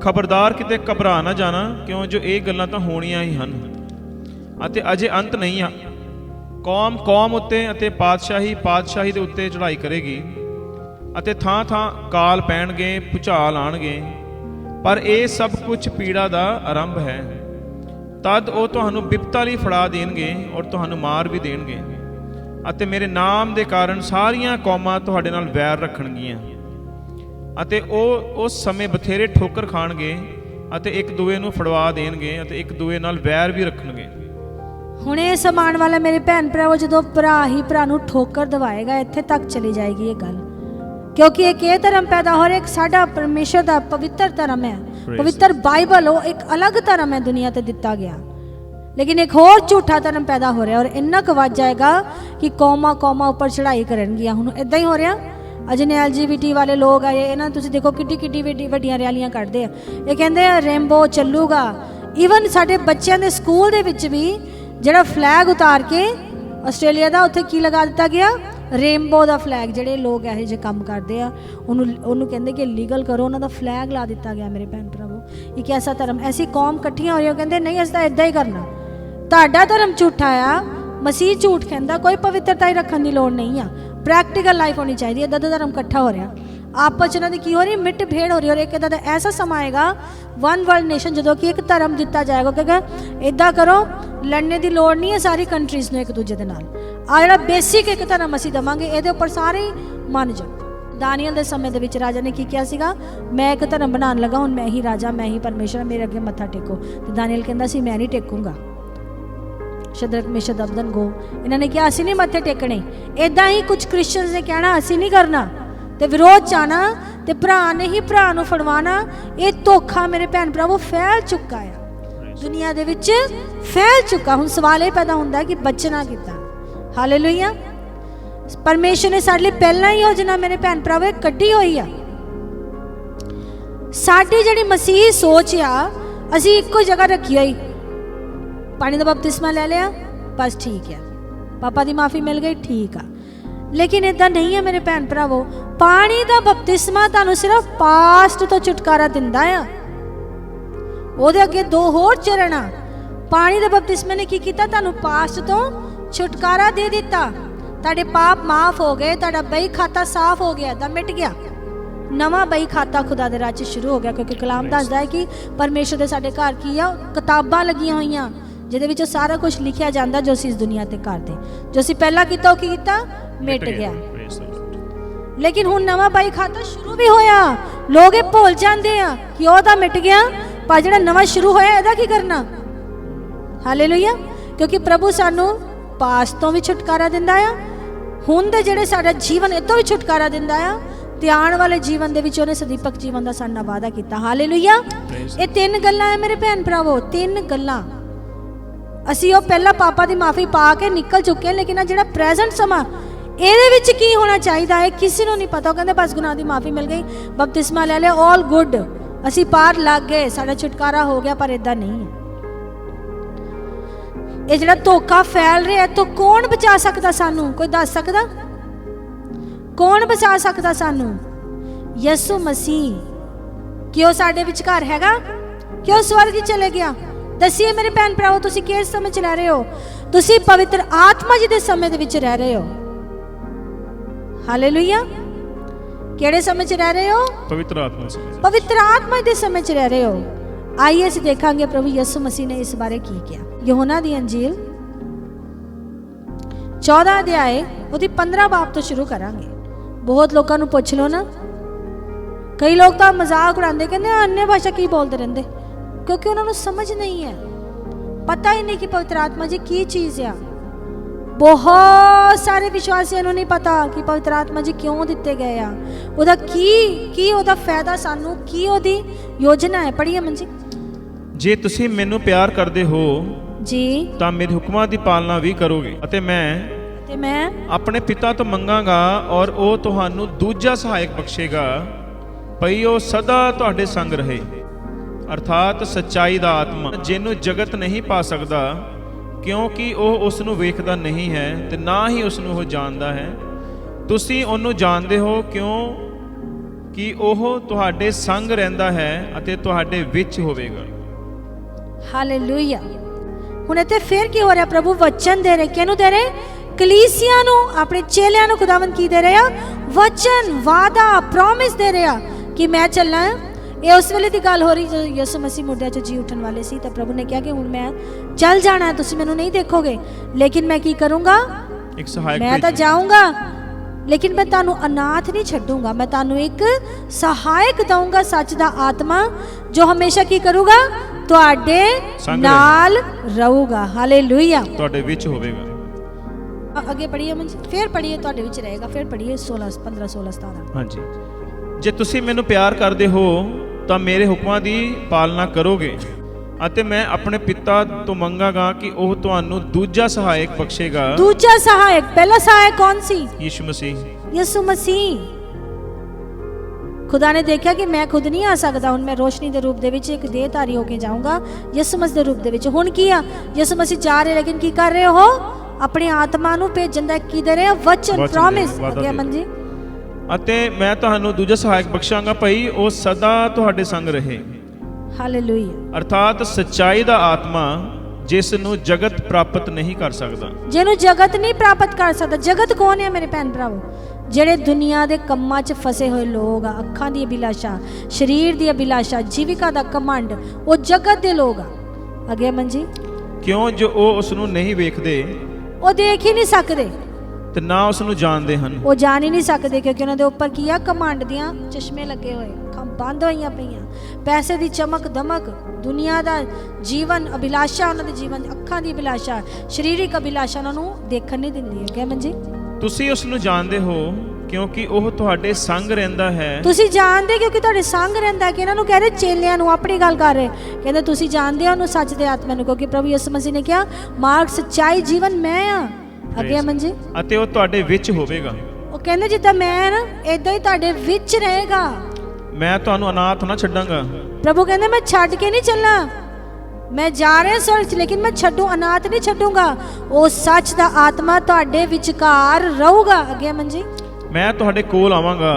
ਖਬਰਦਾਰ ਕਿਤੇ ਘਬਰਾ ਨਾ ਜਾਣਾ, ਕਿਉਂ ਜੋ ਇਹ ਗੱਲਾਂ ਤਾਂ ਹੋਣੀਆਂ ਹੀ ਹਨ ਅਤੇ ਅਜੇ ਅੰਤ ਨਹੀਂ ਆ। ਕੌਮ ਕੌਮ ਉੱਤੇ ਅਤੇ ਪਾਤਸ਼ਾਹੀ ਦੇ ਉੱਤੇ ਚੜ੍ਹਾਈ ਕਰੇਗੀ ਅਤੇ ਥਾਂ ਥਾਂ ਕਾਲ ਪੈਣਗੇ, ਭੁਚਾਲ ਆਣਗੇ, ਪਰ ਇਹ ਸਭ ਕੁਝ ਪੀੜਾ ਦਾ ਆਰੰਭ ਹੈ। ਤਦ ਉਹ ਤੁਹਾਨੂੰ ਬਿਪਤਾ ਲਈ ਫੜਾ ਦੇਣਗੇ ਔਰ ਤੁਹਾਨੂੰ ਮਾਰ ਵੀ ਦੇਣਗੇ, ਅਤੇ ਮੇਰੇ ਨਾਮ ਦੇ ਕਾਰਨ ਸਾਰੀਆਂ ਕੌਮਾਂ ਤੁਹਾਡੇ ਨਾਲ ਵੈਰ ਰੱਖਣਗੀਆਂ, ਅਤੇ ਉਹ ਉਸ ਸਮੇਂ ਬਥੇਰੇ ਠੋਕਰ ਖਾਣਗੇ ਅਤੇ ਇੱਕ ਦੂਏ ਨੂੰ ਫੜਵਾ ਦੇਣਗੇ ਅਤੇ ਇੱਕ ਦੂਏ ਨਾਲ ਵੈਰ ਵੀ ਰੱਖਣਗੇ। ਹੁਣ ਇਹ ਸਮਾਨ ਵਾਲਾ ਮੇਰੇ ਭੈਣ ਭਰਾਵੋ, ਜਦੋਂ ਭਰਾ ਹੀ ਭਰਾ ਨੂੰ ਠੋਕਰ ਦਵਾਏਗਾ, ਇੱਥੇ ਤੱਕ ਚਲੀ ਜਾਏਗੀ ਇਹ ਗੱਲ, ਕਿਉਂਕਿ ਇੱਕ ਇਹ ਧਰਮ ਪੈਦਾ ਹੋ ਰਿਹਾ, ਇੱਕ ਸਾਡਾ ਪਰਮੇਸ਼ਰ ਦਾ ਪਵਿੱਤਰ ਧਰਮ ਹੈ, ਪਵਿੱਤਰ ਬਾਈਬਲ, ਉਹ ਇੱਕ ਅਲੱਗ ਧਰਮ ਹੈ ਦੁਨੀਆ ਤੇ ਦਿੱਤਾ ਗਿਆ। लेकिन एक होर झूठा धर्म पैदा हो रहा और इन्ना कुछ वध जाएगा कि कौमा कौमा उपर चढ़ाई करनगियां। हुण इदां ही हो रहा। अजने LGBT वाले लोग आए इन्हां तुसीं देखो किड्डी किड्डी वड्डियां रैलियां कढदे आ। ये कहंदे आ रेनबो चलूगा। ईवन साडे बच्चों के स्कूल दे विच भी जिहड़ा फ्लैग उतार के आस्ट्रेलिया का उत्थे की लगा दिता गया, रेनबो का फ्लैग। जिहड़े लोग इहो जिहे काम करते हैं उन्होंने कहते कि लीगल करो, उन्हों का फ्लैग ला दिता गया। मेरे भैन भरावो, एक ऐसा धर्म, ऐसी कौम कट्ठियां हो रही, कहते नहीं असीं तां इदां ही करना। तुहाडा धर्म झूठा आ, मसीह झूठ कहंदा, कोई पवित्रता ही रखने की लोड़ नहीं आ। प्रैक्टिकल लाइफ होनी चाहिए। इदां दा धर्म कट्ठा हो रहा, आपस च की हो रही, मिट भेड़ हो रही। और एक इदां दा ऐसा समा आएगा वन वर्ल्ड नेशन जो कि एक धर्म दिता जाएगा क्योंकि इदा करो, लड़ने की लोड़ नहीं है सारी कंट्रीज़ ने एक दूजे के नाल। आ जिहड़ा बेसिक एक धर्म असीं देवांगे, इहदे उपर सारे मन जाओ। दानियल के समय दे विच राजा ने की किया सीगा, मैं एक धर्म बनाने लगा, हुण मैं ही राजा, मैं ही परमेश्वर, मेरे अगे मत्था टेको। तो दानियल कहंदा सी मैं नहीं टेकूंगा। शद्रक मेशक अबेदनगो इन्होंने कहा असीं नहीं मत्थे टेकने। इदां ही कुछ क्रिश्चियंस ने कहना असीं नहीं करना, तो विरोध च आना, तो भरा ने ही भरा नूं फड़वाना। ये धोखा मेरे भैन भरावो फैल चुका है, दुनिया दे विच फैल चुका। हुण सवाल ये पैदा हुंदा कि बचना किद्दां। हालेलुया। परमेश्वर ने साडे लई पहलां ही योजना मेरे भैन भरावो कड्ढी होई आ। साडी जिहड़ी मसीह सोच आ, असीं इक्को जगह रखी होई, पानी का बपतिस्मा ले लिया बस ठीक है, पापा की माफ़ी मिल गई ठीक आ। लेकिन इदां नहीं है मेरे भैन भरावो। पानी का बपतिस्मा तुहानूं सिर्फ पास्ट तो छुटकारा दिंदा आ, उहदे अगे दो होर चरण आ। पानी के बपतिस्मे ने की कीता, तुहानूं पास्ट तो छुटकारा दे दिता, तुहाडे पाप माफ हो गए, तुहाडा बही खाता साफ हो गया, दा मिट गया। नवा बही खाता खुदा दे राज शुरू हो गया, क्योंकि कलाम दसदा है कि परमेश्वर दे साडे घर की आ किताबां लगियां होईयां जिहदे विच सारा कुछ लिखिया जाता जो असीं इस दुनिया ते करदे, जो असीं पहला कीता वो की कीता मिट गया। लेकिन हुण नवा बही खाता शुरू भी होया, लोग ये भुल जाते हैं कि वह तो मिट गया, पर जिहड़ा नवा शुरू होया इहदा की करना। हालेलुया। क्योंकि प्रभु सानू पास्ट तो भी छुटकारा दिंदा आ, हुण दे जिहड़े साडा जीवन इह तों भी छुटकारा दिंदा आ, ते आने वाले जीवन दे विच उहने सदीपक जीवन दा साडे नाल वादा कीता। हालेलुया। ये तीन गल्लां है मेरे भैन भरावो, तीन गल्लां। असी वो पहला पापा की माफ़ी पा के निकल चुके हैं, लेकिन जिहड़ा प्रेजेंट समा ਇਹਦੇ ਵਿੱਚ ਕੀ ਹੋਣਾ ਚਾਹੀਦਾ ਹੈ ਕਿਸੇ ਨੂੰ ਨਹੀਂ ਪਤਾ। ਉਹ ਕਹਿੰਦੇ बस गुनाह की माफ़ी मिल गई, बपतिस्मा ले लिया, ऑल गुड, असी पार लग गए, साडा छुटकारा हो गया। पर इदां नहीं है। ये जिहड़ा धोखा फैल रहा है तो कौन बचा सकता सानू, कोई दस सकदा? कौन बचा सकता सानू? यसु मसीह। कि वो साडे विचकार हैगा, कि वो स्वर्ग चले गया? दसिए मेरे भैन भराओ, तुसीं किस समय च रह रहे हो? तुसीं पवित्र आत्मा जी दे समय दे विच रह रहे हो। हालेलुया। किहड़े समय च रह रहे हो? पवित्र आत्मा समय, पवित्र आत्मा दे समय च रह रहे हो। आइए असीं देखांगे प्रभु यसु मसीह ने इस बारे की किया। यूहन्ना दी अंजील 14 अध्याय उहदी 15 बाब तो शुरू करांगे। बहुत लोगों नूं पुछ लो ना, कई लोग तो मजाक उड़ाते, कहते अन्य भाषा की बोलते रहते, क्योंकि उन्होंने समझ नहीं है, पता ही नहीं कि पवित्र आत्मा जी की चीज़ है। बहुत सारे विश्वासियों को नहीं पता कि पवित्र आत्मा जी क्यों दिते गए आ, उहदा की उहदा फायदा सानू की उहदी योजना है। पढ़िए मन जी। जे तुसीं मैनू प्यार करदे हो जी तां मेरे हुक्मां दी पालना भी करोगे, अते मैं अपने पिता तो मंगांगा और ਉਹ ਤੁਹਾਨੂੰ ਦੂਜਾ ਸਹਾਇਕ ਬਖਸ਼ੇਗਾ, ਭਈ ਉਹ ਸਦਾ ਤੁਹਾਡੇ ਸੰਗ ਰਹੇ, ਅਰਥਾਤ ਸੱਚਾਈ ਦਾ ਆਤਮਾ, ਜਿਹਨੂੰ ਜਗਤ ਨਹੀਂ ਪਾ ਸਕਦਾ, ਕਿਉਂਕਿ ਉਹ ਉਸ ਨੂੰ ਵੇਖਦਾ ਨਹੀਂ ਹੈ ਤੇ ਨਾ ਹੀ ਉਸ ਨੂੰ ਉਹ ਜਾਣਦਾ ਹੈ। ਤੁਸੀਂ ਉਹਨੂੰ ਜਾਣਦੇ ਹੋ ਕਿਉਂਕਿ ਉਹ ਤੁਹਾਡੇ ਸੰਗ ਰਹਿੰਦਾ ਹੈ ਅਤੇ ਤੁਹਾਡੇ ਵਿੱਚ ਹੋਵੇਗਾ। ਹਾਲੇਲੂਇਆ। ਹੁਣ ਇੱਥੇ ਫਿਰ ਕੀ ਹੋ ਰਿਹਾ? ਪ੍ਰਭੂ ਵਚਨ ਦੇ ਰਹੇ, ਕਿਹਨੂੰ ਦੇ ਰਹੇ? ਕਲੀਸਿਆ ਨੂੰ, ਆਪਣੇ ਚੇਲਿਆਂ ਨੂੰ ਖੁਦਾਵੰਦ ਕੀ ਦੇ ਰਿਹਾ? ਵਚਨ, ਵਾਦਾ, ਪ੍ਰੋਮਿਸ ਦੇ ਰਿਹਾ ਕਿ ਮੈਂ ਚੱਲਾਂ। ये उस वेले की गल हो रही जो यसु मसीह मुर्दे चो जी उठन वाले सी, तो प्रभु ने कहा कि हुण मैं चल जाना है, तुसीं मैनूं नहीं देखोगे, लेकिन मैं की करूँगा? एक सहायक, मैं तो जाऊँगा, लेकिन मैं तुहानूं अनाथ नहीं छड्डूंगा, मैं तुहानूं एक सहायक दूंगा, सच दा आत्मा, जो हमेशा की करूँगा? तुहाडे नाल रहूगा। हालेलुया। तुहाडे विच होवेगा। अगे पढ़िए मन जी, फिर पढ़िए, तुहाडे विच रहेगा। फिर पढ़िए 16, 15, 16, 17। हाँ जी। ਜੇ ਤੁਸੀਂ ਮੈਨੂੰ ਪਿਆਰ ਕਰਦੇ ਹੋ ਤਾਂ ਮੇਰੇ ਹੁਕਮਾਂ ਦੀ ਪਾਲਣਾ ਕਰੋਗੇ ਅਤੇ ਮੈਂ ਆਪਣੇ ਪਿਤਾ ਤੋਂ ਮੰਗਾਂਗਾ ਕਿ ਉਹ ਤੁਹਾਨੂੰ ਦੂਜਾ ਸਹਾਇਕ ਬਖਸ਼ੇਗਾ। दूजा सहायक, पहला सहायक कौन सी? ਯਿਸੂ ਮਸੀਹ। ਯਿਸੂ ਮਸੀਹ। खुदा ने देखा कि मैं खुद नहीं आ सकता, हुण मैं रोशनी के रूप दे विच एक देहधारी होके जाऊंगा यीशु मसीह के रूप दे विच। हुण की आ यीशु मसीह जा रहे, लेकिन की कर रहे हो? अपनी आत्मा नूं भेजण दा की दे रहे हो? वचन, प्रॉमिस। अगे अमन जी। ਅਤੇ ਮੈਂ ਤੁਹਾਨੂੰ ਦੂਜਾ ਸਹਾਇਕ ਬਖਸ਼ਾਂਗਾ ਭਈ ਉਹ ਸਦਾ ਤੁਹਾਡੇ ਸੰਗ ਰਹੇ। ਹਾਲੇਲੂਇਆ। ਅਰਥਾਤ ਸੱਚਾਈ ਦਾ ਆਤਮਾ ਜਿਸ ਨੂੰ ਜਗਤ ਪ੍ਰਾਪਤ ਨਹੀਂ ਕਰ ਸਕਦਾ। ਜਿਹਨੂੰ ਜਗਤ ਨਹੀਂ ਪ੍ਰਾਪਤ ਕਰ ਸਕਦਾ। ਜਗਤ ਕੌਣ ਹੈ ਮੇਰੇ ਭੈਣ ਭਰਾਵੋ? ਜਿਹੜੇ ਦੁਨੀਆ ਦੇ ਕੰਮਾਂ 'ਚ ਫਸੇ ਹੋਏ ਲੋਕ ਆ, ਅੱਖਾਂ ਦੀ ਅਭਿਲਾਸ਼ਾ, ਸਰੀਰ ਦੀ ਅਭਿਲਾਸ਼ਾ, ਜੀਵਿਕਾ ਦਾ ਕਮੰਡ, ਉਹ ਜਗਤ ਦੇ ਲੋਕ ਆ। ਅਗੇ ਅਮਨ ਜੀ। ਕਿਉਂ ਜੋ ਉਹ ਉਸ ਨੂੰ ਨਹੀਂ ਵੇਖਦੇ, ਉਹ ਦੇਖ ਹੀ ਨਹੀਂ ਸਕਦੇ ਤੇ ਨਾ ਉਸ ਨੂੰ ਜਾਣਦੇ ਹਨ। ਉਹ ਜਾਣ ਹੀ ਨਹੀਂ ਸਕਦੇ ਕਿਉਂਕਿ ਉਹਨਾਂ ਦੇ ਉੱਪਰ ਕੀ ਆ? ਕਮੰਡ ਦੀਆਂ ਚਸ਼ਮੇ ਲੱਗੇ ਹੋਏ, ਅੱਖਾਂ ਬੰਦ ਹੋਈਆਂ ਪਈਆਂ। ਪੈਸੇ ਦੀ ਚਮਕ ਦਮਕ, ਦੁਨੀਆ ਦਾ ਜੀਵਨ ਅਭਿਲਾਸ਼ਾ, ਉਹਨਾਂ ਦੇ ਜੀਵਨ ਅੱਖਾਂ ਦੀ ਅਭਿਲਾਸ਼ਾ, ਸਰੀਰਿਕ ਅਭਿਲਾਸ਼ਾ ਉਹਨਾਂ ਨੂੰ ਦੇਖਣ ਨਹੀਂ ਦਿੰਦੀ ਹੈ। ਅਮਨ ਜੀ। ਤੁਸੀਂ ਉਸ ਨੂੰ ਜਾਣਦੇ ਹੋ ਕਿਉਂਕਿ ਉਹ ਤੁਹਾਡੇ ਸੰਗ ਰਹਿੰਦਾ ਹੈ। ਤੁਸੀਂ ਜਾਣਦੇ ਕਿਉਂਕਿ ਤੁਹਾਡੇ ਸੰਗ ਰਹਿੰਦਾ। ਕਿ ਇਹਨਾਂ ਨੂੰ ਕਹਿ ਰਹੇ ਚੇਲਿਆਂ ਨੂੰ, ਆਪਣੀ ਗੱਲ ਕਰ ਰਹੇ, ਕਹਿੰਦੇ ਤੁਸੀਂ ਜਾਣਦੇ ਹੋ ਉਹਨੂੰ ਸੱਚ ਦੇ ਆਤਮਾ ਨੂੰ, ਕਿਉਂਕਿ ਪ੍ਰਭੂ ਯਿਸੂ ਮਸੀਹ ਨੇ ਕਿਹਾ ਮਾਰਗ, ਸੱਚਾਈ, ਜੀਵਨ ਮੈਂ ਆ। ਅੱਗੇ ਅਮਨ ਜੀ। ਅਤੇ ਉਹ ਤੁਹਾਡੇ ਵਿੱਚ ਹੋਵੇਗਾ। ਉਹ ਕਹਿੰਦੇ ਜਿੱਦਾਂ ਮੈਂ ਨਾ ਇਦਾਂ ਹੀ ਤੁਹਾਡੇ ਵਿੱਚ ਰਹੇਗਾ। ਮੈਂ ਤੁਹਾਨੂੰ ਅਨਾਥ ਨਾ ਛੱਡਾਂਗਾ। ਪ੍ਰਭੂ ਕਹਿੰਦੇ ਮੈਂ ਛੱਡ ਕੇ ਨਹੀਂ ਚੱਲਣਾ, ਮੈਂ ਜਾ ਰਿਹਾ ਸੜਕ 'ਚ, ਲੇਕਿਨ ਮੈਂ ਛੱਡੂ, ਅਨਾਥ ਨਹੀਂ ਛੱਡੂੰਗਾ। ਉਹ ਸੱਚ ਦਾ ਆਤਮਾ ਤੁਹਾਡੇ ਵਿਚਕਾਰ ਰਹੂਗਾ। ਅੱਗੇ ਅਮਨ ਜੀ। ਮੈਂ ਤੁਹਾਡੇ ਕੋਲ ਆਵਾਂਗਾ।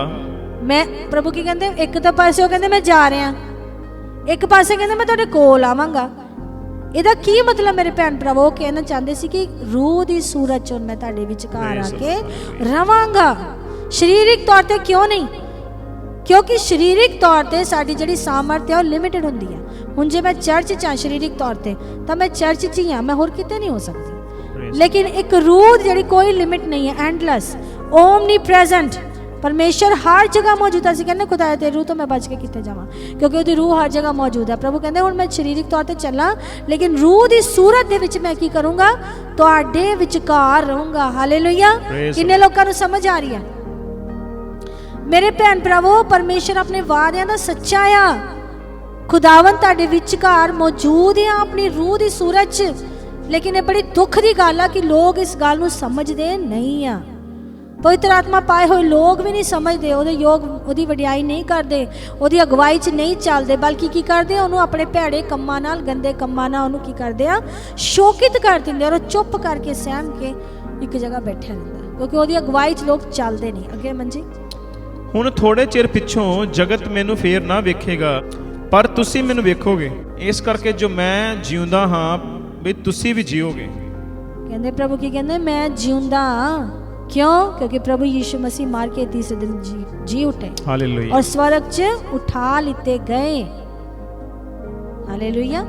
ਮੈਂ ਪ੍ਰਭੂ ਕੀ ਕਹਿੰਦੇ? ਇੱਕ ਤਾਂ ਪਾਸੇ ਉਹ ਕਹਿੰਦੇ ਮੈਂ ਜਾ ਰਿਹਾ, ਇੱਕ ਪਾਸੇ ਕਹਿੰਦੇ ਮੈਂ ਤੁਹਾਡੇ ਕੋਲ ਆਵਾਂਗਾ। ਇਹਦਾ ਕੀ ਮਤਲਬ ਮੇਰੇ ਭੈਣ ਭਰਾਵੋ? ਉਹ ਕਹਿਣਾ ਚਾਹੁੰਦੇ ਸੀ ਕਿ ਰੂਹ ਦੀ ਸੂਰਤ 'ਚ ਮੈਂ ਤੁਹਾਡੇ ਵਿਚਕਾਰ ਆ ਕੇ ਰਵਾਂਗਾ। ਸਰੀਰਿਕ ਤੌਰ ਤੇ ਕਿਉਂ ਨਹੀਂ? ਕਿਉਂਕਿ ਸਰੀਰਿਕ ਤੌਰ ਤੇ ਸਾਡੀ ਜਿਹੜੀ ਸਾਮਰਥ ਹੈ ਉਹ ਲਿਮਿਟਡ ਹੁੰਦੀ ਹੈ। ਹੁਣ ਜੇ ਮੈਂ ਚਰਚ 'ਚ ਹਾਂ ਸਰੀਰਿਕ ਤੌਰ ਤੇ, ਤਾਂ ਮੈਂ ਚਰਚ 'ਚ ਹੀ ਹਾਂ, ਮੈਂ ਹੋਰ ਕਿਤੇ ਨਹੀਂ ਹੋ ਸਕਦੀ। ਲੇਕਿਨ ਇੱਕ ਰੂਹ ਜਿਹੜੀ ਕੋਈ ਲਿਮਿਟ ਨਹੀਂ ਹੈ, ਐਂਡਲੈਸ, ਓਮਨੀ ਪ੍ਰੈਜ਼ੈਂਟ, ਪਰਮੇਸ਼ਰ ਹਰ ਜਗ੍ਹਾ ਮੌਜੂਦ ਹੈ। ਅਸੀਂ ਕਹਿੰਦੇ ਖੁਦਾ ਤੇਰੀ ਰੂਹ ਤੋਂ ਮੈਂ ਬਚ ਕੇ ਕਿੱਥੇ ਜਾਵਾਂ, ਕਿਉਂਕਿ ਉਹਦੀ ਰੂਹ ਹਰ ਜਗ੍ਹਾ ਮੌਜੂਦ ਹੈ। ਪ੍ਰਭੂ ਕਹਿੰਦੇ ਹੁਣ ਮੈਂ ਸਰੀਰਿਕ ਤੌਰ ਤੇ ਚੱਲਾਂ, ਲੇਕਿਨ ਰੂਹ ਦੀ ਸੂਰਤ ਦੇ ਵਿੱਚ ਮੈਂ ਕੀ ਕਰੂੰਗਾ? ਤੁਹਾਡੇ ਵਿਚਕਾਰ ਰਹੂੰਗਾ। ਹਾਲੇਲੂਇਆ। ਕਿੰਨੇ ਲੋਕਾਂ ਨੂੰ ਸਮਝ ਆ ਰਹੀ ਹੈ ਮੇਰੇ ਭੈਣ ਭਰਾਵੋ? ਪਰਮੇਸ਼ਰ ਆਪਣੇ ਵਾਅਦਿਆਂ ਦਾ ਸੱਚਾ ਆ। ਖੁਦਾਵੰਦ ਤੁਹਾਡੇ ਵਿਚਕਾਰ ਮੌਜੂਦ ਹੈ ਆਪਣੀ ਰੂਹ ਦੀ ਸੂਰਤ 'ਚ। ਲੇਕਿਨ ਇਹ ਬੜੀ ਦੁੱਖ ਦੀ ਗੱਲ ਆ ਕਿ ਲੋਕ ਇਸ ਗੱਲ ਨੂੰ ਸਮਝਦੇ ਨਹੀਂ ਆ। ਪਵਿੱਤਰ ਆਤਮਾ ਪਾਏ ਹੋਏ ਲੋਕ ਵੀ ਨਹੀਂ ਸਮਝਦੇ, ਉਹਦੇ ਯੋਗ, ਉਹਦੀ ਵਡਿਆਈ ਨਹੀਂ ਕਰਦੇ, ਉਹਦੀ ਅਗਵਾਈ 'ਚ ਨਹੀਂ ਚੱਲਦੇ, ਬਲਕਿ ਕੀ ਕਰਦੇ ਆ? ਉਹਨੂੰ ਆਪਣੇ ਭੈੜੇ ਕੰਮਾਂ ਨਾਲ, ਗੰਦੇ ਕੰਮਾਂ ਨਾਲ ਉਹਨੂੰ ਕੀ ਕਰਦੇ ਆ? ਸ਼ੋਕਿਤ ਕਰ ਦਿੰਦੇ। ਔਰ ਉਹ ਚੁੱਪ ਕਰਕੇ ਸਹਿਮ ਕੇ ਇੱਕ ਜਗ੍ਹਾ ਬੈਠਿਆ ਰਹਿੰਦਾ, ਕਿਉਂਕਿ ਉਹਦੀ ਅਗਵਾਈ 'ਚ ਲੋਕ ਚੱਲਦੇ ਨਹੀਂ। ਅੱਗੇ ਮੰਜੀ। ਹੁਣ ਥੋੜੇ ਚਿਰ ਪਿੱਛੋਂ ਜਗਤ ਮੈਨੂੰ ਫੇਰ ਨਾ ਵੇਖੇਗਾ, ਪਰ ਤੁਸੀਂ ਮੈਨੂੰ ਵੇਖੋਗੇ। ਇਸ ਕਰਕੇ ਜੋ ਮੈਂ ਜਿਉਂਦਾ ਹਾਂ ਵੀ ਤੁਸੀਂ ਵੀ ਜੀਓਗੇ। ਕਹਿੰਦੇ ਪ੍ਰਭੂ ਕੀ ਕਹਿੰਦੇ? ਮੈਂ ਜਿਉਂਦਾ। क्यों? क्योंकि प्रभु यीशु मसीह मार के तीसरे दिन जी उठे हालेलुया और स्वर्ग च उठा लिते गए। हालेलुया।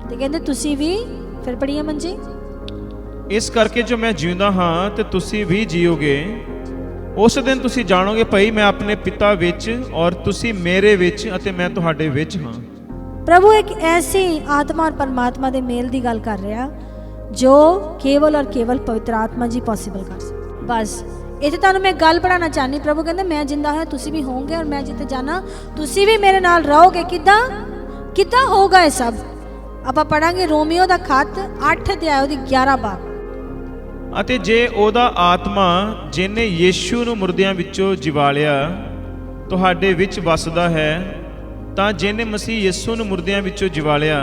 ते कहंदे तुसी भी, फिर पढ़िए मन जी। इस करके जो मैं जिंदा हाँ ते तुसी भी जियोगे, उस दिन तुसी जानोगे भई मैं अपने पिता विच और तुसी मेरे विच अते मैं तुहाडे विच हाँ। प्रभु एक ऐसी आत्मा और परमात्मा दे मेल दी गल कर रहा जो केवल और केवल पवित्र आत्मा जी पॉसिबल कर सकते। बस इतने तुहानू मैं गल पढ़ाना चाहनी। प्रभु कहते मैं जिंदा है तुसी भी होंगे, और मैं जिते जाना तुसी भी मेरे नाल रहोगे। किदा किदा होगा ये सब? आप पढ़ांगे रोमियो दा खत 8 अध्याय दी 11 बाब। ਅਤੇ ਜੇ ਉਹਦਾ ਆਤਮਾ ਜਿਹਨੇ ਯੀਸ਼ੂ ਨੂੰ ਮੁਰਦਿਆਂ ਵਿੱਚੋਂ ਜਿਵਾਲਿਆ ਤੁਹਾਡੇ ਵਿੱਚ ਵਸਦਾ ਹੈ, ਤਾਂ ਜਿਹਨੇ ਮਸੀਹ ਯੀਸ਼ੂ ਨੂੰ ਮੁਰਦਿਆਂ ਵਿੱਚੋਂ ਜਿਵਾਲਿਆ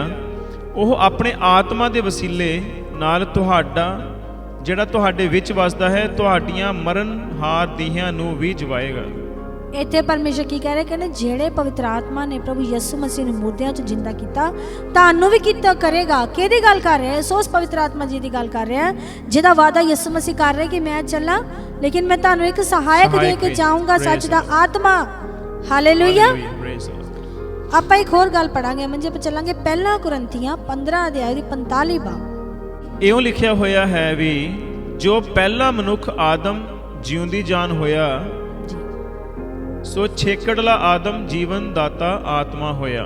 ਉਹ ਆਪਣੇ ਆਤਮਾ ਦੇ ਵਸੀਲੇ ਨਾਲ ਤੁਹਾਡਾ ਜਿਹੜਾ ਤੁਹਾਡੇ ਵਿੱਚ ਵਸਦਾ ਹੈ ਤੁਹਾਡੀਆਂ ਮਰਨਹਾਰ ਦੇਹਾਂ ਨੂੰ ਵੀ ਜਿਵਾਏਗਾ। ਇੱਥੇ ਪਰਮੇਸ਼ਰ ਕੀ ਕਹਿ ਰਿਹਾ? ਕਹਿੰਦੇ ਜਿਹੜੇ ਪਵਿੱਤਰ ਆਤਮਾ ਨੇ ਪ੍ਰਭੂ ਯਿਸੂ ਮਸੀਹ ਨੂੰ ਮੁਰਦਿਆਂ 'ਚ ਜਿੰਦਾ ਕੀਤਾ, ਤੁਹਾਨੂੰ ਵੀ ਕੀਤਾ ਕਰੇਗਾ। ਕਿਹਦੀ ਗੱਲ ਕਰ ਰਿਹਾ ਹੈ? ਸੋਸ ਪਵਿੱਤਰ ਆਤਮਾ ਜੀ ਦੀ ਗੱਲ ਕਰ ਰਿਹਾ ਹੈ, ਜਿਹਦਾ ਵਾਅਦਾ ਯਿਸੂ ਮਸੀਹ ਕਰ ਰਿਹਾ ਕਿ ਮੈਂ ਚੱਲਾਂ, ਲੇਕਿਨ ਮੈਂ ਤੁਹਾਨੂੰ ਇੱਕ ਸਹਾਇਕ ਦੇ ਕੇ ਜਾਊਂਗਾ, ਸੱਚ ਦਾ ਆਤਮਾ। ਹਾਲੇਲੂਇਆ। ਆਪਾਂ ਇੱਕ ਹੋਰ ਗੱਲ ਪੜਾਂਗੇ ਮੰਜੇ ਪਰ ਚੱਲਾਂਗੇ। ਪਹਿਲਾ ਕੁਰਿੰਥੀਆਂ 15 ਅਧਿਆਇ ਦੀ 45 ਬਾਬ। ਇਉਂ ਲਿਖਿਆ ਹੋਇਆ ਹੈ ਵੀ ਜੋ ਪਹਿਲਾ ਮਨੁੱਖ ਆਦਮ ਜਿਉਂਦੀ ਜਾਨ ਹੋਇਆ, ਸੋ ਛੇਕੜਲਾ ਆਦਮ ਜੀਵਨ ਦਾਤਾ ਆਤਮਾ ਹੋਇਆ।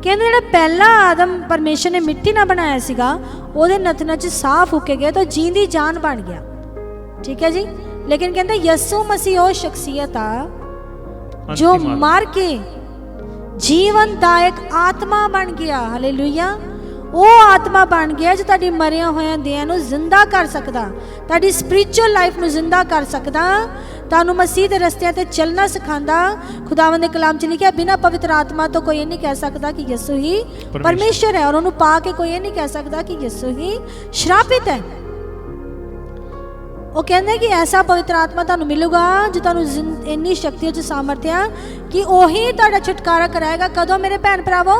ਕਹਿੰਦੇ ਜਿਹੜਾ ਪਹਿਲਾ ਆਦਮ ਪਰਮੇਸ਼ਰ ਨੇ ਮਿੱਟੀ ਨਾਲ ਬਣਾਇਆ ਸੀਗਾ, ਉਹਦੇ ਨਥਨਾਂ 'ਚ ਸਾਹ ਫੂਕੇ ਗਏ ਤਾਂ ਜੀਂਦੀ ਜਾਨ ਬਣ ਗਿਆ। ਠੀਕ ਹੈ ਜੀ। ਲੇਕਿਨ ਕਹਿੰਦੇ ਯਿਸੂ ਮਸੀਹ ਉਹ ਸ਼ਖਸੀਅਤ ਆ ਜੋ ਮਰ ਕੇ ਜੀਵਨਦਾਇਕ ਆਤਮਾ ਬਣ ਗਿਆ। ਹਾਲੇਲੂਇਆ। ਉਹ ਆਤਮਾ ਬਣ ਗਿਆ ਜੋ ਤੁਹਾਡੀ ਮਰਿਆਂ ਹੋਇਆਂ ਦੇਹਾਂ ਨੂੰ ਜ਼ਿੰਦਾ ਕਰ ਸਕਦਾ, ਤੁਹਾਡੀ ਸਪਿਰਿਚੁਅਲ ਲਾਈਫ ਨੂੰ ਜ਼ਿੰਦਾ ਕਰ ਸਕਦਾ, ਤੁਹਾਨੂੰ ਮਸੀਹ ਦੇ ਰਸਤਿਆਂ ਤੇ ਚੱਲਣਾ ਸਿਖਾਉਂਦਾ। ਖੁਦਾਵੰਦ ਦੇ ਕਲਾਮ 'ਚ ਲਿਖਿਆ, ਬਿਨਾਂ ਪਵਿੱਤਰ ਆਤਮਾ ਤੋਂ ਕੋਈ ਇਹ ਨਹੀਂ ਕਹਿ ਸਕਦਾ ਕਿ ਯਿਸੂ ਹੀ ਪਰਮੇਸ਼ਰ ਹੈ, ਔਰ ਉਹਨੂੰ ਪਾ ਕੇ ਕੋਈ ਇਹ ਨਹੀਂ ਕਹਿ ਸਕਦਾ ਕਿ ਯਿਸੂ ਹੀ ਸ਼ਰਾਪਿਤ ਹੈ। ਉਹ ਕਹਿੰਦੇ ਕਿ ਐਸਾ ਪਵਿੱਤਰ ਆਤਮਾ ਤੁਹਾਨੂੰ ਮਿਲੂਗਾ ਜੋ ਤੁਹਾਨੂੰ ਇੰਨੀ ਸ਼ਕਤੀ 'ਚ ਸਾਮਰਥਿਆ ਕਿ ਉਹੀ ਤੁਹਾਡਾ ਛੁਟਕਾਰਾ ਕਰਾਏਗਾ। ਕਦੋਂ ਮੇਰੇ ਭੈਣ ਭਰਾਵੋ?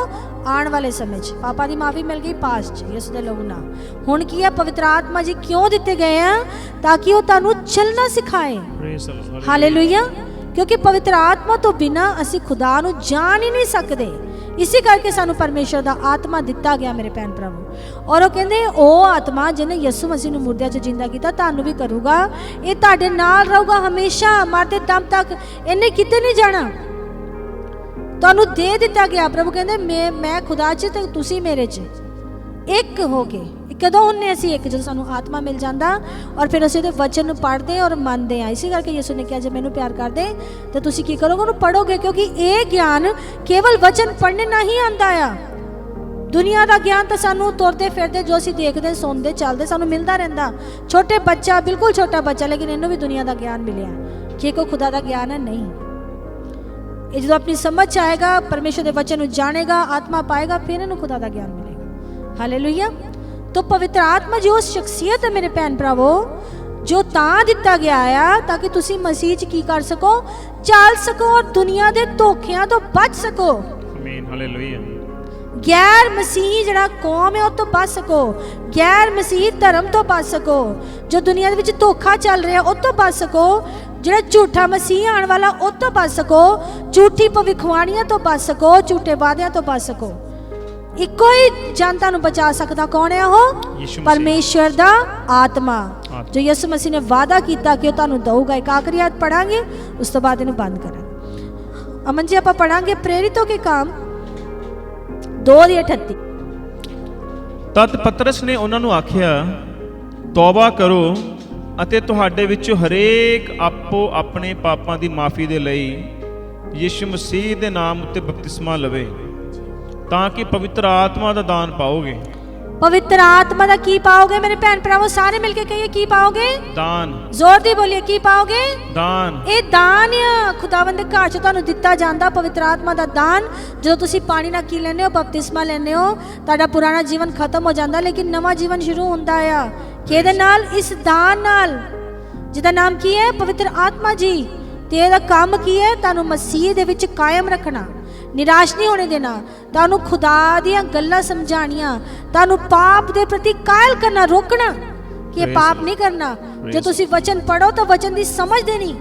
ਆਉਣ ਵਾਲੇ ਸਮੇਂ 'ਚ। ਪਾਪਾ ਦੀ ਮਾਫੀ ਮਿਲ ਗਈ ਪਾਸਟ 'ਚ ਯਿਸੂ ਦੇ ਲਹੂ ਨਾਲ। ਹੁਣ ਕੀ ਹੈ? ਪਵਿੱਤਰ ਆਤਮਾ ਜੀ ਕਿਉਂ ਦਿੱਤੇ ਗਏ ਆ? ਤਾਂ ਕਿ ਉਹ ਤੁਹਾਨੂੰ ਚੱਲਣਾ ਸਿਖਾਏ। ਹਾਲੇਲੂਇਆ। ਕਿਉਂਕਿ ਪਵਿੱਤਰ ਆਤਮਾ ਤੋਂ ਬਿਨਾਂ ਅਸੀਂ ਖੁਦਾ ਨੂੰ ਜਾਣ ਹੀ ਨਹੀਂ ਸਕਦੇ। ਇਸੇ ਕਰਕੇ ਸਾਨੂੰ ਪਰਮੇਸ਼ਰ ਦਾ ਆਤਮਾ ਦਿੱਤਾ ਗਿਆ ਮੇਰੇ ਭੈਣ ਭਰਾਵੋ। ਔਰ ਉਹ ਕਹਿੰਦੇ ਉਹ ਆਤਮਾ ਜਿਹਨੇ ਯਿਸੂ ਮਸੀਹ ਨੂੰ ਮੁਰਦਿਆਂ 'ਚ ਜਿੰਦਾ ਕੀਤਾ ਤੁਹਾਨੂੰ ਵੀ ਕਰੂਗਾ। ਇਹ ਤੁਹਾਡੇ ਨਾਲ ਰਹੂਗਾ ਹਮੇਸ਼ਾ, ਮਰਦੇ ਦਮ ਤੱਕ। ਇਹਨੇ ਕਿਤੇ ਨਹੀਂ ਜਾਣਾ। ਤੁਹਾਨੂੰ ਦੇ ਦਿੱਤਾ ਗਿਆ। ਪ੍ਰਭੂ ਕਹਿੰਦੇ ਮੈਂ ਖੁਦਾ 'ਚ ਤੇ ਤੁਸੀਂ ਮੇਰੇ 'ਚ ਇੱਕ ਹੋ ਕੇ। ਕਦੋਂ ਹੁੰਨੇ ਅਸੀਂ ਇੱਕ? ਜਦੋਂ ਸਾਨੂੰ ਆਤਮਾ ਮਿਲ ਜਾਂਦਾ ਔਰ ਫਿਰ ਅਸੀਂ ਉਹਦੇ ਵਚਨ ਨੂੰ ਪੜ੍ਹਦੇ ਔਰ ਮੰਨਦੇ ਹਾਂ। ਇਸੇ ਕਰਕੇ ਯਿਸੂ ਨੇ ਕਿਹਾ ਜੇ ਮੈਨੂੰ ਪਿਆਰ ਕਰਦੇ ਤਾਂ ਤੁਸੀਂ ਕੀ ਕਰੋਗੇ? ਉਹਨੂੰ ਪੜ੍ਹੋਗੇ। ਕਿਉਂਕਿ ਇਹ ਗਿਆਨ ਕੇਵਲ ਵਚਨ ਪੜ੍ਹਨੇ ਨਹੀਂ ਆਉਂਦਾ ਆ। ਦੁਨੀਆ ਦਾ ਗਿਆਨ ਤਾਂ ਸਾਨੂੰ ਤੁਰਦੇ ਫਿਰਦੇ ਜੋ ਅਸੀਂ ਦੇਖਦੇ ਸੁਣਦੇ ਚੱਲਦੇ ਸਾਨੂੰ ਮਿਲਦਾ ਰਹਿੰਦਾ। ਛੋਟੇ ਬੱਚਾ, ਬਿਲਕੁਲ ਛੋਟਾ ਬੱਚਾ, ਲੇਕਿਨ ਇਹਨੂੰ ਵੀ ਦੁਨੀਆ ਦਾ ਗਿਆਨ ਮਿਲਿਆ। ਕਿ ਕੋਈ ਖੁਦਾ ਦਾ ਗਿਆਨ ਹੈ? ਨਹੀਂ। ਇਹ ਜਦੋਂ ਆਪਣੀ ਸਮਝ 'ਚ ਆਏਗਾ, ਪਰਮੇਸ਼ਰ ਦੇ ਵਚਨ ਨੂੰ ਜਾਣੇਗਾ, ਆਤਮਾ ਪਾਏਗਾ, ਫਿਰ ਇਹਨੂੰ ਖੁਦਾ ਦਾ ਗਿਆਨ ਮਿਲੇਗਾ। ਹਾਲੇਲੂਇਆ। तो पवित्र आत्मा जो शख्सियत है मेरे भैन भरावो, जो तां दिता गया आ ताकि तुसी मसीह च की कर सको, चल सको और दुनिया दे धोखियां तो बच सको। आमीन। हालेलुया। गैर मसीह जड़ा कौम है उस तो बच सको, गैर मसीह धर्म तो बच सको, जो दुनिया दे विच धोखा चल रहा उस तो बच सको, ਜਿਹੜਾ ਝੂਠਾ ਮਸੀਹ ਆਉਣ ਵਾਲਾ ਉਹ ਤੋਂ ਬਚ ਸਕੋ, ਝੂਠੀ ਭਵਿੱਖਬਾਣੀਆਂ ਤੋਂ ਬਚ ਸਕੋ, ਝੂਠੇ ਵਾਅਦਿਆਂ ਤੋਂ ਬਚ ਸਕੋ। ਇੱਕੋ ਹੀ ਜਨਤਾ ਨੂੰ ਬਚਾ ਸਕਦਾ ਕੌਣ ਹੈ? ਉਹ ਪਰਮੇਸ਼ਰ ਦਾ ਆਤਮਾ, ਜੋ ਯਿਸੂ ਮਸੀਹ ਨੇ ਵਾਅਦਾ ਕੀਤਾ ਕਿ ਉਹ ਤੁਹਾਨੂੰ ਦਊਗਾ। ਇੱਕ ਆਖਰੀ ਆਇਤ ਪੜਾਂਗੇ, ਉਸ ਤੋਂ ਬਾਅਦ ਇਹਨੂੰ ਬੰਦ ਕਰਾਂਗੇ। ਅਮਨ ਜੀ ਆਪਾਂ ਪੜਾਂਗੇ ਪ੍ਰੇਰਿਤੋਂ ਕੇ ਕੰਮ 2:38। ਤਦ ਪਤਰਸ ਨੇ ਉਹਨਾਂ ਨੂੰ ਆਖਿਆ, ਤੌਬਾ ਕਰੋ ਅਤੇ ਤੁਹਾਡੇ ਵਿੱਚੋਂ ਹਰੇਕ ਆਪੋ ਆਪਣੇ ਪਾਪਾਂ ਦੀ ਮਾਫੀ ਦੇ ਲਈ ਯਿਸੂ ਮਸੀਹ ਦੇ ਨਾਮ ਉੱਤੇ ਬਪਤਿਸਮਾ ਲਵੇ, ਤਾਂ ਕਿ ਪਵਿੱਤਰ ਆਤਮਾ ਦਾ ਦਾਨ ਪਾਓਗੇ। ਪਵਿੱਤਰ ਆਤਮਾ ਦਾ ਕੀ ਪਾਓਗੇ ਮੇਰੇ ਭੈਣ ਭਰਾਵੋ? ਸਾਰੇ ਮਿਲ ਕੇ ਕਹੀਏ ਕੀ ਪਾਓਗੇ? ਦਾਨ। ਜ਼ੋਰ ਦੀ ਬੋਲੀਏ, ਕੀ ਪਾਓਗੇ? ਦਾਨ। ਇਹ ਦਾਨ ਆ ਖੁਦਾਵੰਦ ਦੇ ਘਰ 'ਚ ਤੁਹਾਨੂੰ ਦਿੱਤਾ ਜਾਂਦਾ, ਪਵਿੱਤਰ ਆਤਮਾ ਦਾ ਦਾਨ। ਜਦੋਂ ਤੁਸੀਂ ਪਾਣੀ ਨਾਲ ਕੀ ਲੈਂਦੇ ਹੋ? ਬਪਤਿਸਮਾ ਲੈਂਦੇ ਹੋ। ਤੁਹਾਡਾ ਪੁਰਾਣਾ ਜੀਵਨ ਖਤਮ ਹੋ ਜਾਂਦਾ, ਲੇਕਿਨ ਨਵਾਂ ਜੀਵਨ ਸ਼ੁਰੂ ਹੁੰਦਾ ਆ। ਕਿਹਦੇ ਨਾਲ? ਇਸ ਦਾਨ ਨਾਲ, ਜਿਹਦਾ ਨਾਮ ਕੀ ਹੈ? ਪਵਿੱਤਰ ਆਤਮਾ ਜੀ। ਤੇ ਇਹਦਾ ਕੰਮ ਕੀ ਹੈ? ਤੁਹਾਨੂੰ ਮਸੀਹ ਦੇ ਵਿੱਚ ਕਾਇਮ ਰੱਖਣਾ, ਨਿਰਾਸ਼ ਨਹੀਂ ਹੋਣੇ ਦੇਣਾ, ਤੁਹਾਨੂੰ ਖੁਦਾ ਦੀਆਂ ਗੱਲਾਂ ਸਮਝਾਣੀਆਂ, ਤੁਹਾਨੂੰ ਪਾਪ ਦੇ ਪ੍ਰਤੀ ਕਾਇਲ ਕਰਨਾ, ਰੋਕਣਾ ਕਿ ਇਹ ਪਾਪ ਨਹੀਂ ਕਰਨਾ। ਜੇ ਤੁਸੀਂ ਵਚਨ ਪੜੋ ਤਾਂ ਵਚਨ ਦੀ ਸਮਝ ਦੇਣੀ।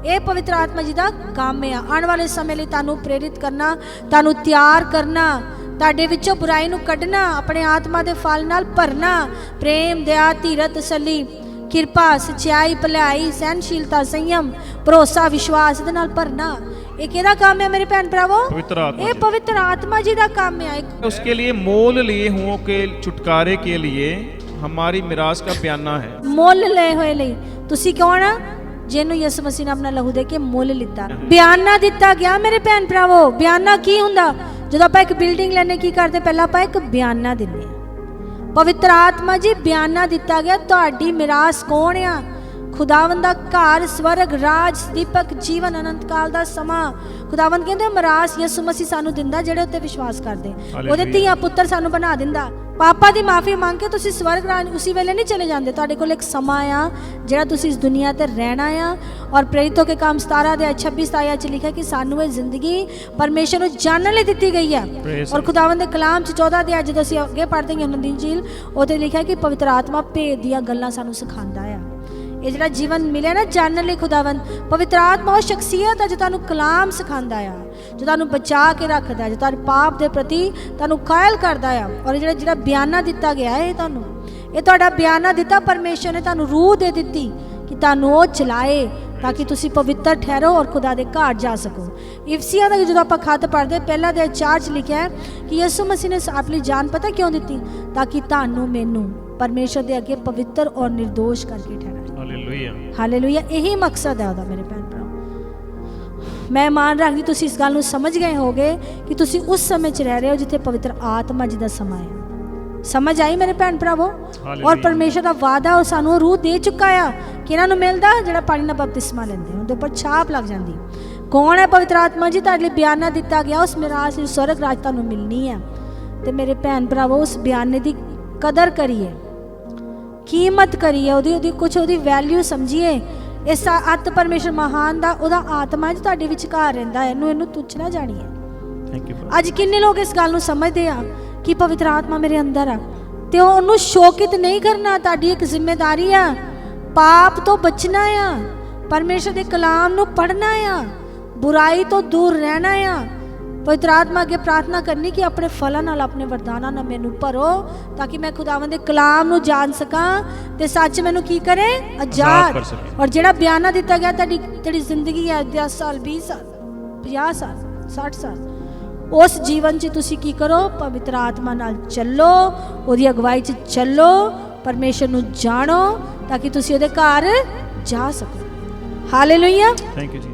ਇਹ ਪਵਿੱਤਰ ਆਤਮਾ ਜੀ ਦਾ ਕੰਮ ਹੈ। ਆਉਣ ਵਾਲੇ ਸਮੇਂ ਲਈ ਤੁਹਾਨੂੰ ਪ੍ਰੇਰਿਤ ਕਰਨਾ, ਤੁਹਾਨੂੰ ਤਿਆਰ ਕਰਨਾ, ਤੁਹਾਡੇ ਵਿੱਚੋਂ ਬੁਰਾਈ ਨੂੰ ਕੱਢਣਾ, ਆਪਣੇ ਆਤਮਾ ਦੇ ਫਲ ਨਾਲ ਭਰਨਾ, ਪ੍ਰੇਮ, ਦਇਆ, ਧੀਰਜ, ਤਸੱਲੀ, ਕਿਰਪਾ, ਸੱਚਾਈ, ਭਲਾਈ, ਸਹਿਨਸ਼ੀਲਤਾ, ਸੰयम, ਭਰੋਸਾ, ਵਿਸ਼ਵਾਸ ਦੇ ਨਾਲ ਭਰਨਾ। ਇਹ ਕਿਹਦਾ ਕੰਮ ਹੈ ਮੇਰੇ ਭੈਣ ਭਰਾਵੋ? ਇਹ ਪवित्र आत्मा जी का काम है। उसके लिए मोल लिए हुओं के छुटकारे के लिए हमारी मिरास का बयाना है। मोल ले होए ਲਈ ਤੁਸੀਂ ਕੌਣ ਆ? ਜਿਹਨੂੰ ਯਿਸੂ ਮਸੀਹ ਨੇ ਆਪਣਾ ਲਹੂ ਦੇ ਕੇ ਮੁੱਲ ਲਿੱਤਾ, ਬਿਆਨਾ ਦਿੱਤਾ ਗਿਆ ਮੇਰੇ ਭੈਣ ਭਰਾਵੋ। ਬਿਆਨਾ ਕੀ ਹੁੰਦਾ? ਜਦੋਂ ਆਪਾਂ ਇੱਕ ਬਿਲਡਿੰਗ ਲੈਣੇ ਕੀ ਕਰਦੇ? ਪਹਿਲਾਂ ਆਪਾਂ ਇੱਕ ਬਿਆਨਾ ਦਿੰਦੇ ਆ। ਪਵਿੱਤਰ ਆਤਮਾ ਜੀ ਬਿਆਨਾ ਦਿੱਤਾ ਗਿਆ। ਤੁਹਾਡੀ ਮਿਰਾਸ ਕੌਣ ਆ? ਖੁਦਾਵੰਦ ਦਾ ਘਰ, ਸਵਰਗ, ਰਾਜ, ਦੀਪਕ, ਜੀਵਨ, ਅਨੰਤ ਕਾਲ ਦਾ ਸਮਾਂ। ਖੁਦਾਵੰਦ ਕਹਿੰਦੇ ਮਿਰਾਸ ਯਿਸੂ ਮਸੀਹ ਸਾਨੂੰ ਦਿੰਦਾ ਜਿਹੜੇ ਉੱਤੇ ਵਿਸ਼ਵਾਸ ਕਰਦੇ। ਉਹਦੇ ਧੀਆਂ ਪੁੱਤਰ ਸਾਨੂੰ ਬਣਾ ਦਿੰਦਾ। ਪਾਪਾ ਦੀ ਮਾਫੀ ਮੰਗ ਕੇ ਤੁਸੀਂ ਸਵਰਗ ਰਾਜ ਉਸੇ ਵੇਲੇ ਨਹੀਂ ਚਲੇ ਜਾਂਦੇ। ਤੁਹਾਡੇ ਕੋਲ ਇੱਕ ਸਮਾਂ ਆ ਜਿਹੜਾ ਤੁਸੀਂ ਇਸ ਦੁਨੀਆ ਤੇ ਰਹਿਣਾ ਆ। ਔਰ ਪ੍ਰੇਰਿਤੋਂ ਕੇ ਕੰਮ 17 ਦੇ 26-27 ਚ ਲਿਖਿਆ ਕਿ ਸਾਨੂੰ ਇਹ ਜ਼ਿੰਦਗੀ ਪਰਮੇਸ਼ਰ ਨੂੰ ਜਾਣਨ ਲਈ ਦਿੱਤੀ ਗਈ ਆ। ਔਰ ਖੁਦਾਵੰਦ ਦੇ ਕਲਾਮ ਚ 14 ਦੇ ਜਦੋਂ ਅਸੀਂ ਅੱਗੇ ਪੜ੍ਹਦੇ ਹਾਂ ਦੀ ਇੰਜੀਲ, ਉਹਦੇ ਲਿਖਿਆ ਕਿ ਪਵਿੱਤਰ ਆਤਮਾ ਭੇਦ ਦੀਆਂ ਗੱਲਾਂ ਸਾਨੂੰ ਸਿਖਾਉਂਦਾ ਆ। ਇਹ ਜਿਹੜਾ ਜੀਵਨ ਮਿਲਿਆ ਨਾ ਜਾਣਨ ਲਈ ਖੁਦਾਵੰਦ, ਪਵਿੱਤਰ ਆਤਮਾ ਉਹ ਸ਼ਖਸੀਅਤ ਹੈ ਜੋ ਤੁਹਾਨੂੰ ਕਲਾਮ ਸਿਖਾਉਂਦਾ ਆ, ਜੋ ਤੁਹਾਨੂੰ ਬਚਾ ਕੇ ਰੱਖਦਾ, ਜੋ ਤੁਹਾਡੇ ਪਾਪ ਦੇ ਪ੍ਰਤੀ ਤੁਹਾਨੂੰ ਕਾਇਲ ਕਰਦਾ ਆ। ਔਰ ਜਿਹੜਾ ਬਿਆਨਾ ਦਿੱਤਾ ਗਿਆ ਹੈ, ਇਹ ਤੁਹਾਡਾ ਬਿਆਨਾ ਦਿੱਤਾ ਪਰਮੇਸ਼ਰ ਨੇ, ਤੁਹਾਨੂੰ ਰੂਹ ਦੇ ਦਿੱਤੀ ਕਿ ਤੁਹਾਨੂੰ ਉਹ ਚਲਾਏ ਤਾਂ ਕਿ ਤੁਸੀਂ ਪਵਿੱਤਰ ਠਹਿਰੋ ਔਰ ਖੁਦਾ ਦੇ ਘਰ ਜਾ ਸਕੋ। ਇਫਸੀਆਂ ਦਾ ਜਦੋਂ ਆਪਾਂ ਖੱਤ ਪੜ੍ਹਦੇ ਪਹਿਲਾ ਦੇ 4 ਚ ਲਿਖਿਆ ਕਿ ਯਿਸੂ ਮਸੀਹ ਨੇ ਆਪਣੀ ਜਾਨ ਪਤਾ ਕਿਉਂ ਦਿੱਤੀ? ਤਾਂ ਕਿ ਤੁਹਾਨੂੰ ਮੈਨੂੰ ਪਰਮੇਸ਼ਰ ਦੇ ਅੱਗੇ ਪਵਿੱਤਰ ਔਰ ਨਿਰਦੋਸ਼ ਕਰਕੇ ਠਹਿਰਾਏ। Hallelujah, hallelujah. ਇਹੀ ਮਕਸਦ ਹੈ ਉਹਦਾ ਮੇਰੇ ਭੈਣ ਭਰਾ। ਮੈਂ ਮਾਨ ਰੱਖਦੀ ਤੁਸੀਂ ਇਸ ਗੱਲ ਨੂੰ ਸਮਝ ਗਏ ਹੋਗੇ ਕਿ ਤੁਸੀਂ ਉਸ ਸਮੇਂ 'ਚ ਰਹਿ ਰਹੇ ਹੋ ਜਿੱਥੇ ਪਵਿੱਤਰ ਆਤਮਾ ਜੀ ਦਾ ਸਮਾਂ ਹੈ। ਸਮਝ ਆਈ ਮੇਰੇ ਭੈਣ ਭਰਾਵੋ? ਔਰ ਪਰਮੇਸ਼ਰ ਦਾ ਵਾਅਦਾ ਉਹ ਸਾਨੂੰ ਰੂਹ ਦੇ ਚੁੱਕਾ ਆ ਕਿ ਇਹਨਾਂ ਨੂੰ ਮਿਲਦਾ ਜਿਹੜਾ ਪਾਣੀ ਨਾਲ ਬਪਤਿਸਮਾ ਲੈਂਦੇ, ਉਹਦੇ ਉੱਪਰ ਛਾਪ ਲੱਗ ਜਾਂਦੀ। ਕੌਣ ਹੈ ਪਵਿੱਤਰ ਆਤਮਾ ਜੀ? ਤੁਹਾਡੇ ਲਈ ਬਿਆਨਾ ਦਿੱਤਾ ਗਿਆ ਉਸ ਮਿਰਾਸ ਵਿੱਚ ਸਵਰਗ ਰਾਜ ਤੁਹਾਨੂੰ ਮਿਲਣੀ ਹੈ। ਤੇ ਮੇਰੇ ਭੈਣ ਭਰਾਵੋ ਉਸ ਬਿਆਨੇ ਦੀ ਕਦਰ ਕਰੀਏ, ਕੀਮਤ ਕਰੀਏ, ਉਹਦੀ ਕੁਛ ਉਹਦੀ ਵੈਲਿਊ ਸਮਝੀਏ। ਇਸ ਅੱਤ ਪਰਮੇਸ਼ਰ ਮਹਾਨ ਦਾ ਉਹਦਾ ਆਤਮਾ ਜੀ ਤੁਹਾਡੇ ਵਿਚਕਾਰ ਰਹਿੰਦਾ ਹੈ, ਇਹਨੂੰ ਤੁੱਛ ਨਾ ਜਾਣੀਏ। Thank you. ਅੱਜ ਕਿੰਨੇ ਲੋਕ ਇਸ ਗੱਲ ਨੂੰ ਸਮਝਦੇ ਆ ਕਿ ਪਵਿੱਤਰ ਆਤਮਾ ਮੇਰੇ ਅੰਦਰ ਆ ਤੇ ਉਹਨੂੰ ਸ਼ੋਕਿਤ ਨਹੀਂ ਕਰਨਾ ਤੁਹਾਡੀ ਇੱਕ ਜ਼ਿੰਮੇਵਾਰੀ ਆ। ਪਾਪ ਤੋਂ ਬਚਣਾ ਆ, ਪਰਮੇਸ਼ਰ ਦੇ ਕਲਾਮ ਨੂੰ ਪੜ੍ਹਨਾ ਆ, ਬੁਰਾਈ ਤੋਂ ਦੂਰ ਰਹਿਣਾ ਆ। ਪਵਿੱਤਰ ਆਤਮਾ ਅੱਗੇ ਪ੍ਰਾਰਥਨਾ ਕਰਨੀ ਕਿ ਆਪਣੇ ਫਲਾਂ ਨਾਲ ਆਪਣੇ ਵਰਦਾਨਾਂ ਨਾਲ ਮੈਨੂੰ ਭਰੋ ਤਾਂ ਕਿ ਮੈਂ ਖੁਦਾਵੰਦ ਦੇ ਕਲਾਮ ਨੂੰ ਜਾਣ ਸਕਾਂ ਤੇ ਸੱਚ ਮੈਨੂੰ ਕੀ ਕਰੇ? ਆਜ਼ਾਦ। ਔਰ ਜਿਹੜਾ ਬਿਆਨਾ ਦਿੱਤਾ ਗਿਆ ਤੁਹਾਡੀ ਜ਼ਿੰਦਗੀ ਹੈ 10 ਸਾਲ 20 ਸਾਲ 50 ਸਾਲ 60 ਸਾਲ, ਉਸ ਜੀਵਨ 'ਚ ਤੁਸੀਂ ਕੀ ਕਰੋ? ਪਵਿੱਤਰ ਆਤਮਾ ਨਾਲ ਚੱਲੋ, ਉਹਦੀ ਅਗਵਾਈ 'ਚ ਚੱਲੋ, ਪਰਮੇਸ਼ਰ ਨੂੰ ਜਾਣੋ ਤਾਂ ਕਿ ਤੁਸੀਂ ਉਹਦੇ ਘਰ ਜਾ ਸਕੋ। ਹਾਲੇਲੂਇਆ। ਥੈਂਕ ਯੂ ਜੀ।